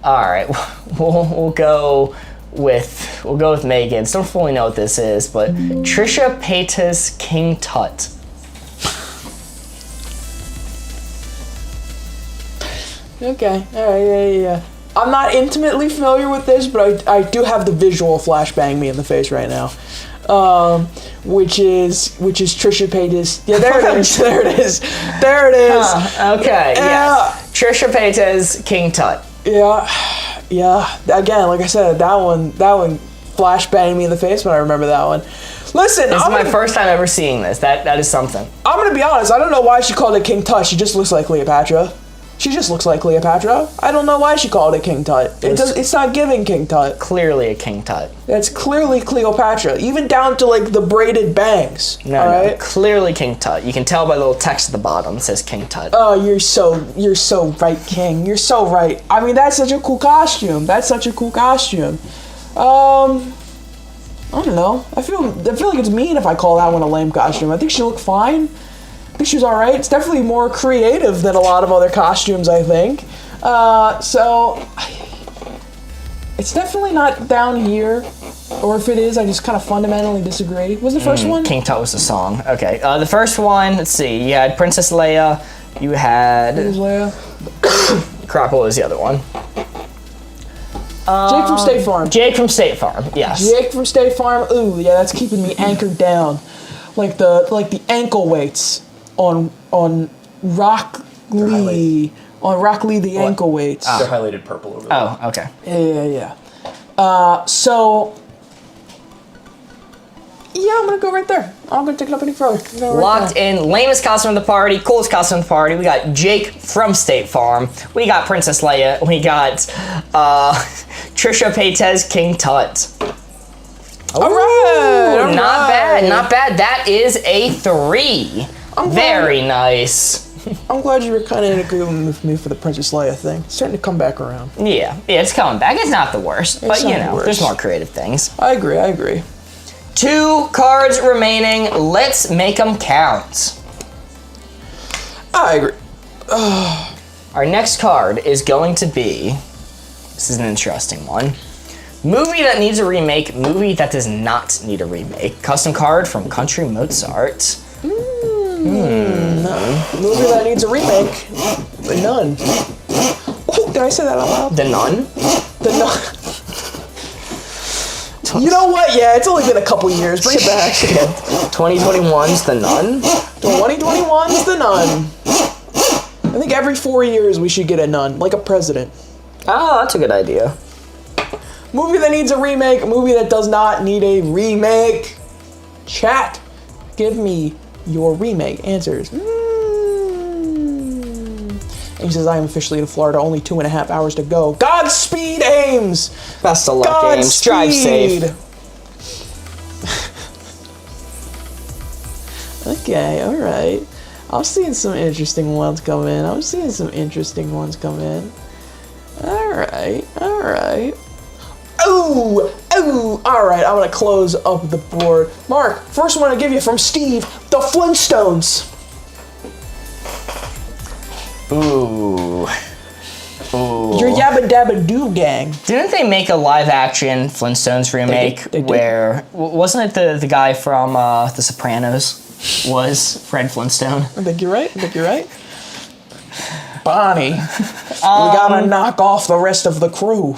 All right. We'll go with Megan's. Don't fully know what this is, but Trisha Paytas King Tut. Okay, all right, yeah. I'm not intimately familiar with this, but I do have the visual flashbang me in the face right now, which is Trisha Paytas. Yeah, there it is. There it is. There it is. Okay. Yes. Trisha Paytas King Tut. Yeah. Again, like I said, that one flashbanged me in the face when I remember that one. Listen, this is my first time ever seeing this. That is something. I'm gonna be honest. I don't know why she called it King Tut. She just looks like Cleopatra. She just looks like Cleopatra. I don't know why she called it King Tut. It's not giving King Tut. Clearly a King Tut. It's clearly Cleopatra, even down to like the braided bangs. No, clearly King Tut. You can tell by the little text at the bottom. It says King Tut. Oh, you're so right, King. You're so right. I mean, that's such a cool costume. I don't know. I feel like it's mean if I call that one a lame costume. I think she looked fine. I think she was all right. It's definitely more creative than a lot of other costumes, I think. So it's definitely not down here. Or if it is, I just kind of fundamentally disagree. What was the first one? King Tut was the song. Okay. The first one, let's see. You had Princess Leia. You had... Leia. Crap, what was the other one? Jake from State Farm. Jake from State Farm, yes. Jake from State Farm. Ooh, yeah, that's keeping me anchored down. Like the ankle weights on Rock Lee. On Rock Lee, the ankle weights. They're highlighted purple over there. Oh, okay. Yeah. So... Yeah, I'm gonna go right there. I'm not gonna take it up any further. Locked in, lamest costume of the party, coolest costume of the party. We got Jake from State Farm. We got Princess Leia. We got Trisha Paytas King Tut. All right. Not bad. That is a 3. Very nice. I'm glad you were kind of in agreement with me for the Princess Leia thing. It's starting to come back around. Yeah, it's coming back. It's not the worst, but you not the know, worst. there's more creative things. I agree. 2 cards remaining. Let's make them count. I agree. Our next card is going to be, this is an interesting one. Movie that needs a remake, movie that does not need a remake. Custom card from Country Mozart. Movie that needs a remake. The Nun. Oh, did I say that out loud? The Nun? The Nun. You know what? Yeah, it's only been a couple years. Bring it back. 2021's The Nun? 2021's The Nun. I think every 4 years we should get a nun, like a president. Oh, that's a good idea. Movie that needs a remake, movie that does not need a remake. Chat, give me your remake answers. Ames says, I am officially in Florida, only 2.5 hours to go. Godspeed, Ames! Best of luck, Ames. Drive safe. Okay, alright. I'm seeing some interesting ones come in. Alright. Oh, alright, I'm gonna close up the board. Mark, first one I give you from Steve, the Flintstones. Ooh. Your Yabba Dabba Doo gang. Didn't they make a live action Flintstones remake They did. where, wasn't it the guy from The Sopranos was Fred Flintstone? I think you're right. Bonnie, we gotta knock off the rest of the crew.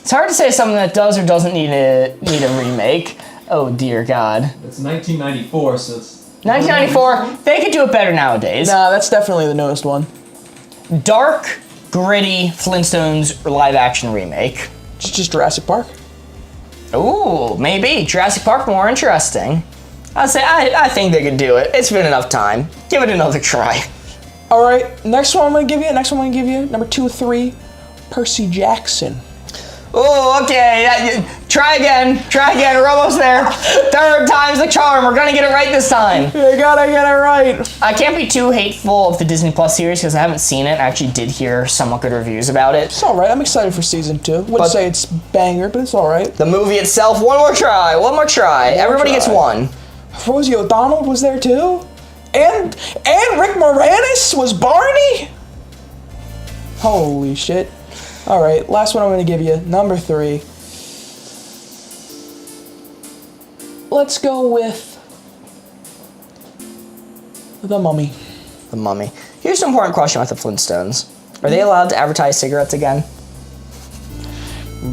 It's hard to say something that does or doesn't need a remake. Oh dear God. It's 1994, so it's... 1994, they could do it better nowadays. Nah, that's definitely the newest one. Dark, gritty Flintstones live action remake. It's just Jurassic Park. Ooh, maybe. Jurassic Park more interesting. I think they could do it. It's been enough time. Give it another try. Alright, next one I'm gonna give you, number 2 or 3, Percy Jackson. Oh, okay. Try again. We're almost there. 3rd time's the charm. We're gonna get it right this time. You gotta get it right. I can't be too hateful of the Disney Plus series because I haven't seen it. I actually did hear somewhat good reviews about it. It's alright, I'm excited for season 2. Wouldn't say it's banger, but it's alright. The movie itself, one more try. Everybody gets one. Rosie O'Donnell was there too? And Rick Moranis was Barney? Holy shit. Alright, last one I'm gonna give you, number 3. Let's go with The Mummy. The Mummy. Here's an important question with the Flintstones. Are they allowed to advertise cigarettes again?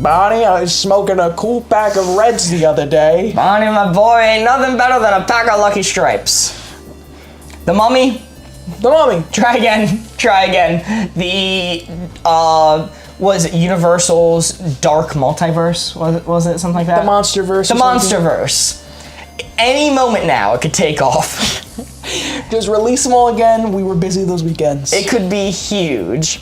Bonnie, I was smoking a cool pack of Reds the other day. Bonnie, my boy, ain't nothing better than a pack of Lucky Stripes. The Mummy. The Mummy. Try again. The, was it Universal's Dark Multiverse? Was it something like that? The Monsterverse. The Monsterverse. Any moment now, it could take off. Just release them all again. We were busy those weekends. It could be huge.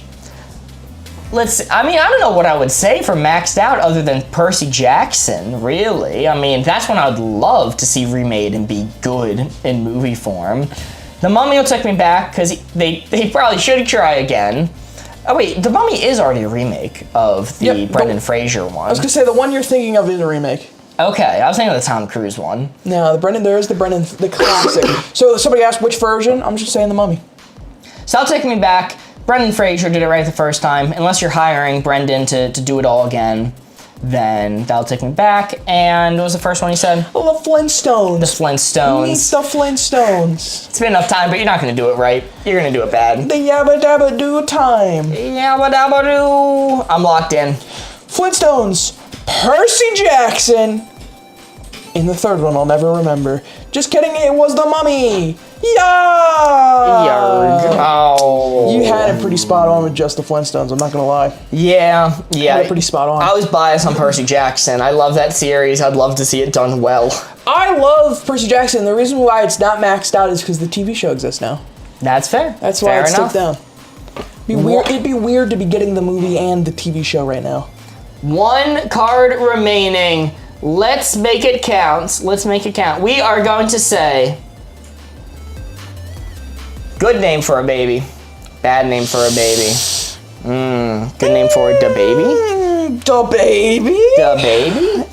I don't know what I would say for Maxed Out other than Percy Jackson, really. I mean, that's one I would love to see remade and be good in movie form. The Mummy will take me back, because they probably should try again. Oh wait, The Mummy is already a remake of the Brendan Fraser one. I was gonna say, the one you're thinking of is a remake. Okay, I was thinking of the Tom Cruise one. No, the classic. So somebody asked which version, I'm just saying The Mummy. So I'll take me back. Brendan Fraser did it right the first time. Unless you're hiring Brendan to do it all again, then that'll take me back. And what was the first one you said? The Flintstones. The Flintstones. Meet the Flintstones. It's been enough time, but you're not going to do it right. You're going to do it bad. The Yabba Dabba Doo time. Yabba dabba doo. I'm locked in. Flintstones. Percy Jackson. In the 3rd one, I'll never remember. Just kidding, it was The Mummy. Yeah. Yarg. Oh. You had it pretty spot on with just the Flintstones, I'm not gonna lie. Yeah. You had it pretty spot on. I was biased on Percy Jackson. I love that series. I'd love to see it done well. I love Percy Jackson. The reason why it's not maxed out is because the TV show exists now. That's fair. That's why fair it's enough. took down. It'd be weird to be getting the movie and the TV show right now. 1 card remaining. Let's make it count. We are going to say Good name for a baby. Bad name for a baby. Good name for the baby. Da Baby. The baby.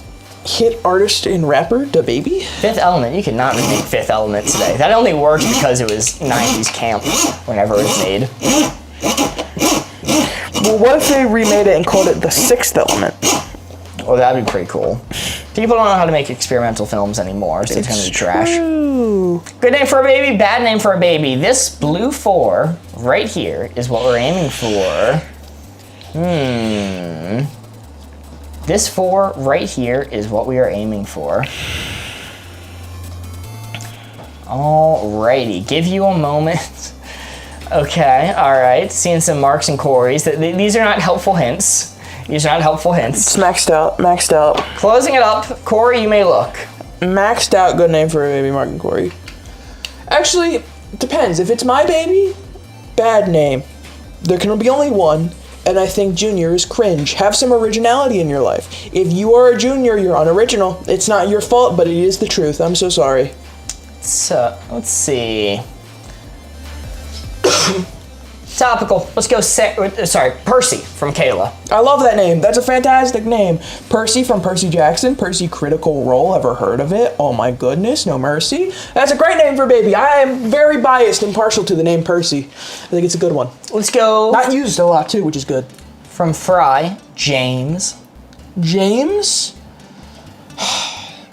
Hit artist and rapper, Da Baby. Fifth Element. You cannot remake Fifth Element today. That only worked because it was 90s camp whenever it was made. Well, what if they remade it and called it The Sixth Element? Oh, that'd be pretty cool. People don't know how to make experimental films anymore, so it's gonna be trash. Good name for a baby, bad name for a baby. This blue 4 right here is what we're aiming for. This 4 right here is what we are aiming for. Alrighty, give you a moment. Okay, alright, seeing some marks and Corey's. These are not helpful hints. These are not helpful hints. It's maxed out. Closing it up, Corey, you may look. Maxed out, good name for a baby, Mark and Corey. Actually, it depends. If it's my baby, bad name. There can be only one, and I think Junior is cringe. Have some originality in your life. If you are a junior, you're unoriginal. It's not your fault, but it is the truth. I'm so sorry. So, let's see. Topical. Let's go. Percy from Kayla. I love that name. That's a fantastic name. Percy from Percy Jackson. Percy Critical Role. Ever heard of it? Oh my goodness, no mercy. That's a great name for a baby. I am very biased and partial to the name Percy. I think it's a good one. Let's go. Not used a lot too, which is good. From Fry, James. James?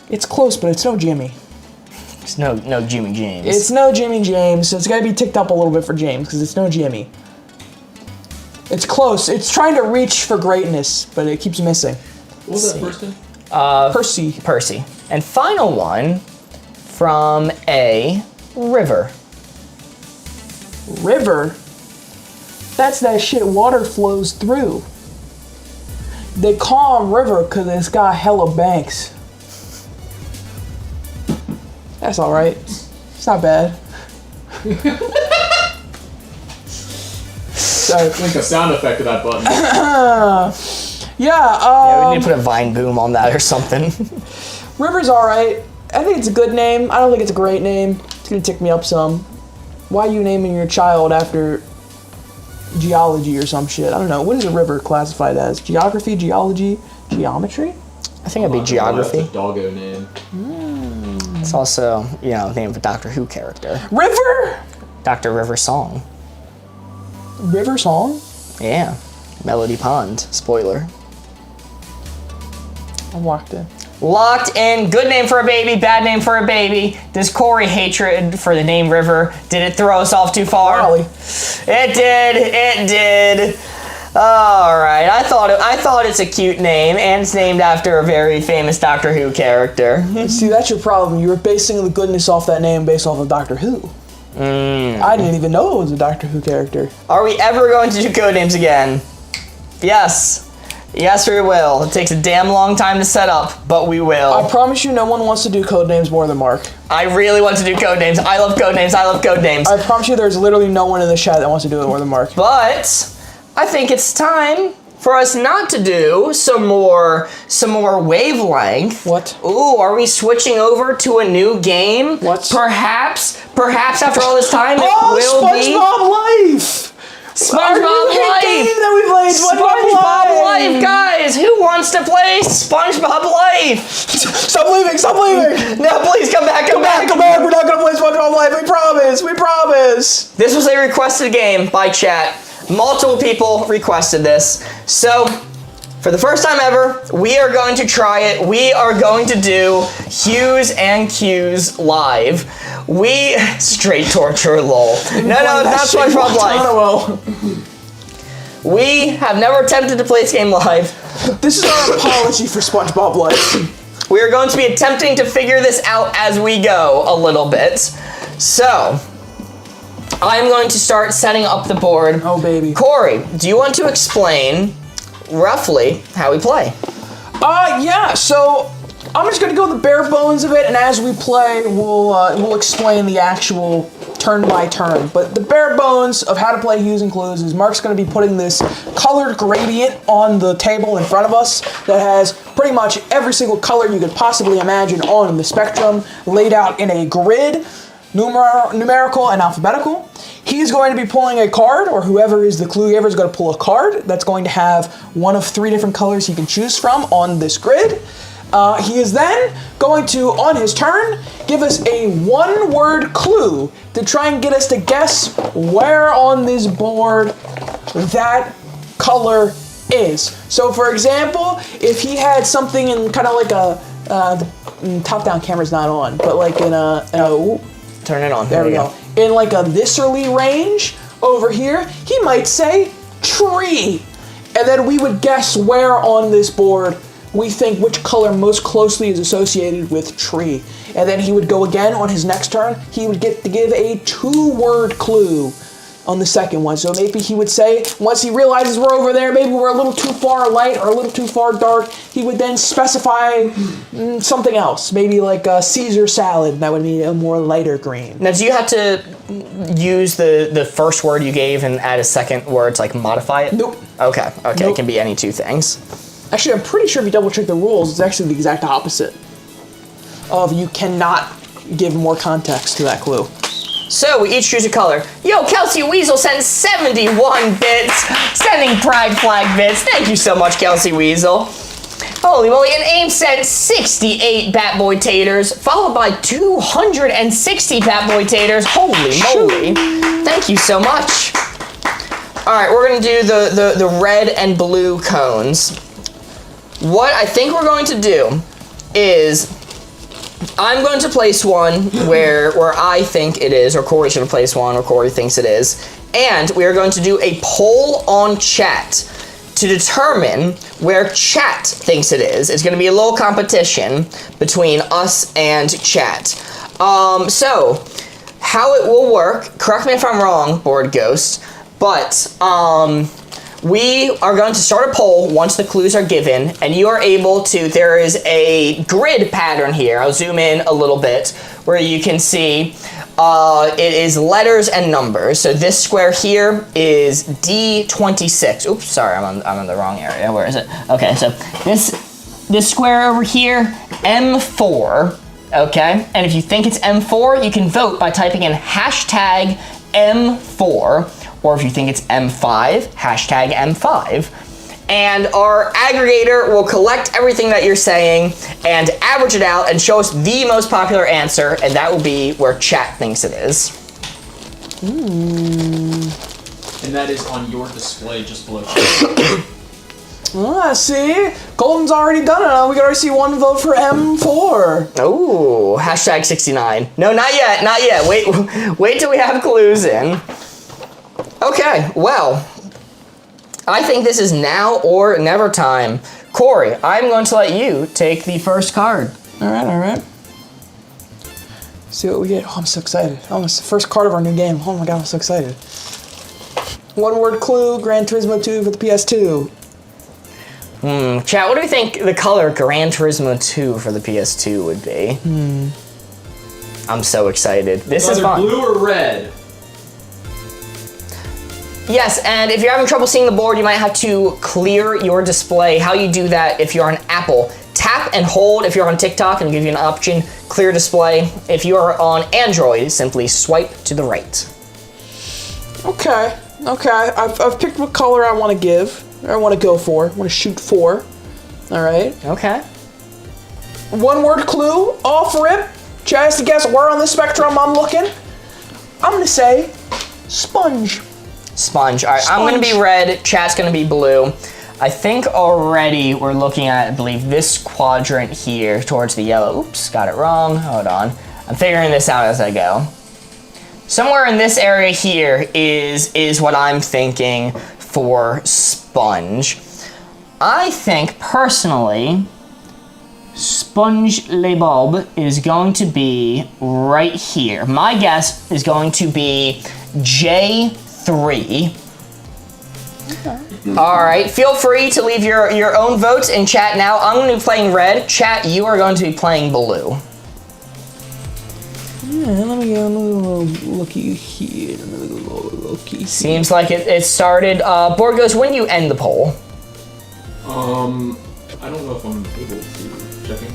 It's close, but it's no Jimmy. It's no Jimmy James. It's no Jimmy James, so it's gotta be ticked up a little bit for James, because it's no Jimmy. It's close. It's trying to reach for greatness, but it keeps missing. What was that first name? Percy. Percy. And final one from a river. River? That's that shit water flows through. They call him river because it's got hella banks. That's alright. It's not bad. Sorry. Link a sound effect to that button. Yeah, we need to put a Vine boom on that or something. River's alright. I think it's a good name. I don't think it's a great name. It's gonna tick me up some. Why are you naming your child after geology or some shit? I don't know. What is a river classified as? Geography, geology, geometry? I think it'd be geography. That's a doggo name. It's also, the name of a Doctor Who character. River? Dr. River Song. River Song? Yeah. Melody Pond. Spoiler. I'm locked in. Locked in. Good name for a baby, bad name for a baby. Does Corey hatred for the name River, did it throw us off too far? Probably. It did. Alright, I thought it's a cute name, and it's named after a very famous Doctor Who character. See, that's your problem. You were basing the goodness off that name based off of Doctor Who. I didn't even know it was a Doctor Who character. Are we ever going to do codenames again? Yes. Yes, we will. It takes a damn long time to set up, but we will. I promise you no one wants to do codenames more than Mark. I really want to do codenames. I love codenames. I love codenames. I promise you there's literally no one in the chat that wants to do it more than Mark. But I think it's time for us not to do some more Wavelength. What? Ooh, are we switching over to a new game? What? Perhaps after all this time, it will SpongeBob Life! SpongeBob Life! Game that we played, SpongeBob Life, guys! Who wants to play SpongeBob Life? Stop leaving! No, please come back! Come back! We're not gonna play SpongeBob Life. We promise! This was a requested game by chat. Multiple people requested this. So, for the first time ever, we are going to try it. We are going to do Hues and Cues live. Straight torture, lol. No, it's not SpongeBob Live. We have never attempted to play this game live. This is our apology for SpongeBob Life. We are going to be attempting to figure this out as we go a little bit. So, I'm going to start setting up the board. Oh, baby. Corey, do you want to explain roughly how we play? Yeah, so I'm just gonna go the bare bones of it, and as we play, we'll explain the actual turn by turn. But the bare bones of how to play Hues and Clues is Mark's gonna be putting this colored gradient on the table in front of us that has pretty much every single color you could possibly imagine on the spectrum laid out in a grid. numerical and alphabetical. He's going to be pulling a card, or whoever is the clue giver is going to pull a card that's going to have one of 3 different colors he can choose from on this grid. He is then going to, on his turn, give us a 1-word clue to try and get us to guess where on this board that color is. So for example, if he had something in kind of like the top-down camera's not on, but like in a turn it on. there we go. In like a thisly range over here, he might say tree. And then we would guess where on this board we think which color most closely is associated with tree. And then he would go again on his next turn. He would get to give a 2-word clue on the second one. So maybe he would say, once he realizes we're over there, maybe we're a little too far light or a little too far dark, he would then specify something else. Maybe like a Caesar salad, that would be a more lighter green. Now, do you have to use the first word you gave and add a second word to like modify it? Nope. Okay, Nope. It can be any 2 things. Actually, I'm pretty sure if you double check the rules, it's actually the exact opposite of you cannot give more context to that clue. So we each choose a color. Yo, Kelsey Weasel sent 71 bits, sending pride flag bits. Thank you so much, Kelsey Weasel. Holy moly, and Aim sent 68 Bat Boy Taters, followed by 260 Bat Boy Taters. Holy moly. Thank you so much. All right, we're gonna do the red and blue cones. What I think we're going to do is I'm going to place one where I think it is, or Corey should place one where Corey thinks it is, and we are going to do a poll on chat to determine where chat thinks it is. It's going to be a little competition between us and chat. So, how it will work, correct me if I'm wrong, Board Ghost, but we are going to start a poll once the clues are given, and you are able to, there is a grid pattern here. I'll zoom in a little bit where you can see it is letters and numbers. So this square here is D26. Oops, sorry, I'm on the wrong area. Where is it? Okay, so this square over here, M4, okay? And if you think it's M4, you can vote by typing in hashtag M4. Or if you think it's M5, hashtag M5. And our aggregator will collect everything that you're saying and average it out and show us the most popular answer, and that will be where chat thinks it is. And that is on your display just below chat. See? Colton's already done it. We can already see one vote for M4. Oh, hashtag 69. No, not yet, not yet. Wait till we have clues in. Okay, well, I think this is now or never time. Corey, I'm going to let you take the first card. All right. See what we get. Oh, I'm so excited. Oh, it's the first card of our new game. Oh my god, I'm so excited. 1-word clue, Gran Turismo 2 for the PS2. Chat, what do we think the color Gran Turismo 2 for the PS2 would be? I'm so excited. This is fun. Blue or red? Yes, and if you're having trouble seeing the board, you might have to clear your display. How you do that if you're on Apple, tap and hold. If you're on TikTok, it'll give you an option, clear display. If you are on Android, simply swipe to the right. Okay. I've picked what color I want to give. I want to go for. I want to shoot for. All right. Okay. 1-word clue, off rip. Chad has to guess where on the spectrum I'm looking. I'm going to say sponge. Sponge. All right, I'm going to be red, chat's going to be blue. I think already we're looking at, I believe, this quadrant here towards the yellow. Oops, got it wrong. Hold on. I'm figuring this out as I go. Somewhere in this area here is what I'm thinking for sponge. I think, personally, Sponge Le Bob is going to be right here. My guess is going to be J3. Okay. All right, feel free to leave your own votes in chat now. I'm going to be playing red. Chat, you are going to be playing blue. Yeah, let me go a little looky here. Seems like it started. Board goes, when do you end the poll? I don't know if I'm able to. Checking.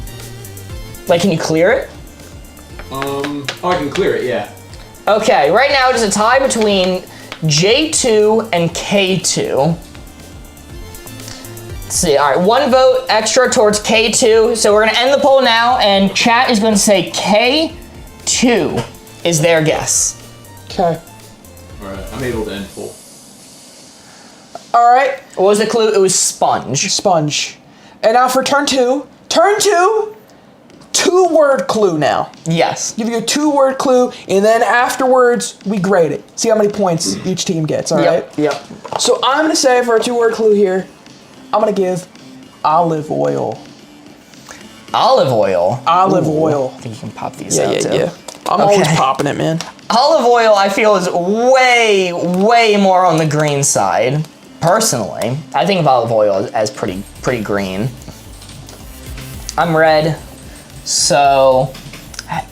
Like, can you clear it? Oh, I can clear it, yeah. Okay, right now it is a tie between J2 and K2. Let's see, all right, 1 vote extra towards K2. So we're gonna end the poll now, and chat is gonna say K2 is their guess. Okay. Alright, I'm able to end poll. All right. What was the clue? It was sponge. Sponge. And now for turn 2. Turn 2. 2-word clue now. Yes. Give you a 2-word clue, and then afterwards we grade it. See how many points each team gets. All right. Yep. So I'm gonna say for a 2-word clue here, I'm gonna give olive oil. Olive oil. Olive oil. I think you can pop these out too. Yeah. I'm always popping it, man. Olive oil, I feel, is way, way more on the green side. Personally, I think of olive oil as pretty green. I'm red, so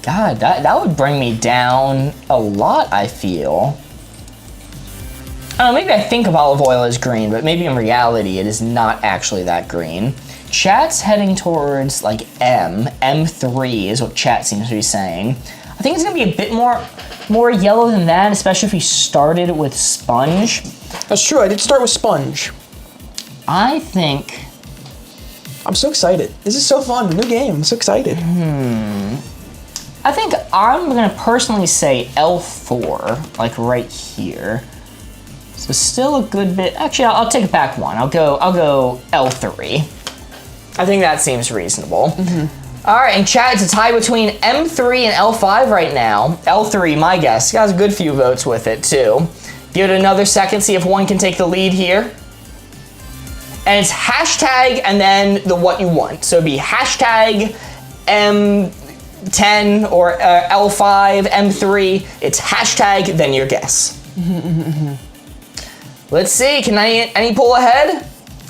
God, that would bring me down a lot. I feel. I don't know, maybe I think of olive oil as green, but maybe in reality it is not actually that green. Chat's heading towards like M3 is what chat seems to be saying. I think it's gonna be a bit more yellow than that, especially if we started with sponge. That's true. I did start with sponge. I think. I'm so excited. This is so fun. New game. I'm so excited. I think I'm gonna personally say L4, like right here. So still a good bit. Actually, I'll take it back one. I'll go L3. I think that seems reasonable. All right, and chat, it's a tie between M3 and L5 right now. L3, my guess. Got a good few votes with it too. Give it another second, see if one can take the lead here. And it's hashtag and then the what you want. So it'd be hashtag M10 or L5, M3. It's hashtag, then your guess. Let's see, can any pull ahead?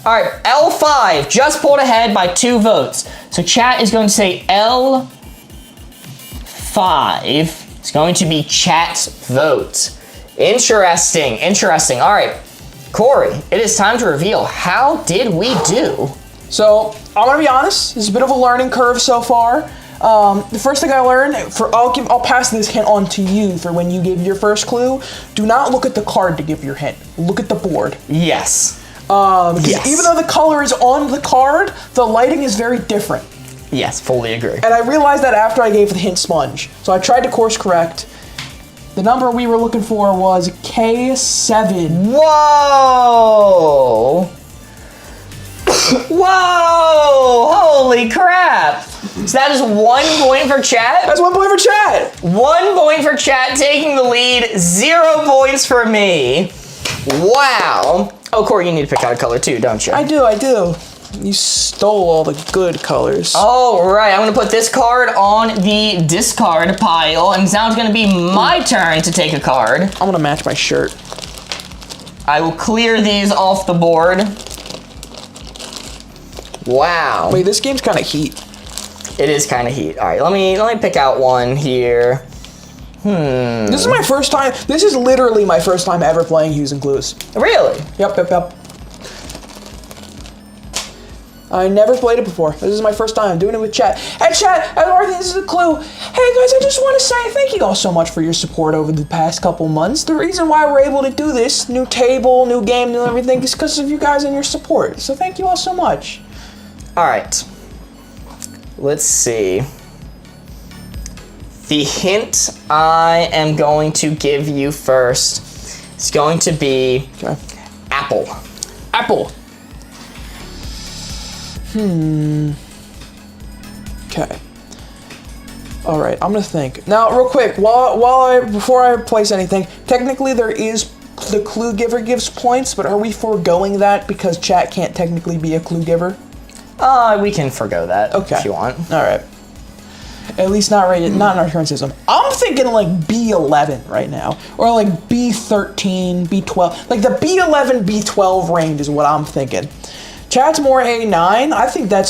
All right, L5 just pulled ahead by 2 votes. So chat is going to say L5. It's going to be chat's vote. Interesting. All right, Corey, it is time to reveal. How did we do? So I'm gonna be honest. This is a bit of a learning curve so far. The first thing I learned, I'll pass this hint on to you for when you give your first clue. Do not look at the card to give your hint. Look at the board. Yes. Yes. Even though the color is on the card, the lighting is very different. Yes, fully agree. And I realized that after I gave the hint sponge. So I tried to course correct. The number we were looking for was K7. Whoa! Whoa! Holy crap! So that is 1 point for chat. That's 1 point for chat. 1 point for chat taking the lead. 0 points for me. Wow. Oh, Corey, you need to pick out a color too, don't you? I do. You stole all the good colors. All right, I'm gonna put this card on the discard pile, and now it's gonna be my turn to take a card. I'm gonna match my shirt. I will clear these off the board. Wow. Wait, this game's kind of heat. It is kind of heat. All right, let me pick out one here. This is my first time. This is literally my first time ever playing Hues and Clues. Really? Yep. I never played it before. This is my first time doing it with chat. And chat, I think this is a clue. Hey guys, I just want to say thank you all so much for your support over the past couple months. The reason why we're able to do this, new table, new game, new everything, is because of you guys and your support. So thank you all so much. All right. Let's see. The hint I am going to give you first is going to be apple. Apple. Okay. All right, I'm gonna think. Now, real quick, before I place anything, technically there is the clue giver gives points, but are we foregoing that because chat can't technically be a clue giver? We can forgo that if you want. All right. At least not in our current system. I'm thinking like B11 right now, or like B13, B12. Like the B11, B12 range is what I'm thinking. Chat's more A9. I think that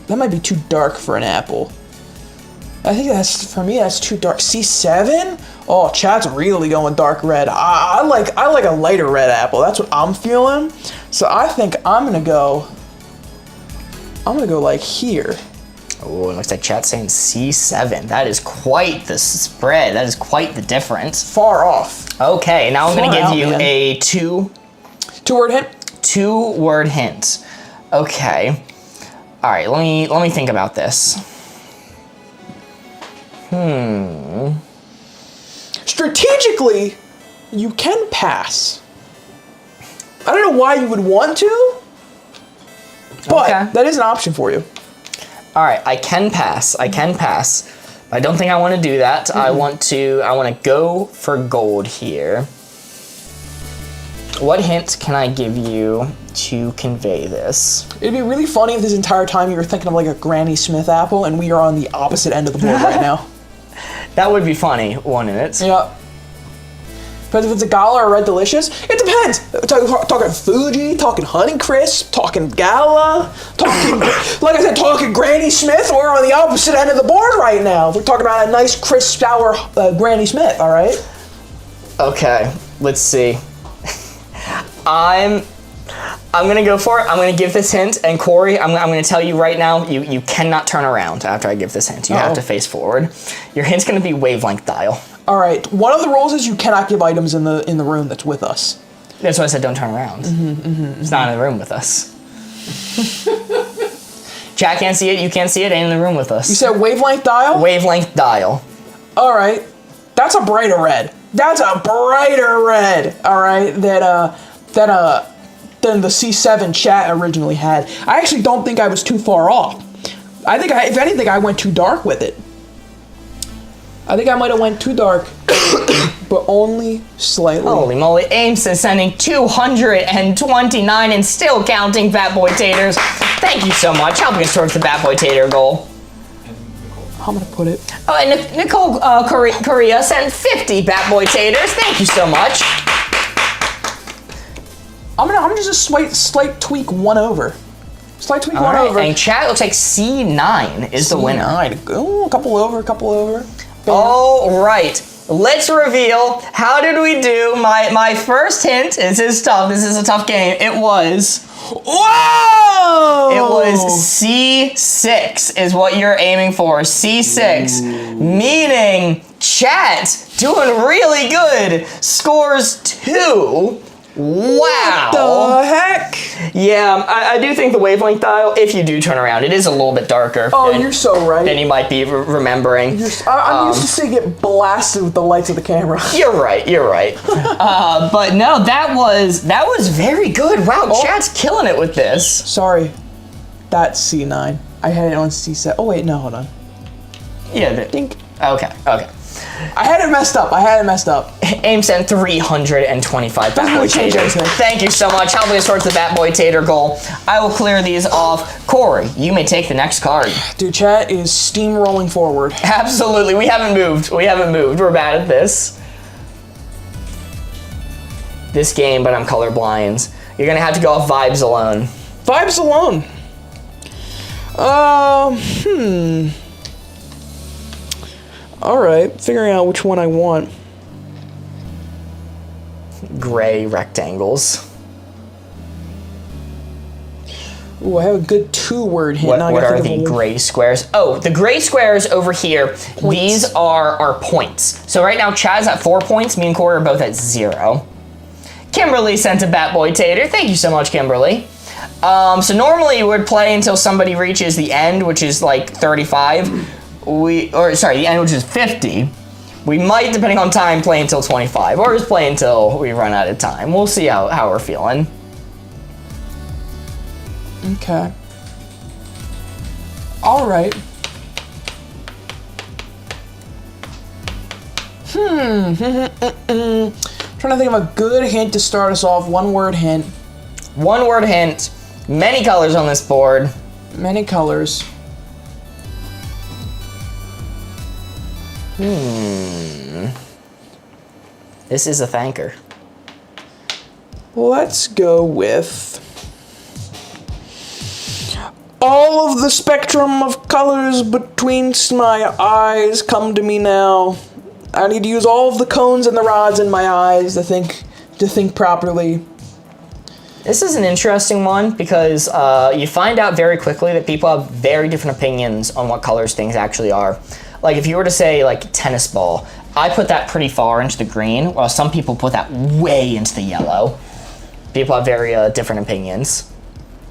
might be too dark for an apple. I think for me that's too dark. C7? Oh, chat's really going dark red. I like a lighter red apple. That's what I'm feeling. So I think I'm gonna go like here. Oh, it looks like chat's saying C7. That is quite the spread. That is quite the difference. Far off. Okay, now I'm going to give you man. a two-word hint. Two-word hint. Okay. All right, let me think about this. Strategically, you can pass. I don't know why you would want to, but Okay. that is an option for you. All right, I can pass. I don't think I want to do that. I want to go for gold here. What hint can I give you to convey this? It'd be really funny if this entire time you were thinking of like a Granny Smith apple and we are on the opposite end of the board right now. That would be funny, wouldn't it? Yeah. But if it's a Gala or Red Delicious, it depends. Talking Fuji, talking Honeycrisp, talking Gala, talking, like I said, talking Granny Smith. We're on the opposite end of the board right now. We're talking about a nice, crisp, sour Granny Smith, all right? Okay, let's see. I'm gonna go for it. I'm gonna give this hint, and Corey, I'm gonna tell you right now, you cannot turn around after I give this hint. You have to face forward. Your hint's gonna be wavelength dial. All right. One of the rules is you cannot give items in the room that's with us. That's why I said don't turn around. It's not in the room with us. Chat can't see it. You can't see it. Ain't in the room with us. You said wavelength dial? Wavelength dial. All right. That's a brighter red. That's a brighter red. All right. Than the C7 chat originally had. I actually don't think I was too far off. I think if anything, I went too dark with it. I think I might have went too dark, but only slightly. Holy moly, Ames is sending 229 and still counting, Fat Boy Taters. Thank you so much, helping us towards the Fat Boy Tater goal. I'm gonna put it. Oh, and Nicole Korea sent 50 Fat Boy Taters. Thank you so much. I'm just a slight tweak one over. Slight tweak one over. And chat looks like C9 is the winner. Ooh, a couple over. All right, let's reveal. How did we do? My first hint. This is tough. This is a tough game. It was. Whoa! It was C6 is what you're aiming for. C6, meaning chat doing really good. Scores 2. Wow. What the heck? Yeah, I do think the wavelength dial, if you do turn around, it is a little bit darker. Oh, you're so right. Than you might be remembering. I'm used to seeing it blasted with the lights of the camera. You're right. But no, that was very good. Wow, chat's killing it with this. Sorry, that's C9. I had it on C7. Oh wait, no, hold on. Yeah. Dink. Okay. I had it messed up. Aim sent 325 Bat Boy change Taters. anything. Thank you so much. Helping us towards the Bat Boy Tater goal. I will clear these off. Corey, you may take the next card. Dude, chat is steamrolling forward. Absolutely. We haven't moved. We're bad at this. This game, but I'm colorblind. You're gonna have to go off vibes alone. Vibes alone. Alright, figuring out which one I want. Gray rectangles. Ooh, I have a good 2-word hint. What are the gray squares? Oh, the gray squares over here, these are points. So right now, Chad's at 4 points. Me and Corey are both at 0. Kimberly sent a Bat Boy Tater. Thank you so much, Kimberly. So normally you would play until somebody reaches the end, which is like 35. The end, which is 50. We might, depending on time, play until 25, or just play until we run out of time. We'll see how we're feeling. Okay. All right. Trying to think of a good hint to start us off. 1-word hint. 1-word hint. Many colors on this board. Many colors. This is a thanker. Let's go with all of the spectrum of colors between my eyes come to me now. I need to use all of the cones and the rods in my eyes to think properly. This is an interesting one because you find out very quickly that people have very different opinions on what colors things actually are. Like if you were to say like tennis ball, I put that pretty far into the green, while some people put that way into the yellow. People have very different opinions.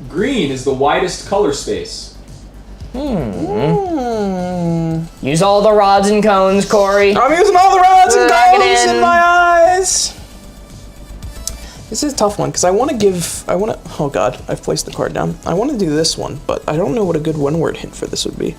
Green is the widest color space. Use all the rods and cones, Corey. I'm using all the rods and Lock it cones in in. my eyes. This is a tough one because I want to. Oh God, I've placed the card down. I want to do this one, but I don't know what a good one-word hint for this would be.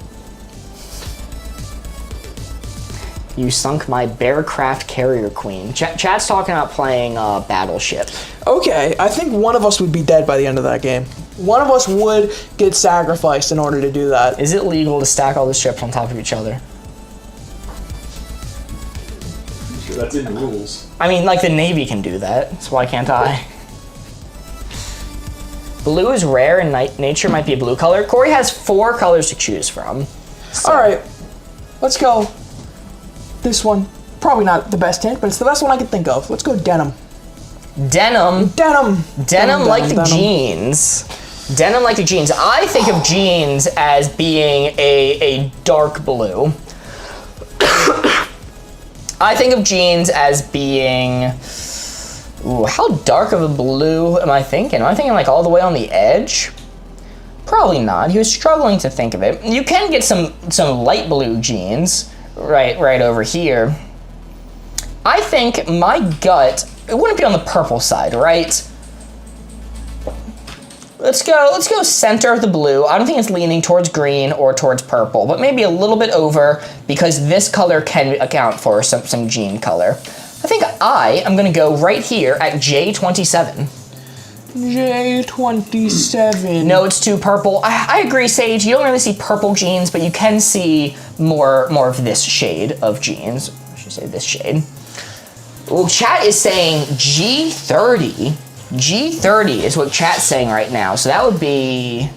You sunk my Bearcraft Carrier Queen. Chat's talking about playing Battleship. Okay, I think one of us would be dead by the end of that game. One of us would get sacrificed in order to do that. Is it legal to stack all the ships on top of each other? I'm sure that's in the rules. I mean, like the Navy can do that, so why can't I? Blue is rare and nature might be a blue color. Corey has 4 colors to choose from. So. All right, let's go. This one, probably not the best hint, but it's the best one I can think of. Let's go denim. Denim. Denim. Denim like the jeans. Denim like the jeans. I think of jeans as being a dark blue. I think of jeans as being... Ooh, how dark of a blue am I thinking? Am I thinking like all the way on the edge? Probably not. He was struggling to think of it. You can get some light blue jeans right over here. I think my gut, it wouldn't be on the purple side, right? Let's go center of the blue. I don't think it's leaning towards green or towards purple, but maybe a little bit over because this color can account for some jean color. I think I am gonna go right here at J27. J27. No, it's too purple. I agree, Sage. You don't really see purple jeans, but you can see more of this shade of jeans. I should say this shade. Well, chat is saying G30. G30 is what chat's saying right now. So that would be,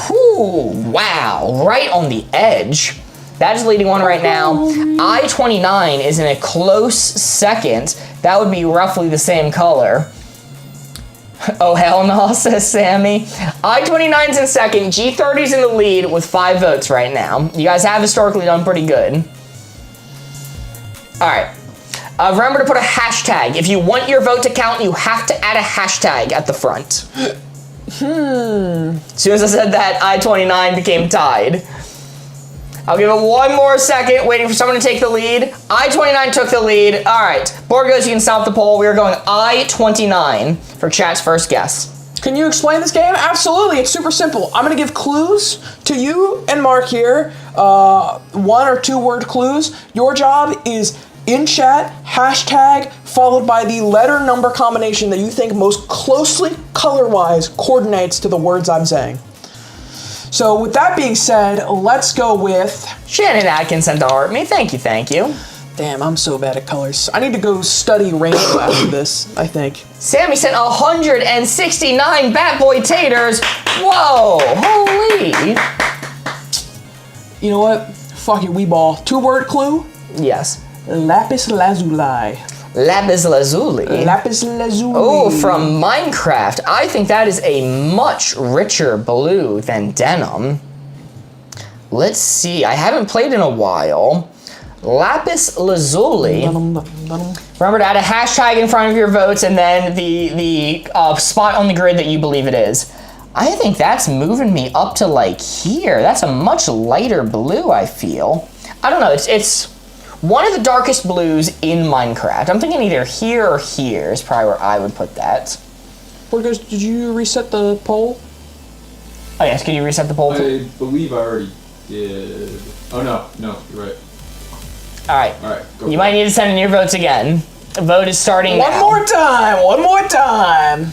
whew, wow, right on the edge. That is leading one right now. I-29 is in a close second. That would be roughly the same color. Oh, hell no, says Sammy. I-29's in second. G30's in the lead with 5 votes right now. You guys have historically done pretty good. All right. Remember to put a hashtag. If you want your vote to count, you have to add a hashtag at the front. As soon as I said that, I-29 became tied. I'll give it one more second, waiting for someone to take the lead. I-29 took the lead. All right, board goes, you can stop the poll. We are going I-29 for chat's first guess. Can you explain this game? Absolutely, it's super simple. I'm gonna give clues to you and Mark here, 1 or 2 word clues. Your job is in chat, hashtag, followed by the letter number combination that you think most closely, color-wise, coordinates to the words I'm saying. So with that being said, let's go with... Shannon Atkins sent to art me. Thank you, thank you. Damn, I'm so bad at colors. I need to go study rainbow after this, I think. Sammy sent 169 Bat Boy taters. Whoa, holy. You know what? Fuck it, we ball. 2 word clue? Yes. Lapis lazuli. Lapis lazuli. Lapis lazuli. Oh, from Minecraft. I think that is a much richer blue than denim. Let's see. I haven't played in a while. Lapis lazuli. Remember to add a hashtag in front of your votes and then the spot on the grid that you believe it is. I think that's moving me up to like here. That's a much lighter blue, I feel. I don't know. It's one of the darkest blues in Minecraft. I'm thinking either here or here is probably where I would put that. Boardgamers, did you reset the poll? Oh yes, can you reset the poll? I believe I already did. Oh no, you're right. All right, Go you for might it. need to send in your votes again. The vote is starting now. One more time.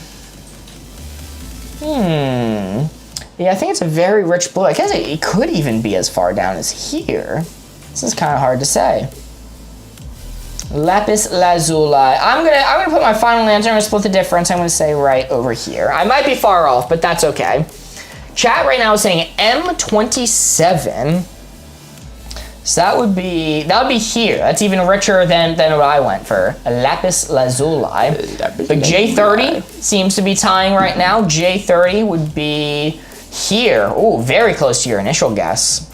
Yeah, I think it's a very rich blue. I guess it could even be as far down as here. This is kind of hard to say. Lapis lazuli. I'm gonna put my final answer. I'm gonna split the difference. I'm gonna say right over here. I might be far off, but that's okay. Chat right now is saying M27. So that would be here. That's even richer than what I went for. A lapis lazuli. But J30 seems to be tying right now. J30 would be here. Ooh, very close to your initial guess.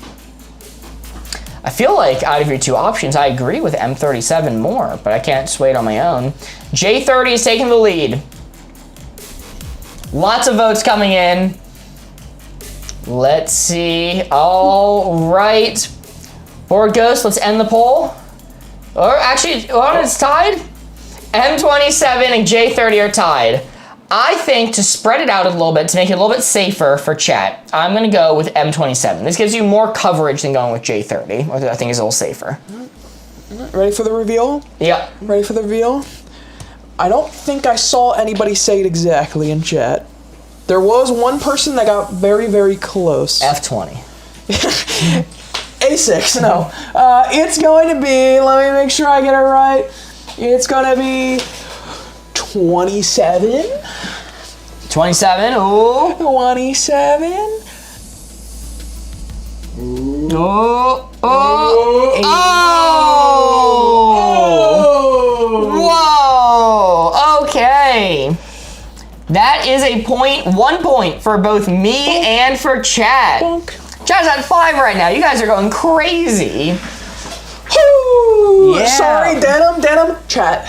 I feel like out of your two options, I agree with M37 more, but I can't sway it on my own. J30 is taking the lead. Lots of votes coming in. Let's see. All right. Board Ghost, let's end the poll. Or actually, it's tied. M27 and J30 are tied. I think to spread it out a little bit, to make it a little bit safer for chat, I'm going to go with M27. This gives you more coverage than going with J30, which I think is a little safer. Ready for the reveal? Yep. Ready for the reveal? I don't think I saw anybody say it exactly in chat. There was one person that got very, very close. F20. A6, no. It's going to be, let me make sure I get it right. It's going to be 27. 27, ooh. 27. Ooh. Oh. Oh. Oh. Whoa. Okay. That is a point, 1 point for both me and for chat. Bonk. Chat's at 5 right now. You guys are going crazy. Woo! Yeah. Sorry, Denim, chat.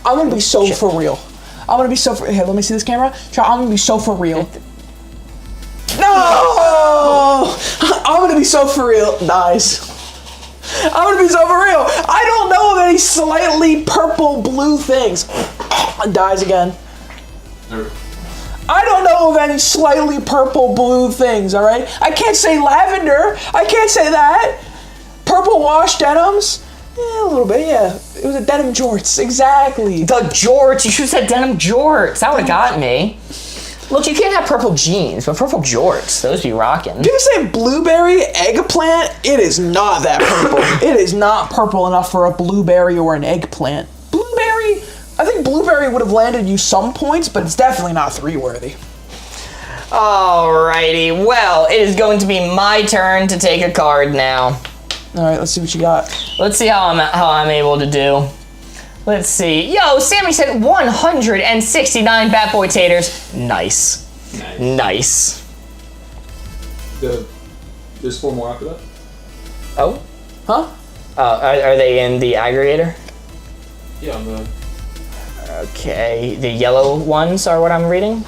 I'm gonna be so for real. I'm gonna be so for. Here, let me see this camera. Chat, I'm gonna be so for real. No! I'm gonna be so for real. Nice. I'm gonna be so for real. I don't know of any slightly purple blue things. Dies again. I don't know of any slightly purple blue things, alright? I can't say lavender. I can't say that. Purple wash denims? Yeah, a little bit, yeah. It was a denim jorts, exactly. The jorts. You should have said denim jorts. That would have got me. Look, you can't have purple jeans, but purple jorts, those be rocking. You say blueberry, eggplant? It is not that purple. It is not purple enough for a blueberry or an eggplant. Blueberry? I think blueberry would have landed you some points, but it's definitely not 3-worthy. Alrighty, well, it is going to be my turn to take a card now. Alright, let's see what you got. Let's see how I'm able to do. Let's see. Yo, Sammy said 169 Bat Boy Taters. Nice. Nice. There's 4 more after that? Oh? Huh? Are they in the aggregator? Yeah, on the... Okay, the yellow ones are what I'm reading?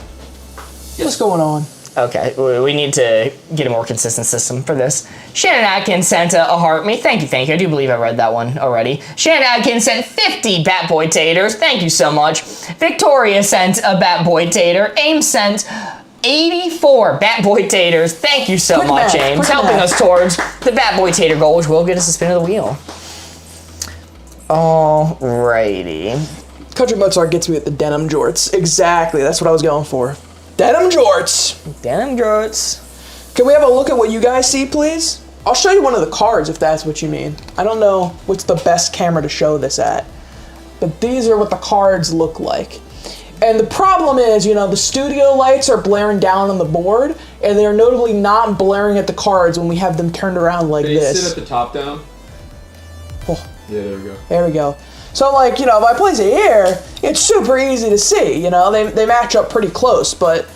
What's going on? Okay, we need to get a more consistent system for this. Shannon Atkins sent a heart me. Thank you. I do believe I read that one already. Shannon Atkins sent 50 Bat Boy Taters. Thank you so much. Victoria sent a Bat Boy Tater. Ames sent 84 Bat Boy Taters. Thank you so much, Ames. Helping us towards the Bat Boy Tater goal, which will get us a spin of the wheel. Alrighty. Country Mozart gets me at the denim jorts. Exactly, that's what I was going for. Denim jorts. Denim jorts. Can we have a look at what you guys see, please? I'll show you one of the cards if that's what you mean. I don't know what's the best camera to show this at, but these are what the cards look like. And the problem is, you know, the studio lights are blaring down on the board, and they're notably not blaring at the cards when we have them turned around like Can this. you sit at the top down? Oh. Yeah, there we go. There we go. So, like, you know, if I place it here, it's super easy to see, you know? They match up pretty close, but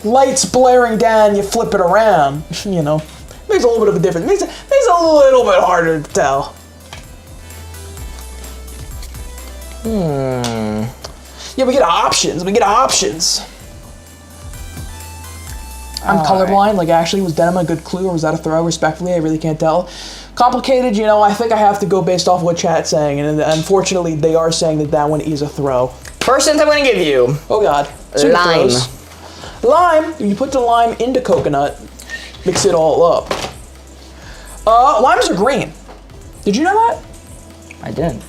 lights blaring down, you flip it around, you know? Makes a little bit of a difference. Makes it a little bit harder to tell. Yeah, we get options. I'm colorblind. Like, actually, was denim a good clue, or was that a throw? Respectfully, I really can't tell. Complicated, you know, I think I have to go based off what chat's saying, and unfortunately, they are saying that one is a throw. First hint I'm going to give you. Oh, God. Lime. Lime. You put the lime into coconut, mix it all up. Limes are green. Did you know that? I didn't.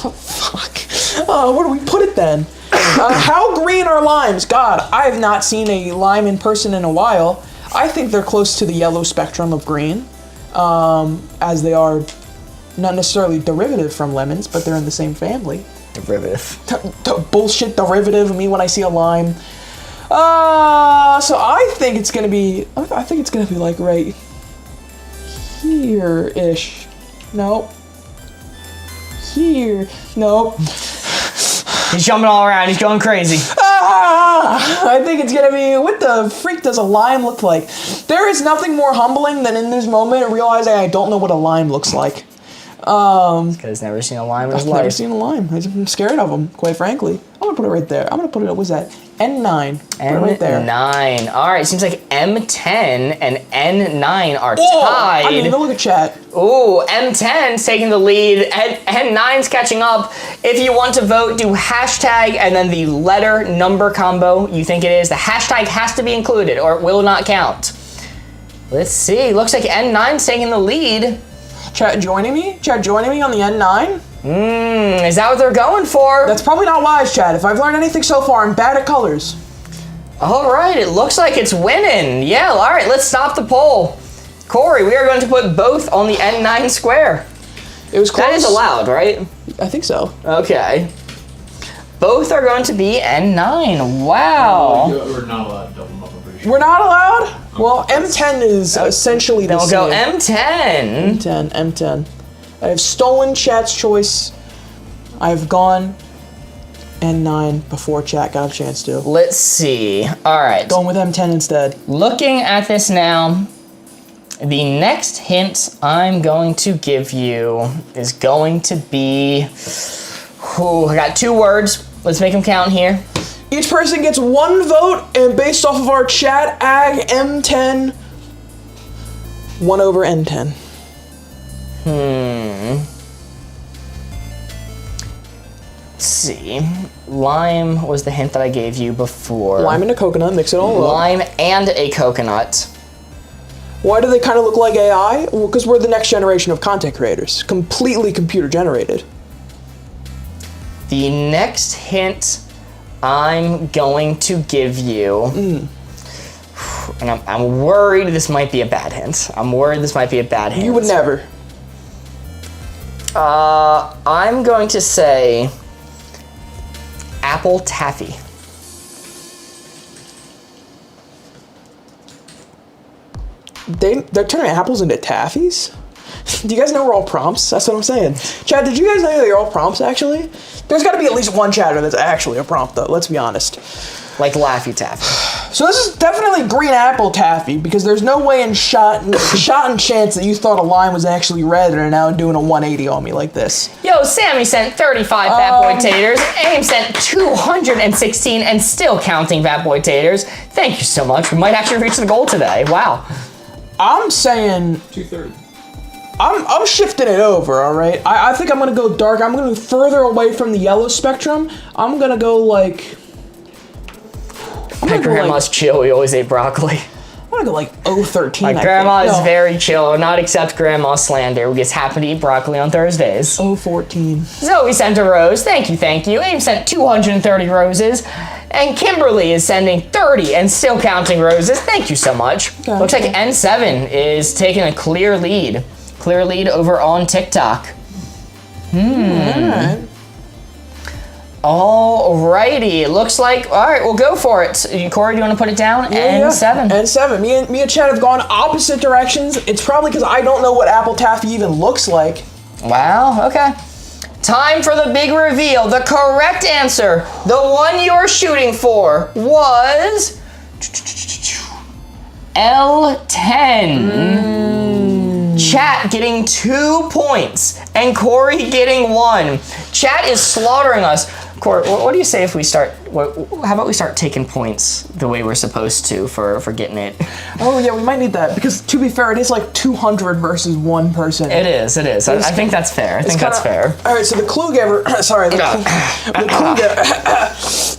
Oh, fuck. Where do we put it then? How green are limes? God, I have not seen a lime in person in a while. I think they're close to the yellow spectrum of green, as they are not necessarily derivative from lemons, but they're in the same family. Derivative. Bullshit derivative of me when I see a lime. So I think it's gonna be like right here-ish. Nope. Here. Nope. He's jumping all around. He's going crazy. I think it's gonna be, what the freak does a lime look like? There is nothing more humbling than in this moment realizing I don't know what a lime looks like. This guy's never seen a lime in his I've never life. seen a lime. I'm scared of them, quite frankly. I'm gonna put it right there. I'm gonna put it, what's that? N9. Put it right there. N9. All right, seems like M10 and N9 are Oh, tied. I didn't even look at chat. Ooh, M10's taking the lead. N9's catching up. If you want to vote, do hashtag and then the letter number combo you think it is. The hashtag has to be included or it will not count. Let's see. Looks like N9's taking the lead. Chat joining me? Chat joining me on the N9? Is that what they're going for? That's probably not wise, chat. If I've learned anything so far, I'm bad at colors. All right, it looks like it's winning. Yeah, all right, let's stop the poll. Corey, we are going to put both on the N9 square. It was close. That is allowed, right? I think so. Okay. Both are going to be N9. Wow. We're not allowed to double them up, I'm pretty sure. We're not allowed? Well, M10 is essentially Then the we'll go same. M10. M10. I have stolen chat's choice. I've gone N9 before chat got a chance to. Let's see. All right. Going with M10 instead. Looking at this now, the next hint I'm going to give you is going to be... Ooh, I got 2 words. Let's make them count here. Each person gets 1 vote, and based off of our chat, ag M10, 1 over N10. Let's see. Lime was the hint that I gave you before. Lime and a coconut, mix it all up. Lime and a coconut. Why do they kind of look like AI? Well, because we're the next generation of content creators. Completely computer generated. The next hint I'm going to give you, and I'm worried this might be a bad hint. You would never. I'm going to say apple taffy. They're turning apples into taffies? Do you guys know we're all prompts? That's what I'm saying. Chad, did you guys know they're all prompts, actually? There's got to be at least one chatter that's actually a prompt, though. Let's be honest. Like Laffy Taffy. So this is definitely green apple taffy, because there's no way in shot and chance that you thought a line was actually red and are now doing a 180 on me like this. Yo, Sammy sent 35 Fat Boy Taters. Aim sent 216 and still counting Fat Boy Taters. Thank you so much. We might actually reach the goal today. Wow. I'm saying... 230. I'm shifting it over, all right? I think I'm going to go dark. I'm going to go further away from the yellow spectrum. I'm going to go like... My grandma's chill. We always ate broccoli. I'm going to go like 013. My grandma is very chill. Not accept grandma slander. We just happen to eat broccoli on Thursdays. 014. Zoe sent a rose. Thank you. Aim sent 230 roses. And Kimberly is sending 30 and still counting roses. Thank you so much. Okay. Looks like N7 is taking a clear lead. Clear lead over on TikTok. Alright. Alrighty. Looks like, alright, we'll go for it. Corey, do you want to put it down? N7. N7. Me and Chad have gone opposite directions. It's probably because I don't know what apple taffy even looks like. Wow, okay. Time for the big reveal. The correct answer, the one you're shooting for, was L10. Chat getting 2 points and Corey getting 1. Chat is slaughtering us. Corey, what do you say if we start? How about we start taking points the way we're supposed to for getting it? Oh yeah, we might need that because to be fair, it is like 200 versus 1 person. It is. I think that's fair. That's fair. All right, so the clue giver. Sorry, the clue giver.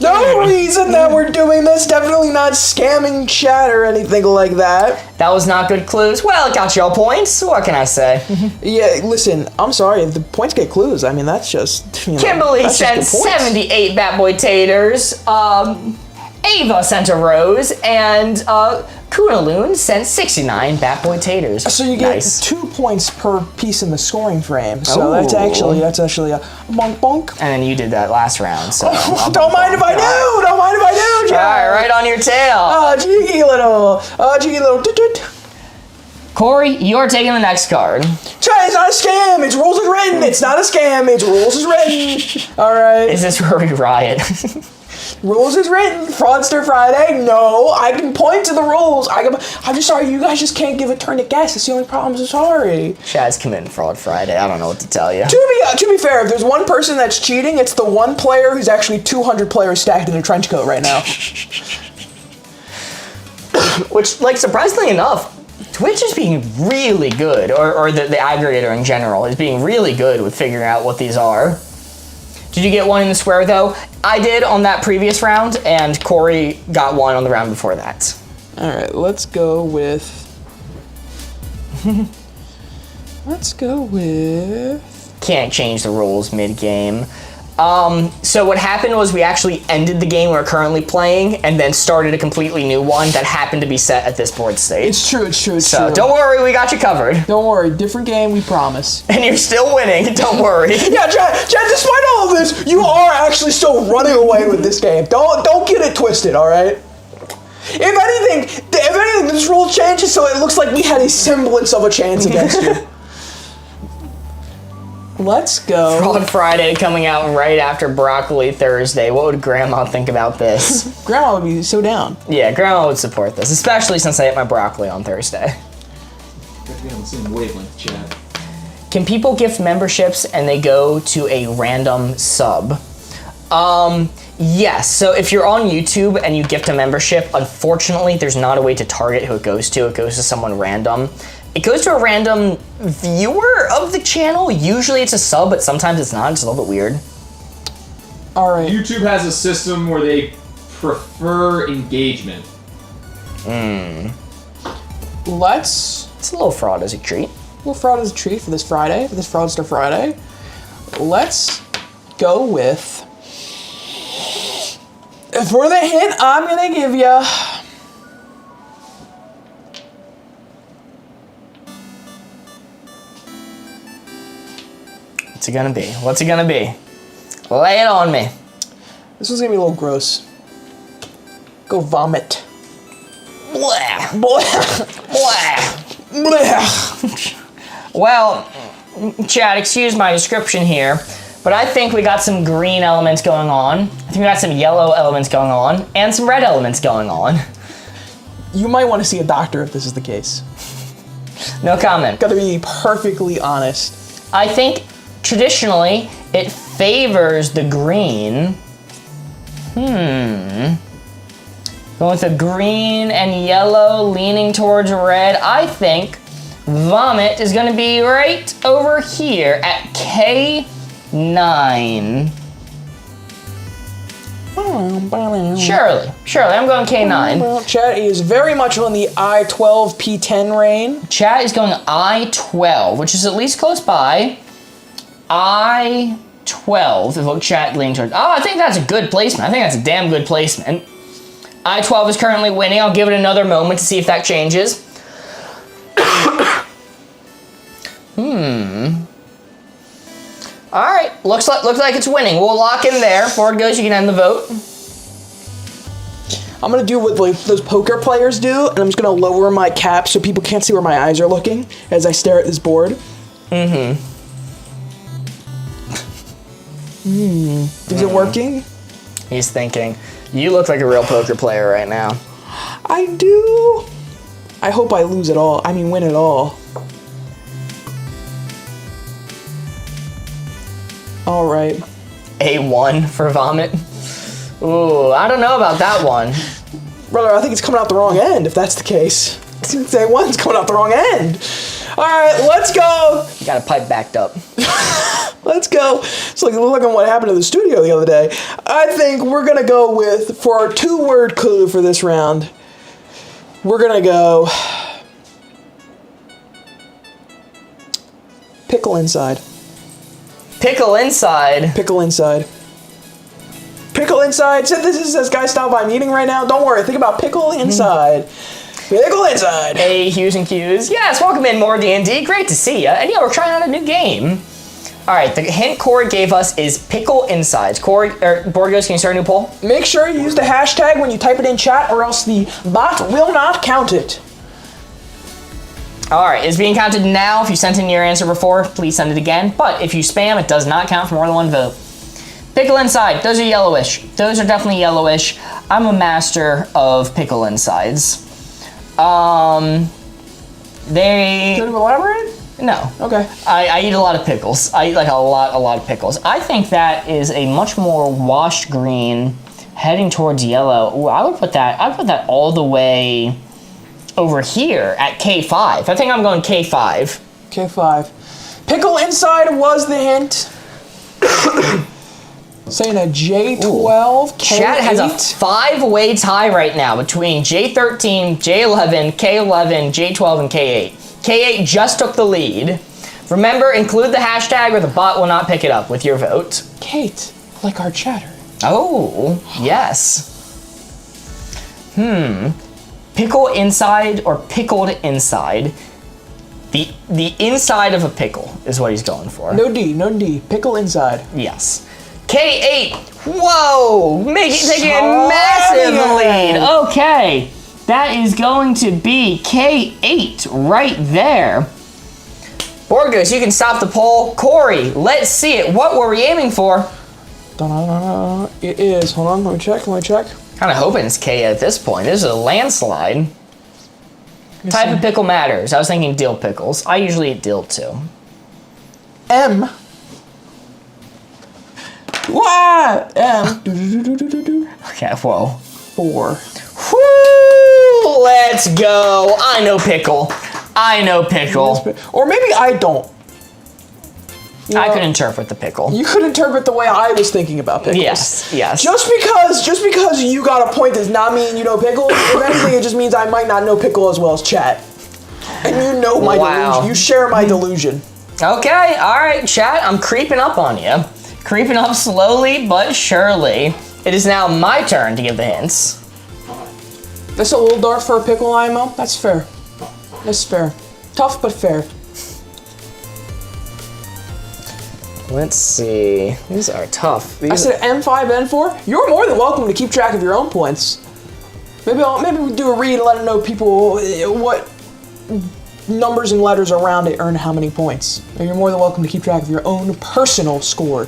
No reason that we're doing this. Definitely not scamming chat or anything like that. That was not good clues. Well, it got y'all points. What can I say? Yeah, listen, I'm sorry. If the points get clues, I mean, that's just, you know, Kimberly that's sent just good points. 78 Bat Boy Taters. Ava sent a rose. And Kunaloon sent 69 Bat Boy Taters. So you get nice. 2 points per piece in the scoring frame. So Ooh. that's actually a bonk bonk. And then you did that last round. So Don't mind if I do. Don't mind if I do, Jack. All right, right on your tail. Cheeky little toot toot. Corey, you're taking the next card. Chat, it's not a scam. It's rules as written. It's not a scam. It's rules as written. All right. Is this where we riot? Rules is written. Fraudster Friday. No, I can point to the rules. I'm just sorry. You guys just can't give a turn to guess. That's the only problem. I'm sorry. Chad's committing Fraud Friday. I don't know what to tell you. To be fair, if there's one person that's cheating, it's the one player who's actually 200 players stacked in a trench coat right now. Which, like, surprisingly enough, Twitch is being really good, or the aggregator in general is being really good with figuring out what these are. Did you get one in the square, though? I did on that previous round, and Corey got one on the round before that. All right, let's go with... let's go with... Can't change the rules mid-game. So what happened was we actually ended the game we're currently playing and then started a completely new one that happened to be set at this board stage. It's true, it's true, it's so true. Don't worry, we got you covered. Don't worry, different game, we promise. And you're still winning, don't worry. Yeah, Chad, despite all of this, you are actually still running away with this game. Don't get it twisted, all right? If anything, this rule changes so it looks like we had a semblance of a chance against you. Let's go. Fraud Friday coming out right after Broccoli Thursday. What would Grandma think about this? Grandma would be so down. Yeah, Grandma would support this, especially since I ate my broccoli on Thursday. Got to be on the same wavelength, chat. Can people gift memberships and they go to a random sub? Yes, so if you're on YouTube and you gift a membership, unfortunately, there's not a way to target who it goes to. It goes to someone random. It goes to a random viewer of the channel. Usually it's a sub, but sometimes it's not. It's a little bit weird. All right. YouTube has a system where they prefer engagement. It's a little fraud as a treat. A little fraud as a treat for this Friday, for this Fraudster Friday. Let's go with... For the hint I'm gonna give you... What's it gonna be? What's it gonna be? Lay it on me. This one's gonna be a little gross. Go vomit. Blah. Blah. Blah. Blah. Well, Chad, excuse my description here, but I think we got some green elements going on. I think we got some yellow elements going on, and some red elements going on. You might want to see a doctor if this is the case. No comment. Gotta be perfectly honest. I think traditionally it favors the green. Going with the green and yellow leaning towards red. I think vomit is going to be right over here at K9. Surely, I'm going K9. Chat is very much on the I-12, P10 range. Chat is going I-12, which is at least close by. I-12 is what chat leaning towards. Oh, I think that's a good placement. I think that's a damn good placement. I-12 is currently winning. I'll give it another moment to see if that changes. All right, looks like it's winning. We'll lock in there. Board goes, you can end the vote. I'm gonna do what like those poker players do, and I'm just gonna lower my cap so people can't see where my eyes are looking as I stare at this board. Is it working? He's thinking. You look like a real poker player right now. I do. I hope I lose it all. I mean, win it all. All right. A1 for vomit. Ooh, I don't know about that one. Brother, I think it's coming out the wrong end if that's the case. A1's coming out the wrong end. All right, let's go. You got a pipe backed up. Let's go. It's like looking what happened to the studio the other day. I think we're gonna go with, for our 2-word clue for this round, we're gonna go pickle inside. Pickle inside. Pickle inside. Pickle inside. So this says guys stop by meeting right now. Don't worry. Think about pickle inside. Pickle inside. Hey, Hughes and Q's. Yes, welcome in more D&D. Great to see ya. And yeah, we're trying out a new game. All right, the hint Corey gave us is pickle insides. Corey, Board Goes, can you start a new poll? Make sure you use the hashtag when you type it in chat, or else the bot will not count it. All right, it's being counted now. If you sent in your answer before, please send it again. But if you spam, it does not count for more than one vote. Pickle inside, those are yellowish. Those are definitely yellowish. I'm a master of pickle insides. They... Can you elaborate? No. Okay. I eat a lot of pickles. I eat like a lot of pickles. I think that is a much more washed green heading towards yellow. Ooh, I would put that all the way over here at K5. I think I'm going K5. K5. Pickle inside was the hint. Saying a J12, K8. Chat has a 5-way tie right now between J13, J11, K11, J12, and K8. K8 just took the lead. Remember, include the hashtag or the bot will not pick it up with your vote. Kate, like our chatter. Oh, yes. Pickle inside or pickled inside? The inside of a pickle is what he's going for. No D. Pickle inside. Yes. K8. Whoa! Taking a massive lead. Okay. That is going to be K8 right there. Boardgamers, you can stop the poll. Corey, let's see it. What were we aiming for? It is. Hold on. Let me check. Kind of hoping it's K at this point. This is a landslide. Type of pickle matters. I was thinking dill pickles. I usually eat dill too. M. What? M. Okay, whoa. 4. Woo! Let's go. I know pickle. Or maybe I don't. I could interpret the pickle. You could interpret the way I was thinking about pickles. Yes. Just because you got a point does not mean you know pickle. If anything, it just means I might not know pickle as well as chat. And you know my delusion. You share my delusion. Okay, all right, chat. I'm creeping up on you. Creeping up slowly but surely. It is now my turn to give the hints. That's a little dark for a pickle, IMO. That's fair. Tough but fair. Let's see. These are tough. I said M5, N4. You're more than welcome to keep track of your own points. Maybe we'll do a read and let them know people what numbers and letters around it earn how many points. And you're more than welcome to keep track of your own personal score.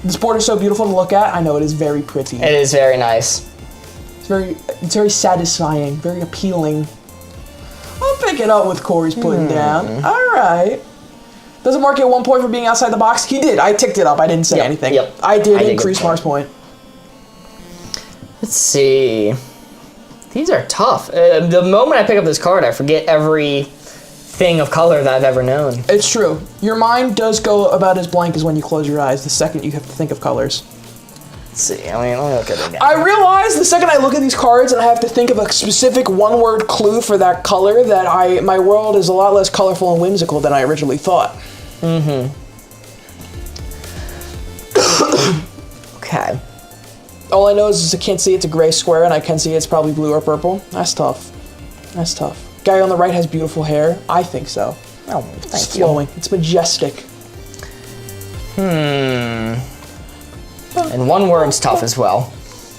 This board is so beautiful to look at. I know it is very pretty. It is very nice. It's very satisfying, very appealing. I'll pick it up with Corey's putting down. All right. Does it mark you 1 point for being outside the box? He did. I ticked it up. I didn't say anything. Yep. I did increase Mark's point. Let's see. These are tough. The moment I pick up this card, I forget every thing of color that I've ever known. It's true. Your mind does go about as blank as when you close your eyes the second you have to think of colors. Let's see. Let me look at it again. I realize the second I look at these cards and I have to think of a specific one-word clue for that color that my world is a lot less colorful and whimsical than I originally thought. Okay. All I know is I can't see it's a gray square and I can see it's probably blue or purple. That's tough. Guy on the right has beautiful hair. I think so. Oh, It's flowing. It's majestic. And one word's tough as well.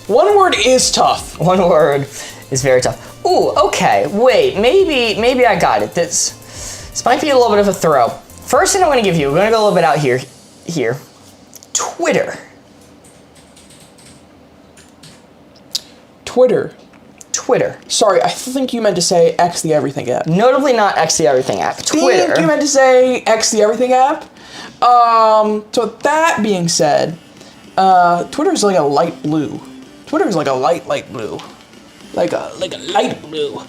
One word is tough. One word is very tough. Ooh, okay. Wait, maybe I got it. This might be a little bit of a throw. First thing I'm going to give you, we're going to go a little bit out here. Twitter. Sorry, I think you meant to say X the Everything app. Notably not X the Everything app. Twitter. I think you meant to say X the Everything app. So that being said, Twitter is like a light blue. Twitter is like a light blue. Like a light blue.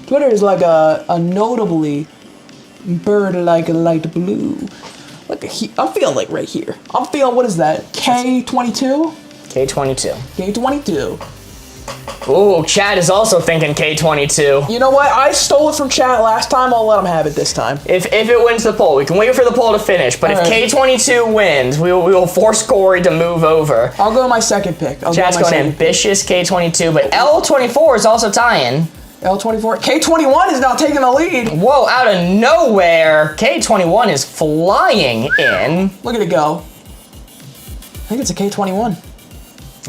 Twitter is like a notably bird like a light blue. I'm feeling like right here. I'm feeling, what is that? K22? K22. Ooh, chat is also thinking K22. You know what? I stole it from chat last time. I'll let them have it this time. If it wins the poll, we can wait for the poll to finish. But if K22 wins, we will force Corey to move over. I'll go to my second pick. Chat's going ambitious K22, but L24 is also tying. L24. K21 is now taking the lead. Whoa, out of nowhere, K21 is flying in. Look at it go. I think it's a K21.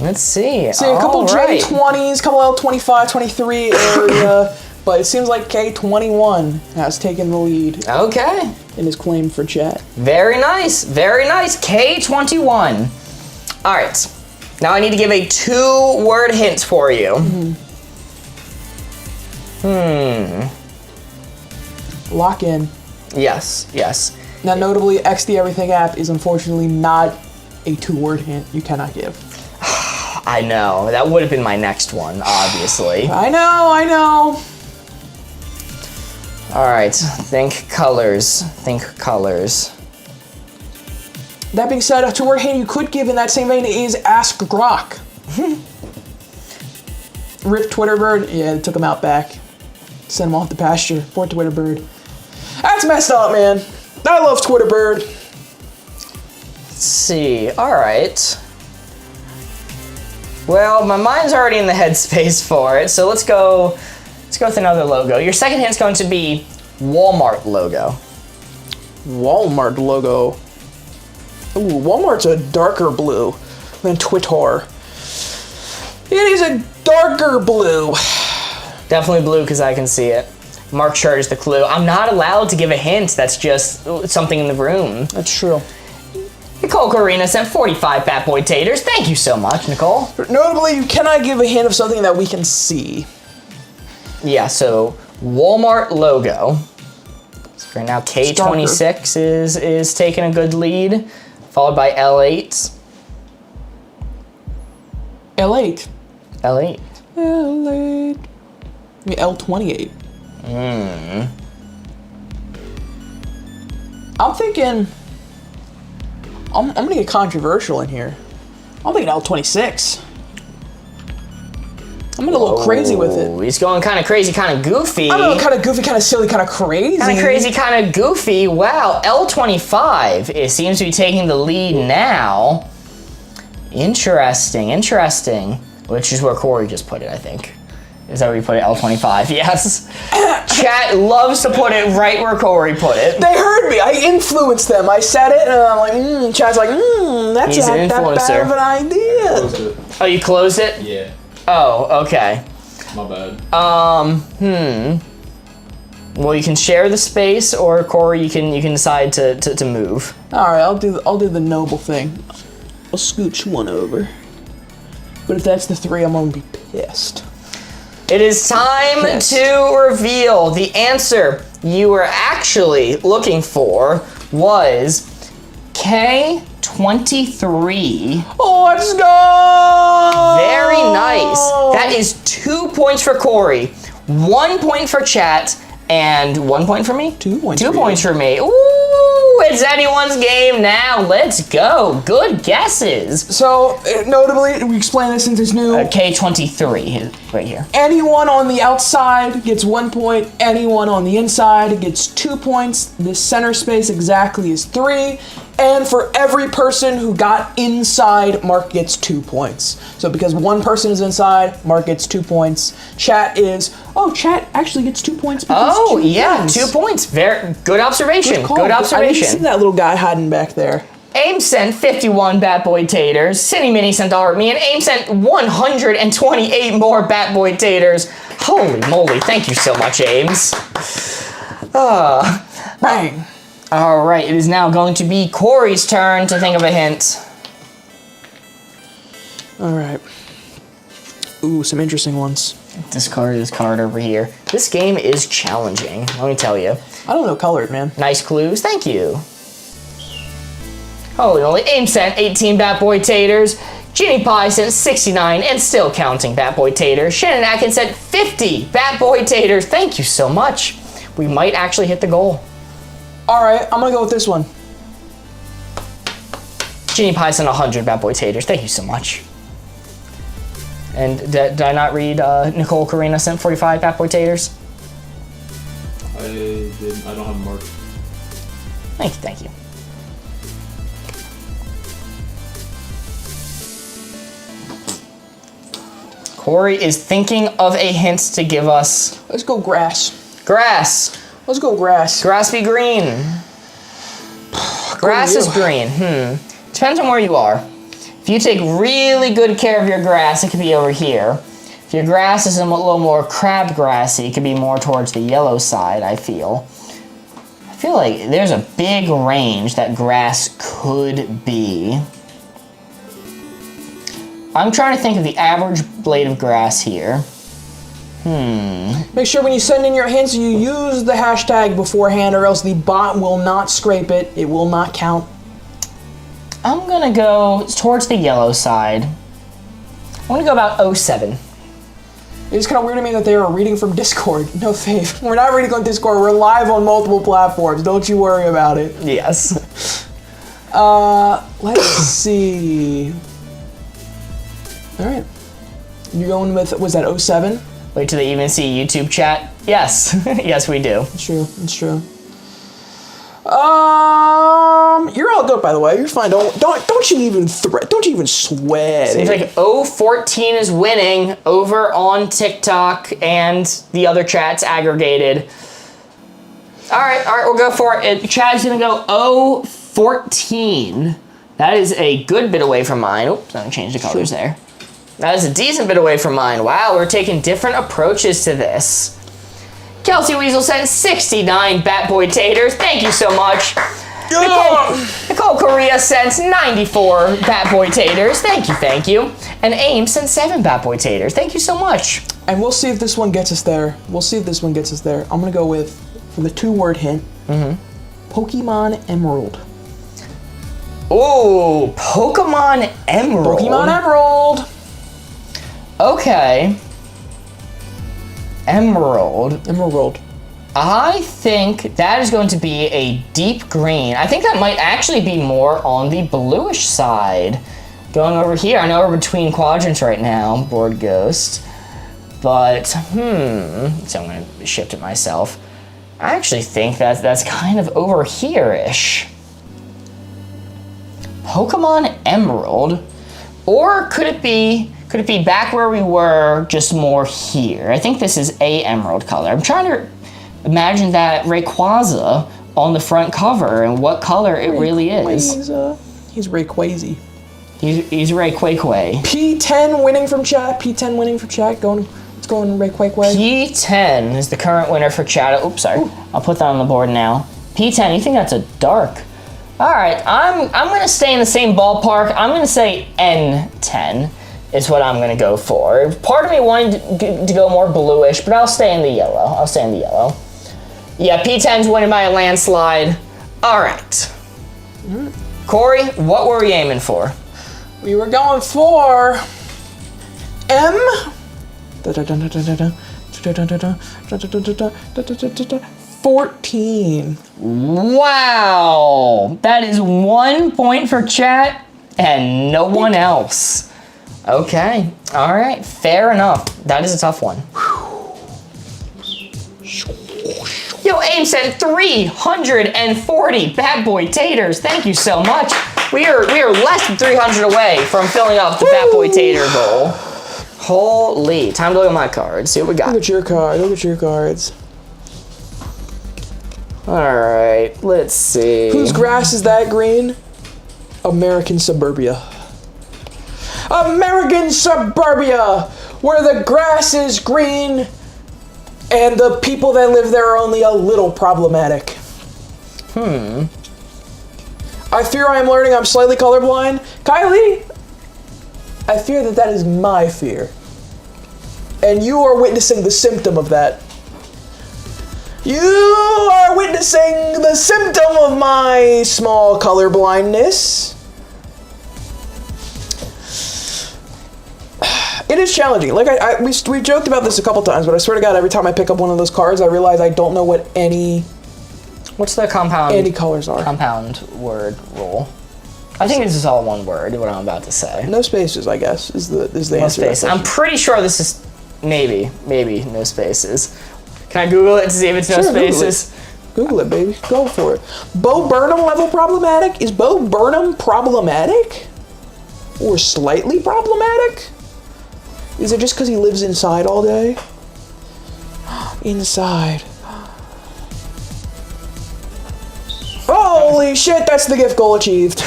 Let's see. See, a couple J20s, couple L25, 23 area. but it seems like K21 has taken the lead Okay. in his claim for chat. Very nice. Very nice. K21. All right. Now I need to give a 2-word hint for you. Lock in. Yes. Yes. Now, notably, XD Everything app is unfortunately not a 2-word hint you cannot give. I know. That would have been my next one, obviously. I know. All right. Think colors. Think colors. That being said, a 2-word hint you could give in that same vein is Ask Grok. Rip Twitterbird. Yeah, they took him out back. Send him off the pasture. Poor Twitterbird. That's messed up, man. I love Twitterbird. Let's see. All right. Well, my mind's already in the headspace for it, so let's go with another logo. Your second hint's going to be Walmart logo. Walmart logo. Ooh, Walmart's a darker blue than Twitter. It is a darker blue. Definitely blue because I can see it. Mark shirt is the clue. I'm not allowed to give a hint. That's just something in the room. That's true. Nicole Corina sent 45 Bat Boy Taters. Thank you so much, Nicole. Notably, you cannot give a hint of something that we can see. Yeah, so Walmart logo. So right now K26 is taking a good lead, followed by L8. L8. L8. L8. I mean, L28. I'm thinking... I'm gonna get controversial in here. I'm thinking L26. I'm gonna go a little crazy with it. He's going kind of crazy, kind of goofy. I don't know, kind of goofy, kind of silly, kind of crazy. Kind of crazy, kind of goofy. Wow, L25. It seems to be taking the lead now. Interesting. Which is where Corey just put it, I think. Is that where you put it? L25, yes. Chat loves to put it right where Corey put it. They heard me. I influenced them. I said it, and I'm like, Chat's like, that's He's not an that influencer. bad of an idea. Closed it. Oh, you closed it? Yeah, Oh, okay. my bad. Well, you can share the space, or Corey, you can decide to move. All right, I'll do the noble thing. I'll scooch one over. But if that's the 3, I'm gonna be pissed. It is time to reveal the answer you were actually looking for was K23. Let's go! Very nice. That is 2 points for Corey, 1 point for chat, and 1 point for me? 2 points. 2 for points you. for me. Ooh, it's anyone's game now. Let's go. Good guesses. So, notably, we explain this since it's new. K23 right here. Anyone on the outside gets 1 point. Anyone on the inside gets 2 points. The center space exactly is 3. And for every person who got inside, Mark gets 2 points. So because one person is inside, Mark gets 2 points. Chat actually gets 2 points. Oh, yeah, 2 points. Very good observation. call. Good I didn't see observation. that little guy hiding back there. Aim sent 51 Bat Boy Taters. Cindy Mini sent me, and Aim sent 128 more Bat Boy Taters. Holy moly, thank you so much, Ames. Bang. All right, it is now going to be Corey's turn to think of a hint. All right. Ooh, some interesting ones. Discard this card over here. This game is challenging, let me tell you. I don't know colored, man. Nice clues, thank you. Holy moly, Aim sent 18 Bat Boy Taters. Ginny Pie sent 69 and still counting Bat Boy Taters. Shannon Atkins sent 50 Bat Boy Taters. Thank you so much. We might actually hit the goal. All right, I'm gonna go with this one. Ginny Pie sent 100 Bat Boy Taters. Thank you so much. And did I not read Nicole Corina sent 45 Bat Boy Taters? I don't have a mark. Thank you. Corey is thinking of a hint to give us. Let's go grass. Grass. Let's go grass. Grass be green. Grass is green. Depends on where you are. If you take really good care of your grass, it could be over here. If your grass is a little more crabgrassy, it could be more towards the yellow side, I feel. I feel like there's a big range that grass could be. I'm trying to think of the average blade of grass here. Make sure when you send in your hints, you use the hashtag beforehand, or else the bot will not scrape it. It will not count. I'm gonna go towards the yellow side. I'm gonna go about 07. It's kind of weird to me that they are reading from Discord. No, Fave. We're not reading on Discord. We're live on multiple platforms. Don't you worry about it. Yes. Let's see. All right. You're going with, was that 07? Wait till they even see YouTube chat. Yes. Yes, we do. It's true. It's true. You're all good, by the way. You're fine. Don't you even don't you even sweat. Seems like 014 is winning over on TikTok and the other chats aggregated. All right, we'll go for it. Chad's gonna go 014. That is a good bit away from mine. Oops, I'm gonna change the colors there. That is a decent bit away from mine. Wow, we're taking different approaches to this. Kelsey Weasel sent 69 Bat Boy Taters. Thank you so much. Nicole Correa sends 94 Bat Boy Taters. Thank you. And Ames sent 7 Bat Boy Taters. Thank you so much. And we'll see if this one gets us there. I'm gonna go with, for the 2-word hint, Pokemon Emerald. Ooh, Pokemon Emerald. Pokemon Emerald. Okay. Emerald. I think that is going to be a deep green. I think that might actually be more on the bluish side. Going over here, I know we're between quadrants right now, Board Ghost. But, so I'm gonna shift it myself. I actually think that's kind of over here-ish. Pokemon Emerald. Or could it be back where we were, just more here? I think this is a emerald color. I'm trying to imagine that Rayquaza on the front cover and what color it really is. He's Rayquazy. He's Rayquaquay. P10 winning from chat. Let's go in Rayquaquay. P10 is the current winner for chat. Oops, sorry. Ooh. I'll put that on the board now. P10, you think that's a dark? All right, I'm gonna stay in the same ballpark. I'm gonna say N10 is what I'm gonna go for. Part of me wanted to go more bluish, but I'll stay in the yellow. Yeah, P10's winning by a landslide. All right. Corey, what were we aiming for? We were going for M. 14. Wow, that is 1 point for chat and no one else. Okay, all right, fair enough. That is a tough one. Yo, Aim sent 340 Bad Boy Taters. Thank you so much. We are less than 300 away from filling up the Bad Boy Tater goal. Holy, time to look at my cards. See what we got. Look at your cards. All right, let's see. Whose grass is that green? American Suburbia, where the grass is green and the people that live there are only a little problematic. I fear I am learning I'm slightly colorblind. Kylie, I fear that is my fear. And you are witnessing the symptom of that. You are witnessing the symptom of my small color blindness. It is challenging. Like we've joked about this a couple times, but I swear to God, every time I pick up one of those cards, I realize I don't know what What's the compound? Any colors are. Compound word rule. I think this is all one word. What I'm about to say. No spaces, I guess, is the no answer. Spaces. I'm pretty sure this is maybe no spaces. Can I Google it to see if it's no spaces? Google it, baby. Go for it. Bo Burnham level problematic? Is Bo Burnham problematic? Or slightly problematic? Is it just because he lives inside all day? Inside. Holy shit, that's the gift goal achieved.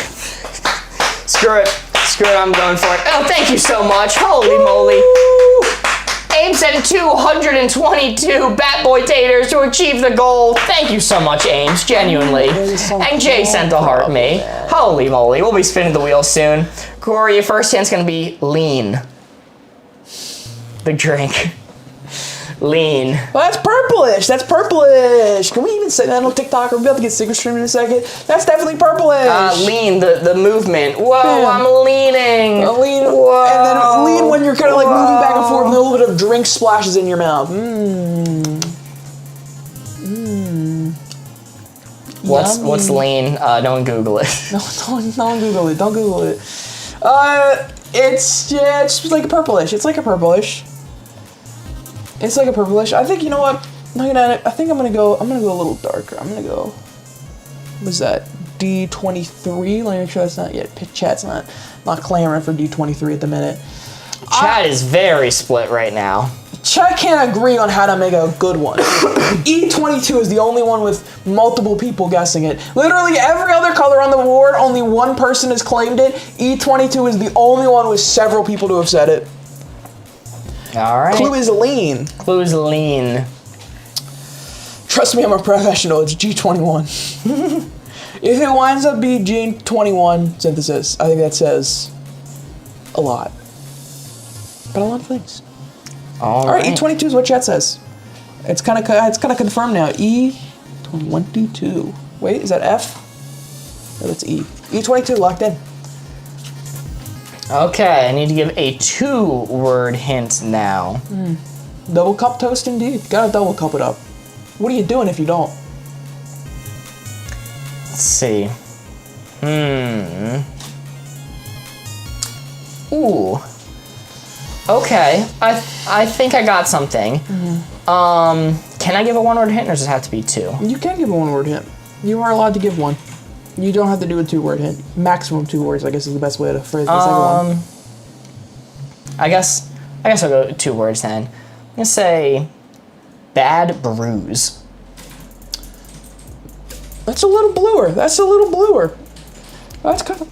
Screw it, I'm going for it. Oh, thank you so much. Holy moly. Aim sent 222 Bat Boy Taters to achieve the goal. Thank you so much, Ames, genuinely. And Jay sent a heart me. Holy moly, we'll be spinning the wheel soon. Corey, your first hint's gonna be lean. The drink. Lean. Well, that's purplish. That's purplish. Can we even say that on TikTok? We're about to get secret stream in a second. That's definitely purplish. Lean, the movement. Whoa, Yeah. I'm leaning. Lean, Whoa. and then lean when you're kind of like moving back and forth, and a little bit of drink splashes in your mouth. Mmm. Mmm. What's lean? Don't Google it. No, don't Google it. Don't Google it. It's like a purplish. It's like a purplish. It's like a purplish. I think, you know what? I think I'm gonna go a little darker. I'm gonna go, what's that? D23? Let me make sure that's not yet. Chat's not clamoring for D23 at the minute. Chat is very split right now. Chat can't agree on how to make a good one. E22 is the only one with multiple people guessing it. Literally every other color on the board, only one person has claimed it. E22 is the only one with several people to have said it. All right. Clue is lean. Clue is lean. Trust me, I'm a professional. It's G21. If it winds up being G21 synthesis, I think that says a lot. But a lot of things. All right, E22 is what chat says. It's kind of confirmed now. E22. Wait, is that F? No, that's E. E22 locked in. Okay, I need to give a 2-word hint now. Double cup toast indeed. Gotta double cup it up. What are you doing if you don't? Let's see. Ooh. Okay, I think I got something. Can I give a 1-word hint, or does it have to be 2? You can give a 1-word hint. You are allowed to give one. You don't have to do a 2-word hint. Maximum 2 words, I guess, is the best way to phrase the second one. I guess I'll go 2 words then. I'm gonna say bad bruise. That's a little bluer. That's kind of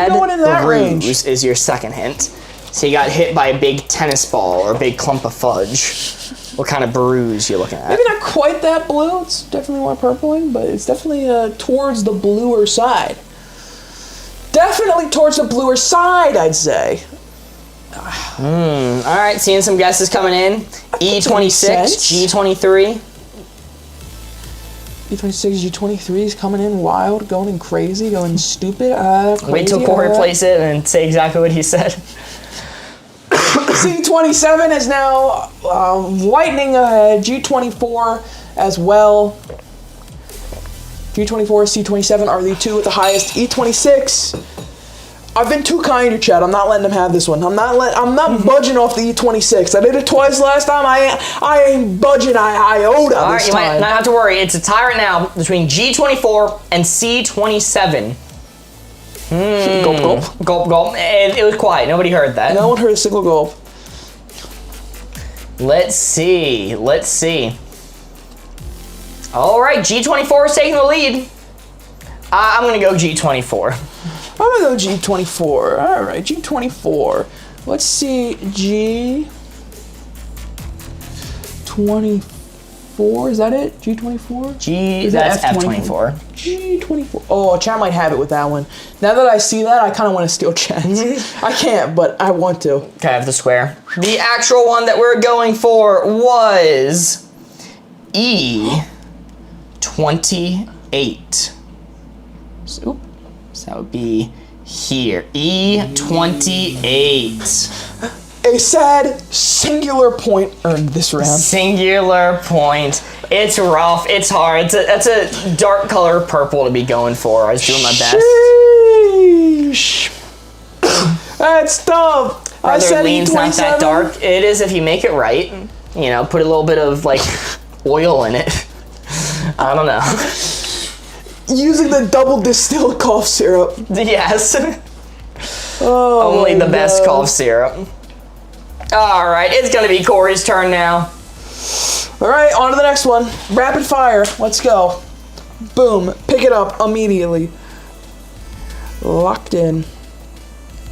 going in that range. Bruise is your second hint. So you got hit by a big tennis ball or a big clump of fudge. What kind of bruise you looking at? Maybe not quite that blue. It's definitely more purpling, but it's definitely towards the bluer side. Definitely towards the bluer side, I'd say. All right, seeing some guesses coming in. E26, G23. E26, G23 is coming in wild, going crazy, going stupid. Wait till Corey plays it and say exactly what he said. C27 is now lightning ahead. G24 as well. G24, C27 are the 2 with the highest. E26. I've been too kind to Chad. I'm not letting him have this one. I'm not budging off the E26. I did it twice last time. I ain't budging iota All right, this you time. might not have to worry. It's a tie right now between G24 and C27. Gulp, gulp. Gulp, gulp. It was quiet. Nobody heard that. No one heard a single gulp. Let's see. All right, G24 is taking the lead. I'm going to go G24. I'm gonna go G24. All right, G24. Let's see, G24. Is that it? G24? That's F24. G24. Oh, chat might have it with that one. Now that I see that, I kind of want to steal chat. I can't, but I want to. Okay, I have the square. The actual one that we're going for was E28. So that would be here. E28. A sad singular point earned this round. Singular point. It's rough. It's hard. That's a dark color purple to be going for. I was doing my best. Sheesh. That's tough. I said lean's E27. not that dark. It is if you make it right. You know, put a little bit of like oil in it. I don't know. Using the double distilled cough syrup. Yes. Oh, only the best cough syrup. All right, it's gonna be Corey's turn now. All right, on to the next one. Rapid fire. Let's go. Boom. Pick it up immediately. Locked in.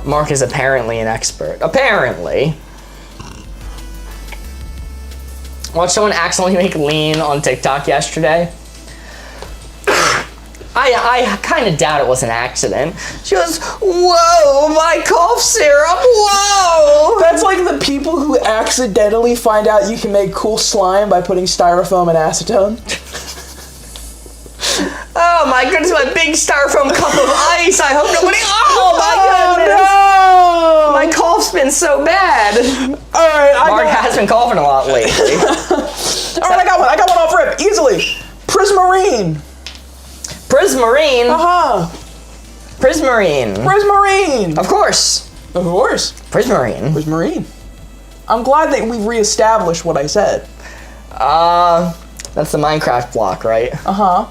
Mark is apparently an expert. Apparently. Watched someone accidentally make lean on TikTok yesterday. I kind of doubt it was an accident. She goes, whoa, my cough syrup, whoa! That's like the people who accidentally find out you can make cool slime by putting styrofoam and acetone. Oh my goodness, my big styrofoam cup of ice. I hope nobody, oh my goodness. No! My cough's been so bad. All right, Mark has been coughing a lot lately. All right, I got one off rip, easily. Prismarine. Prismarine? Uh-huh. Prismarine. Prismarine. Of course. Of course. Prismarine. Prismarine. I'm glad that we've reestablished what I said. That's the Minecraft block, right? Uh-huh.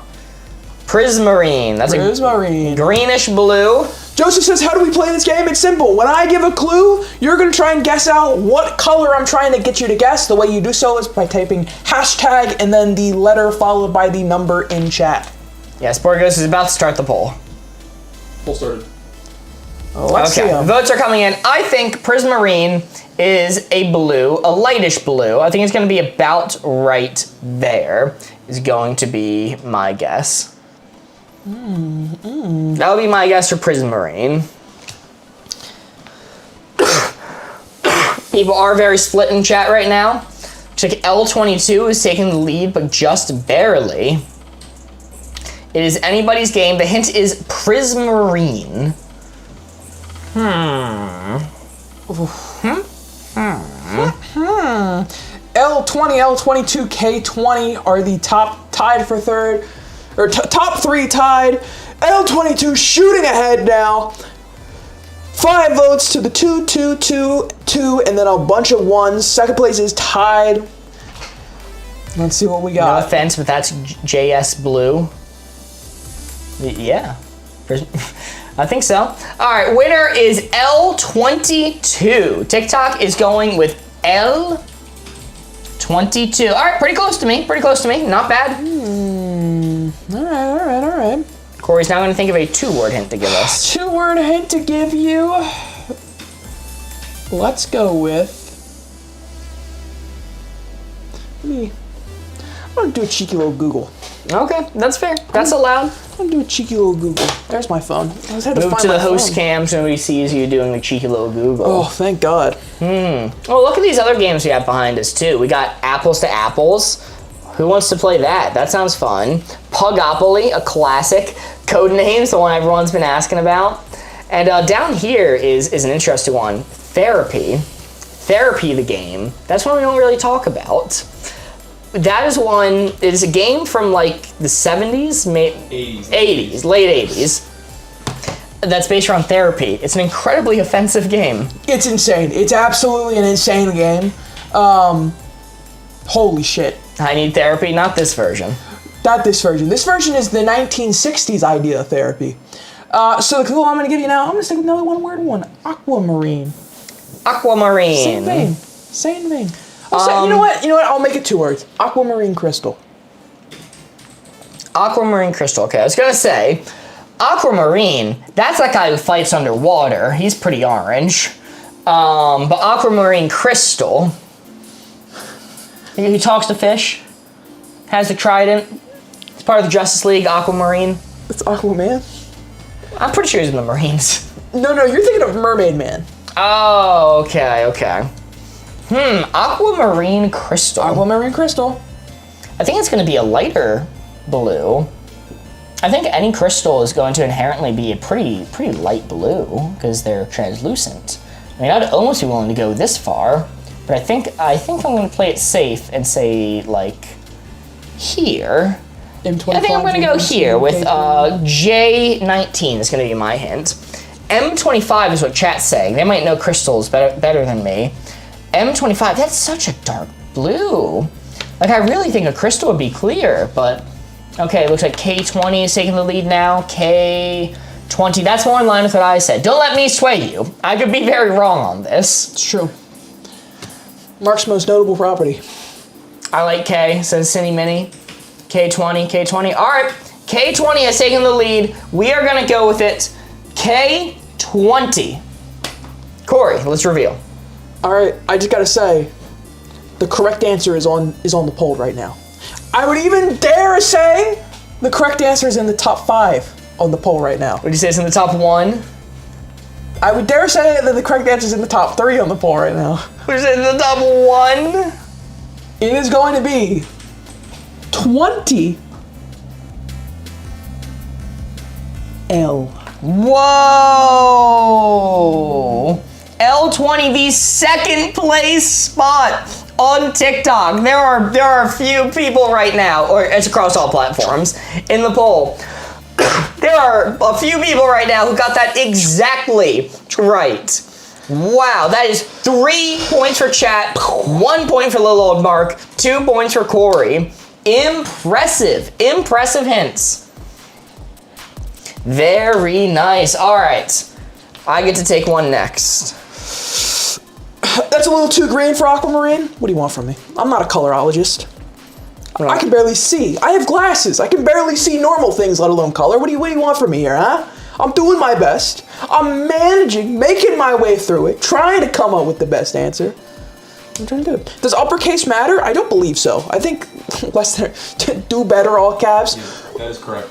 Prismarine. That's Prismarine. a greenish blue. Joseph says, how do we play this game? It's simple. When I give a clue, you're going to try and guess out what color I'm trying to get you to guess. The way you do so is by typing hashtag and then the letter followed by the number in chat. Yes, Boardgamers is about to start the poll. Poll started. Let's see 'em. Votes are coming in. I think Prismarine is a blue, a lightish blue. I think it's going to be about right there, is going to be my guess. That would be my guess for Prismarine. People are very split in chat right now. Looks like L22 is taking the lead, but just barely. It is anybody's game. The hint is Prismarine. L20, L22, K20 are the tied for third, or top three tied. L22 shooting ahead now. 5 votes to the 2, 2, 2, 2, and then a bunch of ones. Second place is tied. Let's see what we No got. offense, but that's JS Blue. Yeah. I think so. All right, winner is L22. TikTok is going with L22. All right, pretty close to me. Pretty close to me. Not bad. All right. Corey's now going to think of a 2-word hint to give us. 2-word hint to give you. Let's go with. I'm gonna do a cheeky little Google. Okay, that's fair. That's allowed. I'm gonna do a cheeky little Google. There's my phone. I just had to Move find to my the host phone. cam so nobody sees you doing the cheeky little Google. Oh, thank God. Oh, look at these other games we have behind us, too. We got Apples to Apples. Who wants to play that? That sounds fun. Pugopoly, a classic. Codenames, the one everyone's been asking about. And down here is an interesting one. Therapy. Therapy, the game. That's one we don't really talk about. That is one, it is a game from like the 70s, 80s, late 80s. That's based around therapy. It's an incredibly offensive game. It's insane. It's absolutely an insane game. Holy shit. I need therapy, not this version. Not this version. This version is the 1960s idea of therapy. So the clue I'm going to give you now, I'm going to stick with another one-word one. Aquamarine. Aquamarine. Same vein. Same vein. You know what? I'll make it 2 words. Aquamarine crystal. Aquamarine crystal. Okay, I was going to say, Aquamarine, that's that guy who fights underwater. He's pretty orange. But Aquamarine crystal, he talks to fish, has the trident. He's part of the Justice League, Aquamarine. It's Aquaman. I'm pretty sure he's in the Marines. No, you're thinking of Mermaid Man. Oh, okay. Aquamarine crystal. Aquamarine crystal. I think it's going to be a lighter blue. I think any crystal is going to inherently be a pretty light blue because they're translucent. I mean, I'd almost be willing to go this far, but I think I'm going to play it safe and say like here. M25 I think I'm going to go here with J19 is going to be my hint. M25 is what chat's saying. They might know crystals better than me. M25, that's such a dark blue. Like, I really think a crystal would be clear, but okay, it looks like K20 is taking the lead now. K20, that's more in line with what I said. Don't let me sway you. I could be very wrong on this. It's true. Mark's most notable property. I like K, says Cindy Mini. K20. All right, K20 has taken the lead. We are going to go with it. K20. Corey, let's reveal. All right, I just gotta say, the correct answer is on the poll right now. I would even dare say the correct answer is in the top 5 on the poll right now. Would you say it's in the top 1? I would dare say that the correct answer is in the top 3 on the poll right now. Would you say it's in the top 1? It is going to be 20 L. Whoa! L20, the second place spot on TikTok. There are a few people right now, or it's across all platforms, in the poll. There are a few people right now who got that exactly right. Wow, that is 3 points for chat, 1 point for little old Mark, 2 points for Corey. Impressive hints. Very nice. All right, I get to take one next. That's a little too green for aquamarine. What do you want from me? I'm not a colorologist. I can barely see. I have glasses. I can barely see normal things, let alone color. What do you want from me here, huh? I'm doing my best. I'm managing, making my way through it, trying to come up with the best answer. I'm trying to do it. Does uppercase matter? I don't believe so. I think less than do better, all caps. Yeah, that is correct.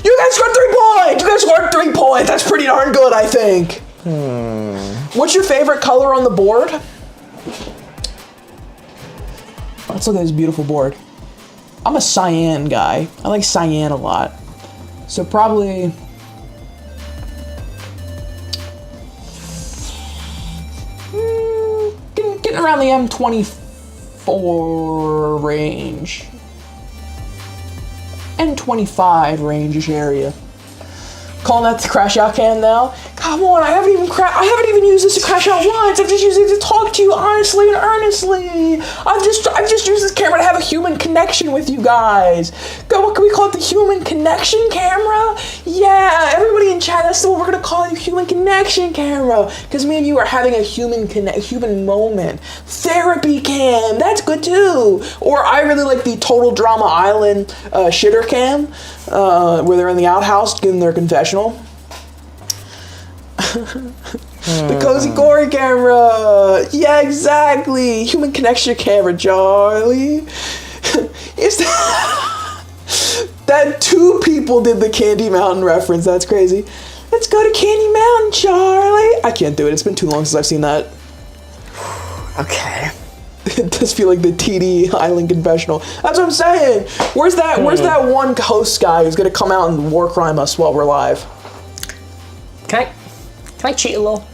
You guys scored 3 points! You guys scored 3 points! That's pretty darn good, I think. What's your favorite color on the board? Let's look at this beautiful board. I'm a cyan guy. I like cyan a lot. So probably... getting around the M24 range. M25 range-ish area. Calling that the crash out cam now? Come on, I haven't even used this to crash out once. I've just used it to talk to you honestly and earnestly. I've just used this camera to have a human connection with you guys. What can we call it? The human connection camera? Yeah, everybody in chat, that's what we're gonna call it, the human connection camera. Because me and you are having a human moment. Therapy cam, that's good too. Or I really like the Total Drama Island shitter cam, where they're in the outhouse getting their confessional. The Cozy Corey camera. Yeah, exactly. Human connection camera, Charlie. Is that 2 people did the Candy Mountain reference? That's crazy. Let's go to Candy Mountain, Charlie. I can't do it. It's been too long since I've seen that. Okay. It does feel like the TD Island confessional. That's what I'm saying. Where's that one host guy who's gonna come out and war crime us while we're live? Can I cheat a little?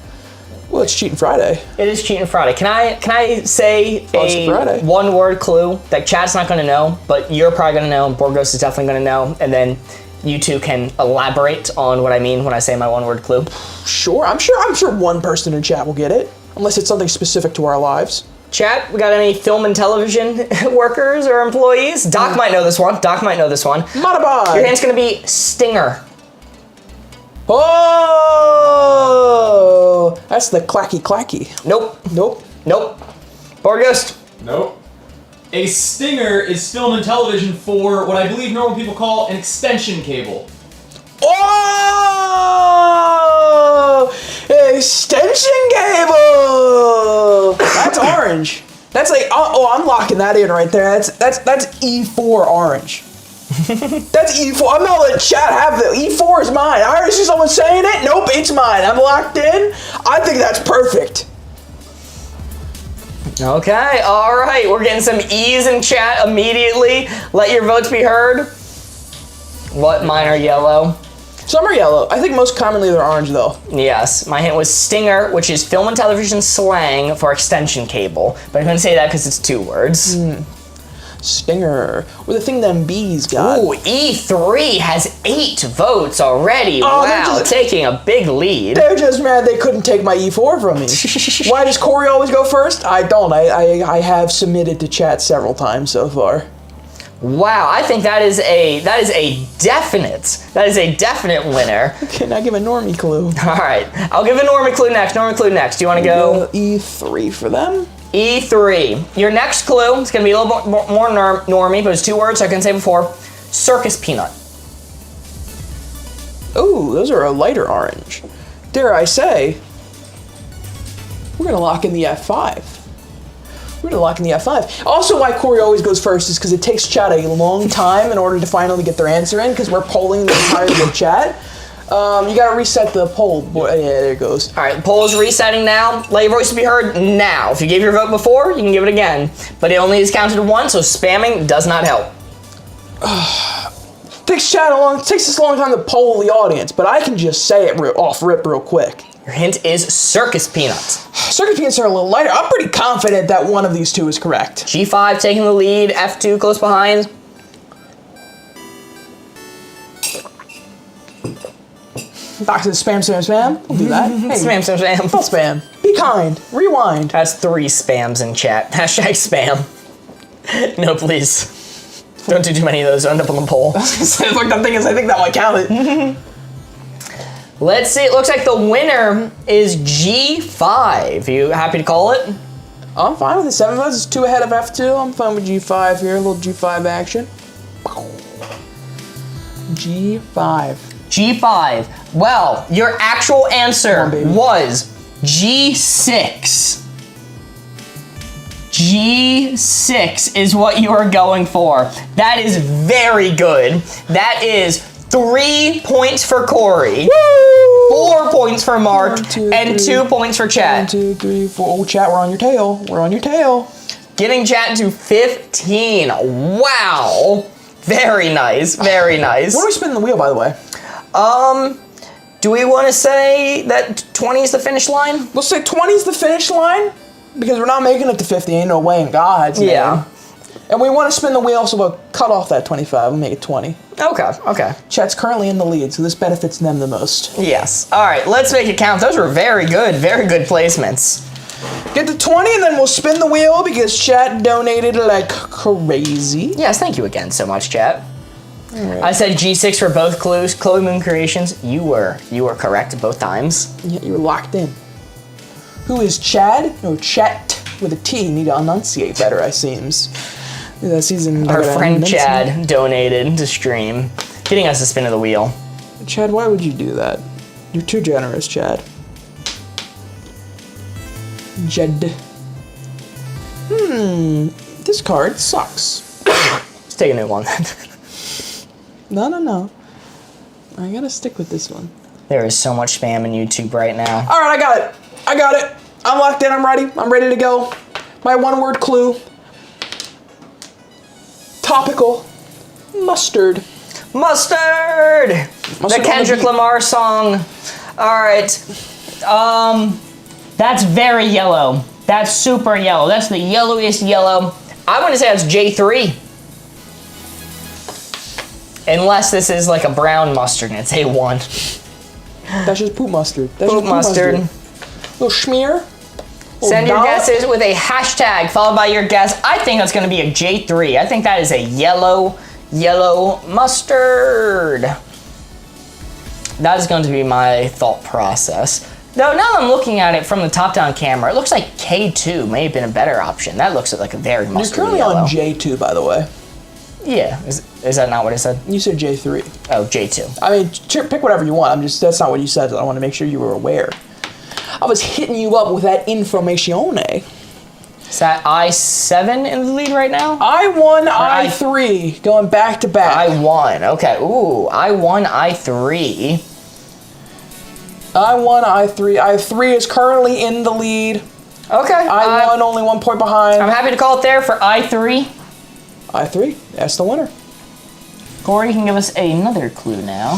Well, it's Cheating Friday. It is Cheating Friday. Can I say Friday. a one-word clue that chat's not going to know, but you're probably going to know, and BoardGhost is definitely going to know, and then you two can elaborate on what I mean when I say my one-word clue? Sure. I'm sure one person in chat will get it, unless it's something specific to our lives. Chat, we got any film and television workers or employees? Doc might know this one. Matabai. Your hint's going to be stinger. Oh! That's the clacky. Nope. BoardGhost. Nope. A stinger is film and television for what I believe normal people call an extension cable. Oh! Extension cable! That's orange. That's like, I'm locking that in right there. That's E4 orange. That's E4. I'm not letting chat have the E4 is mine. I already see someone saying it. Nope, it's mine. I'm locked in. I think that's perfect. Okay, all right. We're getting some E's in chat immediately. Let your votes be heard. What? Mine are yellow. Some are yellow. I think most commonly they're orange though. Yes, my hint was stinger, which is film and television slang for extension cable. But I couldn't say that because it's 2 words. Stinger. Or the thing them bees got. Ooh, E3 has 8 votes already. Oh, wow, taking a big lead. They're just mad they couldn't take my E4 from me. Why does Corey always go first? I don't. I have submitted to chat several times so far. Wow, I think that is a definite winner. Okay, now give a normie clue. All right, I'll give a normie clue next. Do you want to go? E3 for them. E3. Your next clue is going to be a little bit more normie, but it's 2 words I couldn't say before. Circus peanut. Ooh, those are a lighter orange. Dare I say, we're going to lock in the F5. We're We're gonna lock in the F5. Also, why Corey always goes first is because it takes chat a long time in order to finally get their answer in, because we're polling the entire good chat. You gotta reset the poll. Boy, yeah, there it goes. All right, the poll is resetting now. Let your voice be heard now. If you gave your vote before, you can give it again. But it only is counted once, so spamming does not help. Takes us a long time to poll the audience, but I can just say it off rip real quick. Your hint is circus peanuts. Circus peanuts are a little lighter. I'm pretty confident that one of these two is correct. G5 taking the lead, F2 close behind. Back to the spam, spam, spam. Don't do that. Hey, Spam, spam, spam. don't spam. Be kind. Rewind. That's 3 spams in chat. Hashtag spam. No, please. Don't do too many of those. End up on the poll. Like the thing is, I think that might count it. Let's see. It looks like the winner is G5. You happy to call it? I'm fine with it. 7 votes is 2 ahead of F2. I'm fine with G5 here. A little G5 action. G5. G5. Well, your actual answer Come on, baby. was G6. G6 is what you are going for. That is very good. That is 3 points for Corey, Woo! 4 points for Mark, 1, 2, and 3. 2 points for 1, chat. 2, 3, 4. Oh, chat, we're on your tail. We're on your tail. Getting chat to 15. Wow. Very nice. Very nice. When are we spinning the wheel, by the way? Do we want to say that 20 is the finish line? We'll say 20 is the finish line, because we're not making it to 50. Ain't no way in God's name. Yeah. And we want to spin the wheel, so we'll cut off that 25 and make it 20. Okay, okay. Chat's currently in the lead, so this benefits them the most. Yes. All right, let's make it count. Those were very good placements. Get to 20 and then we'll spin the wheel because chat donated like crazy. Yes, thank you again so much, chat. Right. I said G6 for both clues. Chloe Moon Creations, you were correct both times. Yeah, you were locked in. Who is Chad? No, Chat with a T. Need to enunciate better, I seems. That season. Our friend Chad donated to stream, getting us a spin of the wheel. Chad, why would you do that? You're too generous, Chad. Jed. This card sucks. Let's take a new one. No. I gotta stick with this one. There is so much spam in YouTube right now. All right, I got it. I'm locked in. I'm ready to go. My one-word clue. Topical. Mustard. Mustard! The Kendrick Lamar song. All right. That's very yellow. That's super yellow. That's the yellowiest yellow. I'm gonna say that's J3. Unless this is like a brown mustard and it's A1. That's just poop mustard. That's Poop just mustard. Little schmear. Send your guesses with a hashtag followed by your guess. I think that's gonna be a J3. I think that is a yellow mustard. That is going to be my thought process. Though now that I'm looking at it from the top-down camera, it looks like K2 may have been a better option. That looks like a very mustardy You're currently yellow. on J2, by the way. Yeah, is that not what I said? You said J3. Oh, J2. I mean, pick whatever you want. That's not what you said. I want to make sure you were aware. I was hitting you up with that information. Is that I7 in the lead right now? I1, I3, going back to back. I1, okay. Ooh, I1, I3. I1, I3. I3 is currently in the lead. Okay. I1 only 1 point behind. I'm happy to call it there for I3. I3, that's the winner. Corey, you can give us another clue now.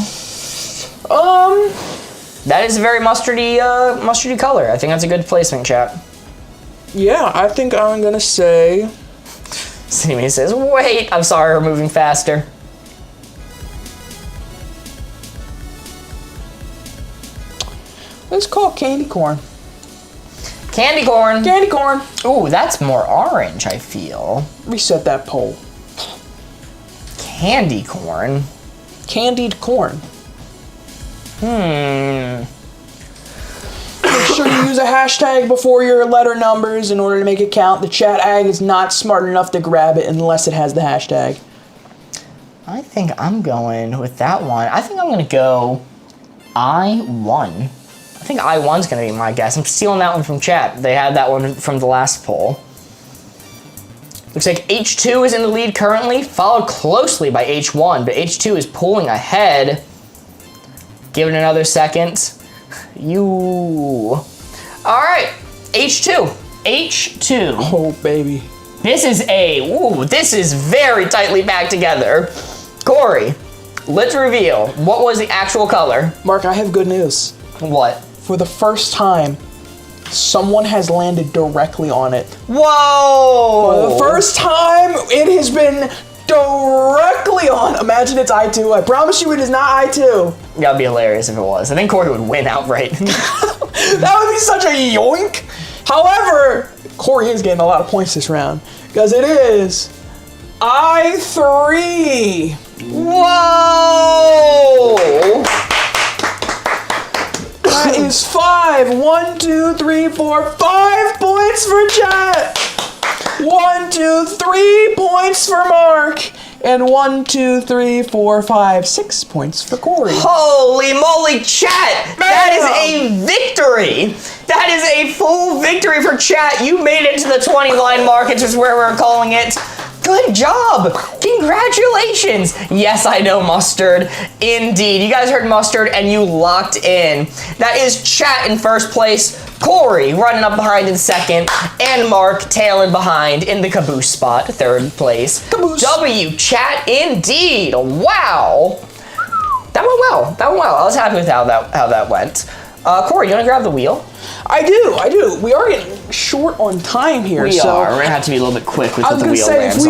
That is a very mustardy color. I think that's a good placement, chat. Yeah, I think I'm gonna say... Sammy says, wait, I'm sorry, we're moving faster. Let's call it candy corn. Candy corn. Candy corn. Ooh, that's more orange, I feel. Reset that poll. Candy corn. Candied corn. Hmm. Make sure you use a hashtag before your letter numbers in order to make it count. The chat ag is not smart enough to grab it unless it has the hashtag. I think I'm going with that one. I think I'm going to go I1. I think I1's going to be my guess. I'm stealing that one from chat. They had that one from the last poll. Looks like H2 is in the lead currently, followed closely by H1, but H2 is pulling ahead. Give it another second. All right, H2. H2. Oh, baby. This is very tightly packed together. Corey, let's reveal, what was the actual color? Mark, I have good news. What? For the first time, someone has landed directly on it. Whoa! For the first time, it has been directly on. Imagine it's I2. I promise you it is not I2. That would be hilarious if it was. I think Corey would win outright. That would be such a yoink. However, Corey is getting a lot of points this round because it is I3. Whoa! That is 5. 1, 2, 3, 4, 5 points for Chat. 1, 2, 3 points for Mark. And 1, 2, 3, 4, 5, 6 points for Corey. Holy moly, Chat! That is a victory! That is a full victory for Chat. You made it to the 20-line mark, which is where we're calling it. Good job! Congratulations! Yes, I know, Mustard. Indeed. You guys heard Mustard and you locked in. That is Chat in first place, Corey running up behind in second, and Mark tailing behind in the caboose spot, third place. Caboose. W, Chat, indeed. Wow. That went well. That went well. I was happy with how that went. Corey, you want to grab the wheel? I do. We are getting short on time here. We are. We're gonna have to be a little bit quick with I what was the gonna wheel say, lands if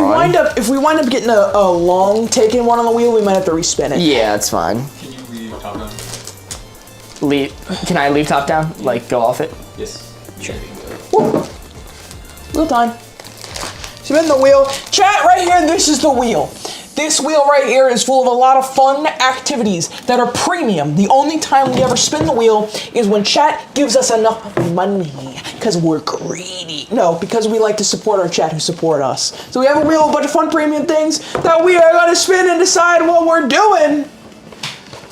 we on. wind up getting a long taking one on the wheel, we might have to respin it. Yeah, it's fine. Can you leave top down? Can I leave top down? Like, go off it? Yes. Sure. Wheel time. Spin the wheel. Chat, right here, this is the wheel. This wheel right here is full of a lot of fun activities that are premium. The only time we ever spin the wheel is when Chat gives us enough money, because we're greedy. No, because we like to support our chat who support us. So we have a wheel of a bunch of fun premium things that we are going to spin and decide what we're doing.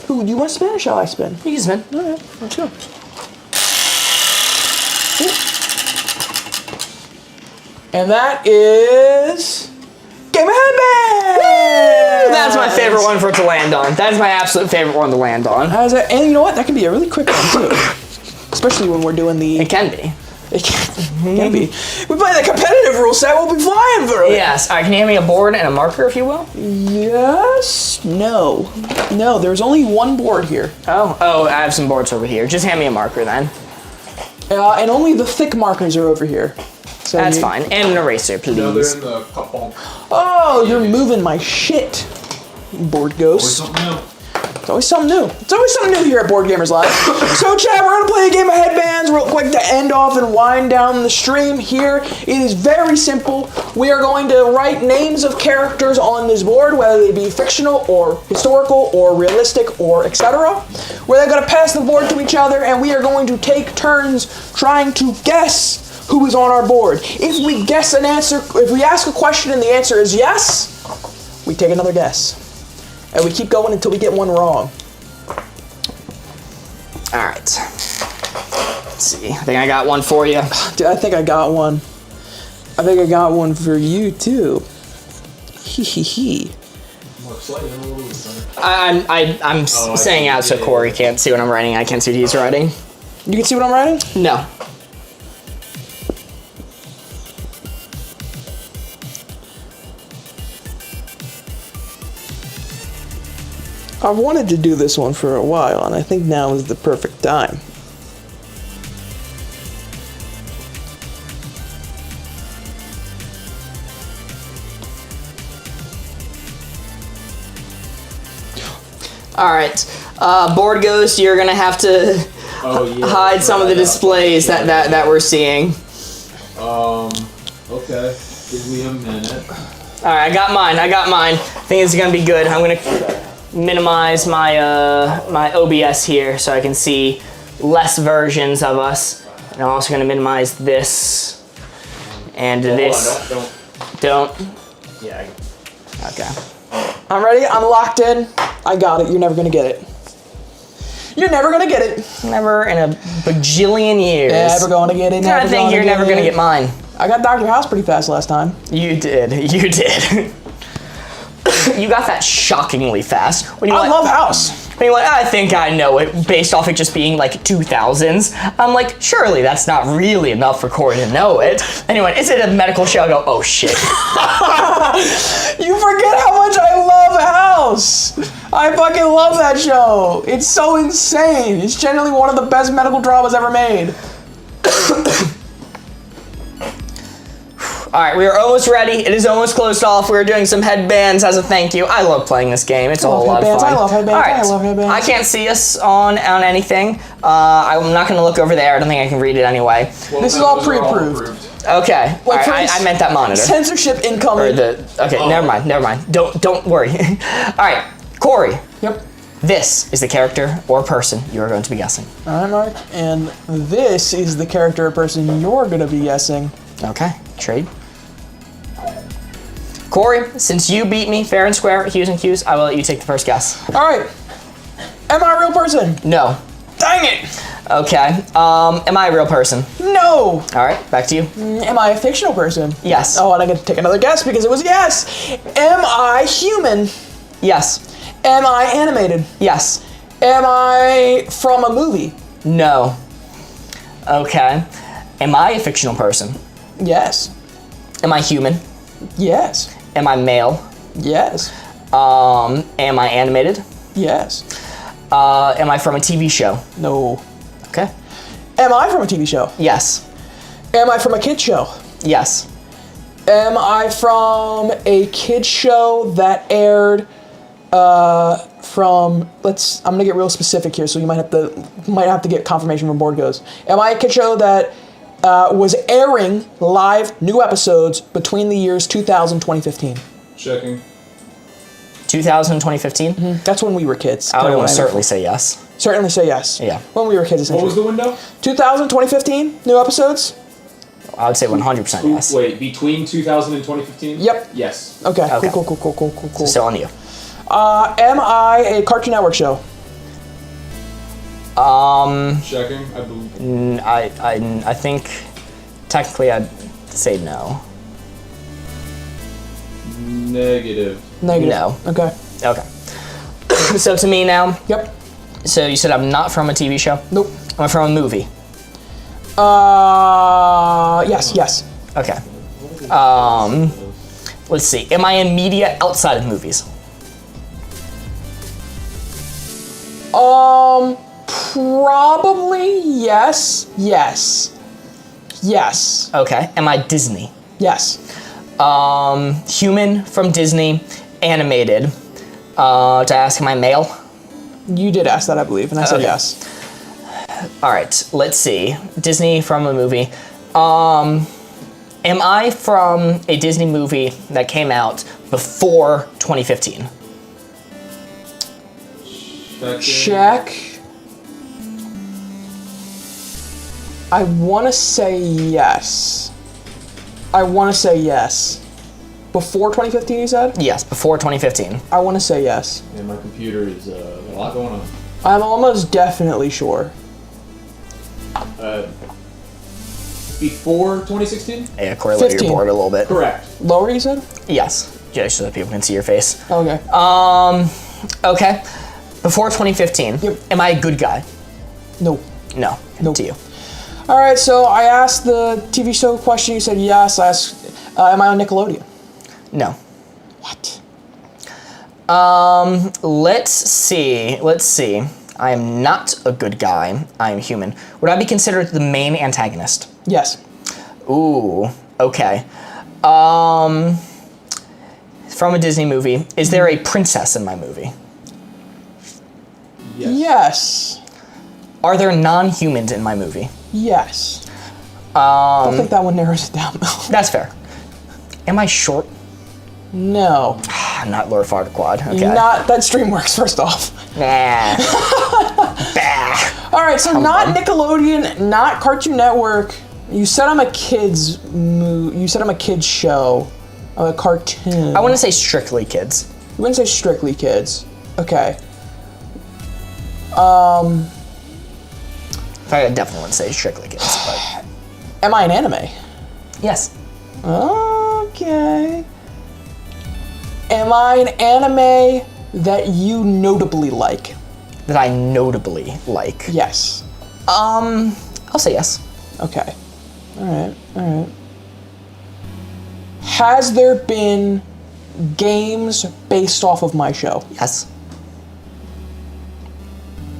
Who, do you want to spin or shall I spin? You can spin. All right, let's go. And that is Game of Headbands! That's my favorite one for it to land on. That is my absolute favorite one to land on. And you know what? That can be a really quick one too. Especially when we're doing the... It can be. It can be. We play the competitive rule set, we'll be flying through it. Yes. All right, can you hand me a board and a marker, if you will? Yes. No. No, there's only one board here. Oh, I have some boards over here. Just hand me a marker then. And only the thick markers are over here. So That's fine. And an eraser, please. No, they're in the cup ball. Oh, you're moving my shit, Board Ghost. Something new. It's always something new. It's always something new here at Board Gamers Live. So, chat, we're gonna play a game of Headbands real quick to end off and wind down the stream here. It is very simple. We are going to write names of characters on this board, whether they be fictional or historical or realistic or etc. We're then gonna pass the board to each other, and we are going to take turns trying to guess who is on our board. If we guess an answer, if we ask a question and the answer is yes, we take another guess. And we keep going until we get one wrong. All right. Let's see. I think I got one for you. Dude, I think I got one. I think I got one for you too. Hee hee hee. I'm saying out so Corey can't see what I'm writing. I can't see what he's writing. You can see what I'm writing? No. I've wanted to do this one for a while, and I think now is the perfect time. All right. Board Ghost, you're gonna have to hide some of the displays that we're seeing. Okay. Give me a minute. All right, I got mine. I think it's gonna be good. I'm gonna minimize my my OBS here so I can see less versions of us. And I'm also gonna minimize this and this. Don't. Yeah. Okay. I'm ready. I'm locked in. I got it. You're never gonna get it. You're never gonna get it. Never in a bajillion years. Never gonna get it. I think you're never gonna get mine. I got Dr. House pretty fast last time. You did. You did. You got that shockingly fast. When you I love House. When you're like, I think I know it, based off it just being like 2000s. I'm like, surely that's not really enough for Corey to know it. Anyway, is it a medical show? I go, oh shit. You forget how much I love House. I fucking love that show. It's so insane. It's generally one of the best medical dramas ever made. All right, we are almost ready. It is almost closed off. We're doing some headbands as a thank you. I love playing this game. It's a whole lot of fun. I love headbands. All right. I love headbands. I can't see us on anything. I'm not going to look over there. I don't think I can read it anyway. Well, This is all pre-approved. Okay. All Wait, right, I meant that monitor. Censorship incoming. Okay, never mind. Don't worry. All right, Corey. Yep. This is the character or person you are going to be guessing. All right, Mark. And this is the character or person you're going to be guessing. Okay, trade. Corey, since you beat me fair and square, Hughes and Q's, I will let you take the first guess. All right. Am I a real person? No. Dang it. Okay. Am I a real person? No. All right, back to you. Am I a fictional person? Yes. Oh, and I get to take another guess because it was a yes. Am I human? Yes. Am I animated? Yes. Am I from a movie? No. Okay. Am I a fictional person? Yes. Am I human? Yes. Am I male? Yes. Am I animated? Yes. Am I from a TV show? No. Okay. Am I from a TV show? Yes. Am I from a kid show? Yes. Am I from a kid show that aired I'm gonna get real specific here, so you might have to get confirmation from BoardGoes. Am I a kid show that was airing live new episodes between the years 2000 and 2015? Checking. 2000 and 2015? Mm-hmm. That's when we were kids. I would almost certainly say yes. Certainly say yes. Yeah. When we were kids, essentially. What was the window? 2000, 2015, new episodes? I would say 100% yes. Wait, between 2000 and 2015? Yep. Yes. Okay. Okay. Cool. Still on you. Am I a Cartoon Network show? Checking, I believe. I think technically I'd say no. Negative. Negative. No. Okay. Okay. So to me now. Yep. So you said I'm not from a TV show? Nope. Am I from a movie? Yes. Okay. Let's see. Am I in media outside of movies? Probably yes. Okay. Am I Disney? Yes. Human from Disney, animated. Did I ask, am I male? You did ask that, I believe, and I said Okay. yes. All right, let's see. Disney from a movie. Am I from a Disney movie that came out before 2015? Checking. Check. I want to say yes. Before 2015, you said? Yes, before 2015. I want to say yes. Yeah, my computer is a lot going on. I'm almost definitely sure. Before 2016? Yeah, Corey, lower your 15. board a little bit. Correct. Lower, you said? Yes, just so that people can see your face. Okay. Okay. Before 2015, Yep. am I a good guy? No. No. Nope. To you. All right, so I asked the TV show question. You said yes. I asked, am I on Nickelodeon? No. What? Let's see. I am not a good guy. I am human. Would I be considered the main antagonist? Yes. Ooh, okay. From a Disney movie, is there a princess in my movie? Yes. Are there non-humans in my movie? Yes. I think that one narrows it down, though. That's fair. Am I short? No. Not Lord Farquaad. Okay. Not that DreamWorks, first off. Nah. Bah. All right, so not on. Nickelodeon, not Cartoon Network. You said I'm a kids You said I'm a kids show. I'm a cartoon. I want to say strictly kids. You wouldn't say strictly kids. Okay. I definitely wouldn't say strictly kids, but Am I an anime? Yes. Okay. Am I an anime that you notably like? That I notably like. Yes. I'll say yes. Okay. All right. Has there been games based off of my show? Yes.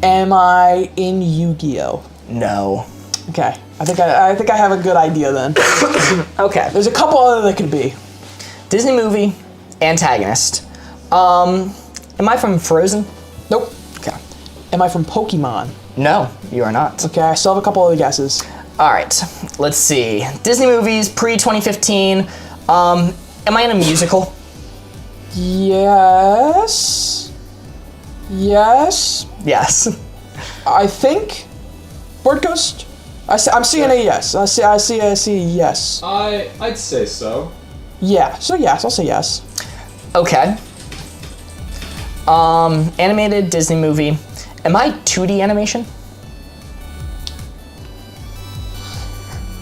Am I in Yu-Gi-Oh? No. Okay. I think I have a good idea then. Okay. There's a couple other that could be. Disney movie, antagonist. Am I from Frozen? Nope. Okay. Am I from Pokemon? No, you are not. Okay, I still have a couple other guesses. All right, let's see. Disney movies, pre-2015. Am I in a musical? Yes. Yes. Yes. I think Word Ghost. I'm seeing a yes. I see yes. I'd say so. Yeah. So yes, I'll say yes. Okay. Animated Disney movie. Am I 2D animation?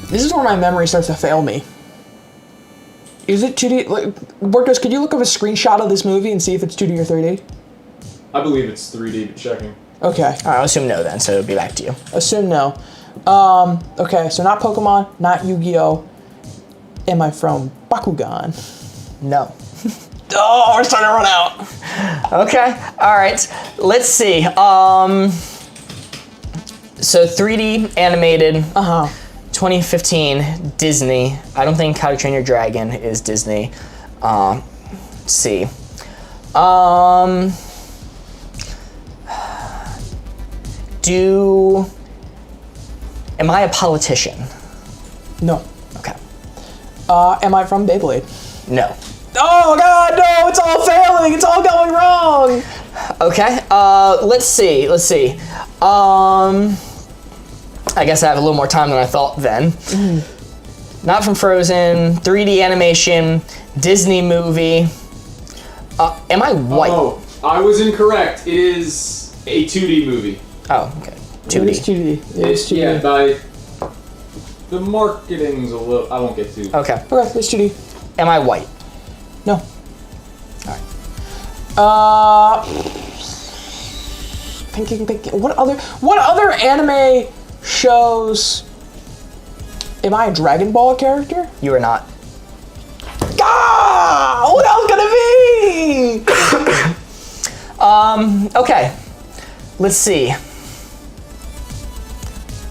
This is where my memory starts to fail me. Is it 2D? Like, Word Ghost, could you look up a screenshot of this movie and see if it's 2D or 3D? I believe it's 3D, but checking. Okay. All right, I'll assume no then, so it'll be back to you. Assume no. Okay, so not Pokemon, not Yu-Gi-Oh. Am I from Bakugan? No. Oh, we're starting to run out. Okay. All right. Let's see. So 3D animated. 2015 Disney. I don't think How to Train Your Dragon is Disney. Let's see. Am I a politician? No. Okay. Am I from Beyblade? No. Oh God, no! It's all failing. It's all going wrong. Okay. Let's see. I guess I have a little more time than I thought then. Not from Frozen, 3D animation, Disney movie. Am I white? Oh, I was incorrect. It is a 2D movie. Oh, okay. It is 2D. 2D. It is 2D. Yeah, by the marketing's a little. I won't get to. Okay. Okay, it's 2D. Am I white? No. Alright. Thinking. What other anime shows? Am I a Dragon Ball character? You are not. Ah! What else could it be? Okay. Let's see.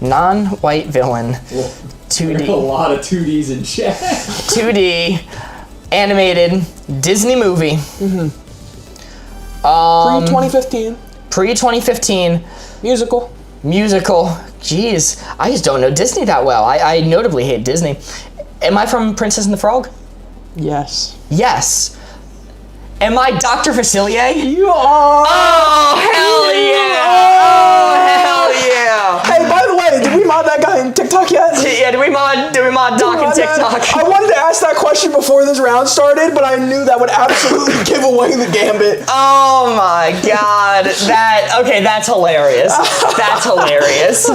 Non-white villain. Well, 2D. there's a lot of 2Ds in chat. 2D animated Disney movie. Pre-2015. Pre-2015 Musical. Jeez, I just don't know Disney that well. I notably hate Disney. Am I from Princess and the Frog? Yes. Yes. Am I Dr. Facilier? You are. Oh, hell yeah! Oh, hell yeah! Hey, by the way, did we mod that guy in TikTok yet? Yeah, do we mod Doc and TikTok? I wanted to ask that question before this round started, but I knew that would absolutely give away the gambit. Oh my god. That's hilarious. That's hilarious.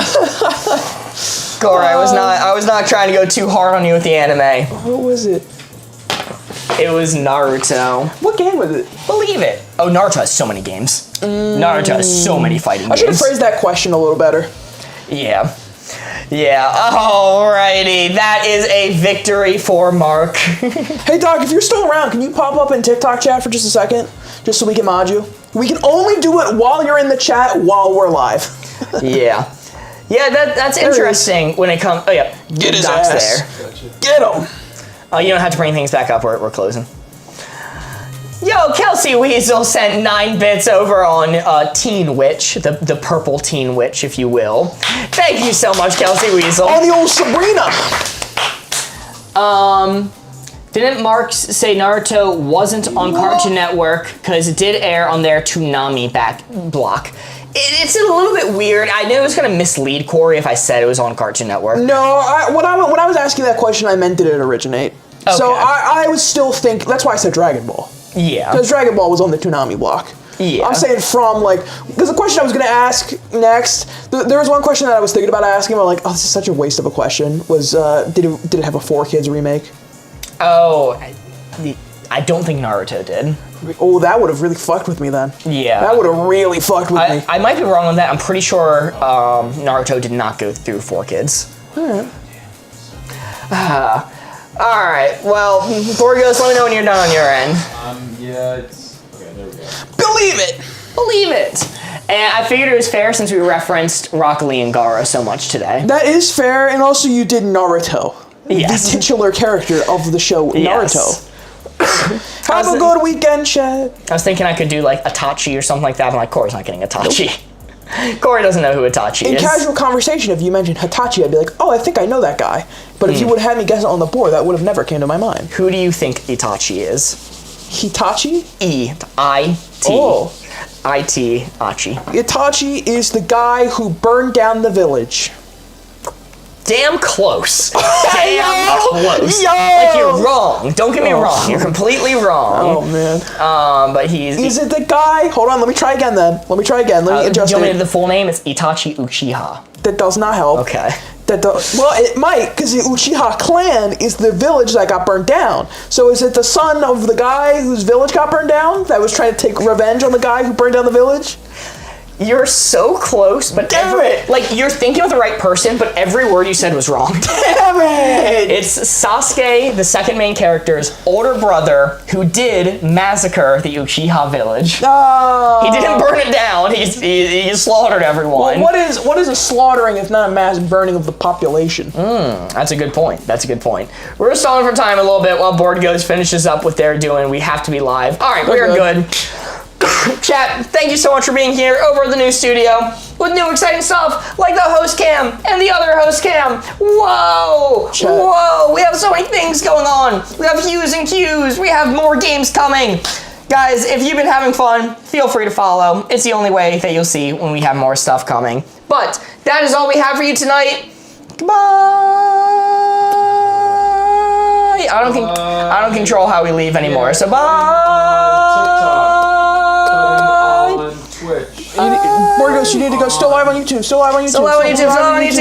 Gore, I was not trying to go too hard on you with the anime. What was it? It was Naruto. What game was it? Believe it. Oh, Naruto has so many games. Naruto has so many fighting games. I should have phrased that question a little better. Yeah. Yeah. Alrighty. That is a victory for Mark. Hey, Doc, if you're still around, can you pop up in TikTok chat for just a second? Just so we can mod you? We can only do it while you're in the chat while we're live. Yeah. Yeah, that's interesting when it comes. Oh, yeah. Get his Doc's ass. there. Gotcha. Get him. Oh, you don't have to bring things back up. We're closing. Yo, Kelsey Weasel sent 9 bits over on Teen Witch, the purple Teen Witch, if you will. Thank you so much, Kelsey Weasel. Oh, the old Sabrina. Didn't Mark say Naruto wasn't on Cartoon Network because it did air on their Toonami back block? It's a little bit weird. I knew it was going to mislead Corey if I said it was on Cartoon Network. No, when I was asking that question, I meant did it originate. Okay. So I was still thinking, that's why I said Dragon Ball. Yeah. Because Dragon Ball was on the Toonami block. Yeah. I'm saying from, like, because the question I was going to ask next, there was one question that I was thinking about asking, but I'm like, oh, this is such a waste of a question, was, did it have a 4Kids remake? Oh, I don't think Naruto did. Oh, that would have really fucked with me then. Yeah. That would have really fucked with me. I might be wrong on that. I'm pretty sure Naruto did not go through 4Kids. Alright, well, Boardgos, let me know when you're done on your end. Yeah, it's... Okay, there we go. Believe it! Believe it! And I figured it was fair since we referenced Rock Lee and Gaara so much today. That is fair, and also you did Naruto. Yes. The titular character of the show, Yes. Naruto. Have a good weekend, Chad. I was thinking I could do like Itachi or something like that. I'm like, Corey's not getting Itachi. Corey doesn't know who Itachi In is. casual conversation, if you mentioned Hitachi, I'd be like, oh, I think I know that guy. But if you would have had me guess it on the board, that would have never came to my mind. Who do you think Itachi is? Hitachi? E-I-T. Oh. I-T, Achi. Itachi is the guy who burned down the village. Damn close. Damn close. Yo! Like, you're wrong. Don't get me wrong. You're completely wrong. Oh, man. But he's... Is it the guy? Hold on, let me try again then. Let me adjust do you want me it. to the full name? It's Itachi Uchiha. That does not help. Okay. Well, it might, because the Uchiha clan is the village that got burned down. So is it the son of the guy whose village got burned down that was trying to take revenge on the guy who burned down the village? You're so close, but like, you're thinking of the right person, but every word you said was wrong. Damn it! It's Sasuke, the second main character's older brother, who did massacre the Uchiha village. Oh. He didn't burn it down. He slaughtered everyone. Well, what is a slaughtering if not a mass burning of the population? That's a good point. That's a good point. We're stalling for time a little bit while BoardGos finishes up what they're doing. We have to be live. All right, we are good. Chat, thank you so much for being here over at the new studio with new exciting stuff like the host cam and the other host cam. Whoa! Chat. Whoa! We have so many things going on. We have hues and cues. We have more games coming. Guys, if you've been having fun, feel free to follow. It's the only way that you'll see when we have more stuff coming. But that is all we have for you tonight. Goodbye. I don't control how we leave anymore. So bye. Twitch. Boardgos, you need to go. Still live on YouTube. Still live on YouTube. Still live on YouTube.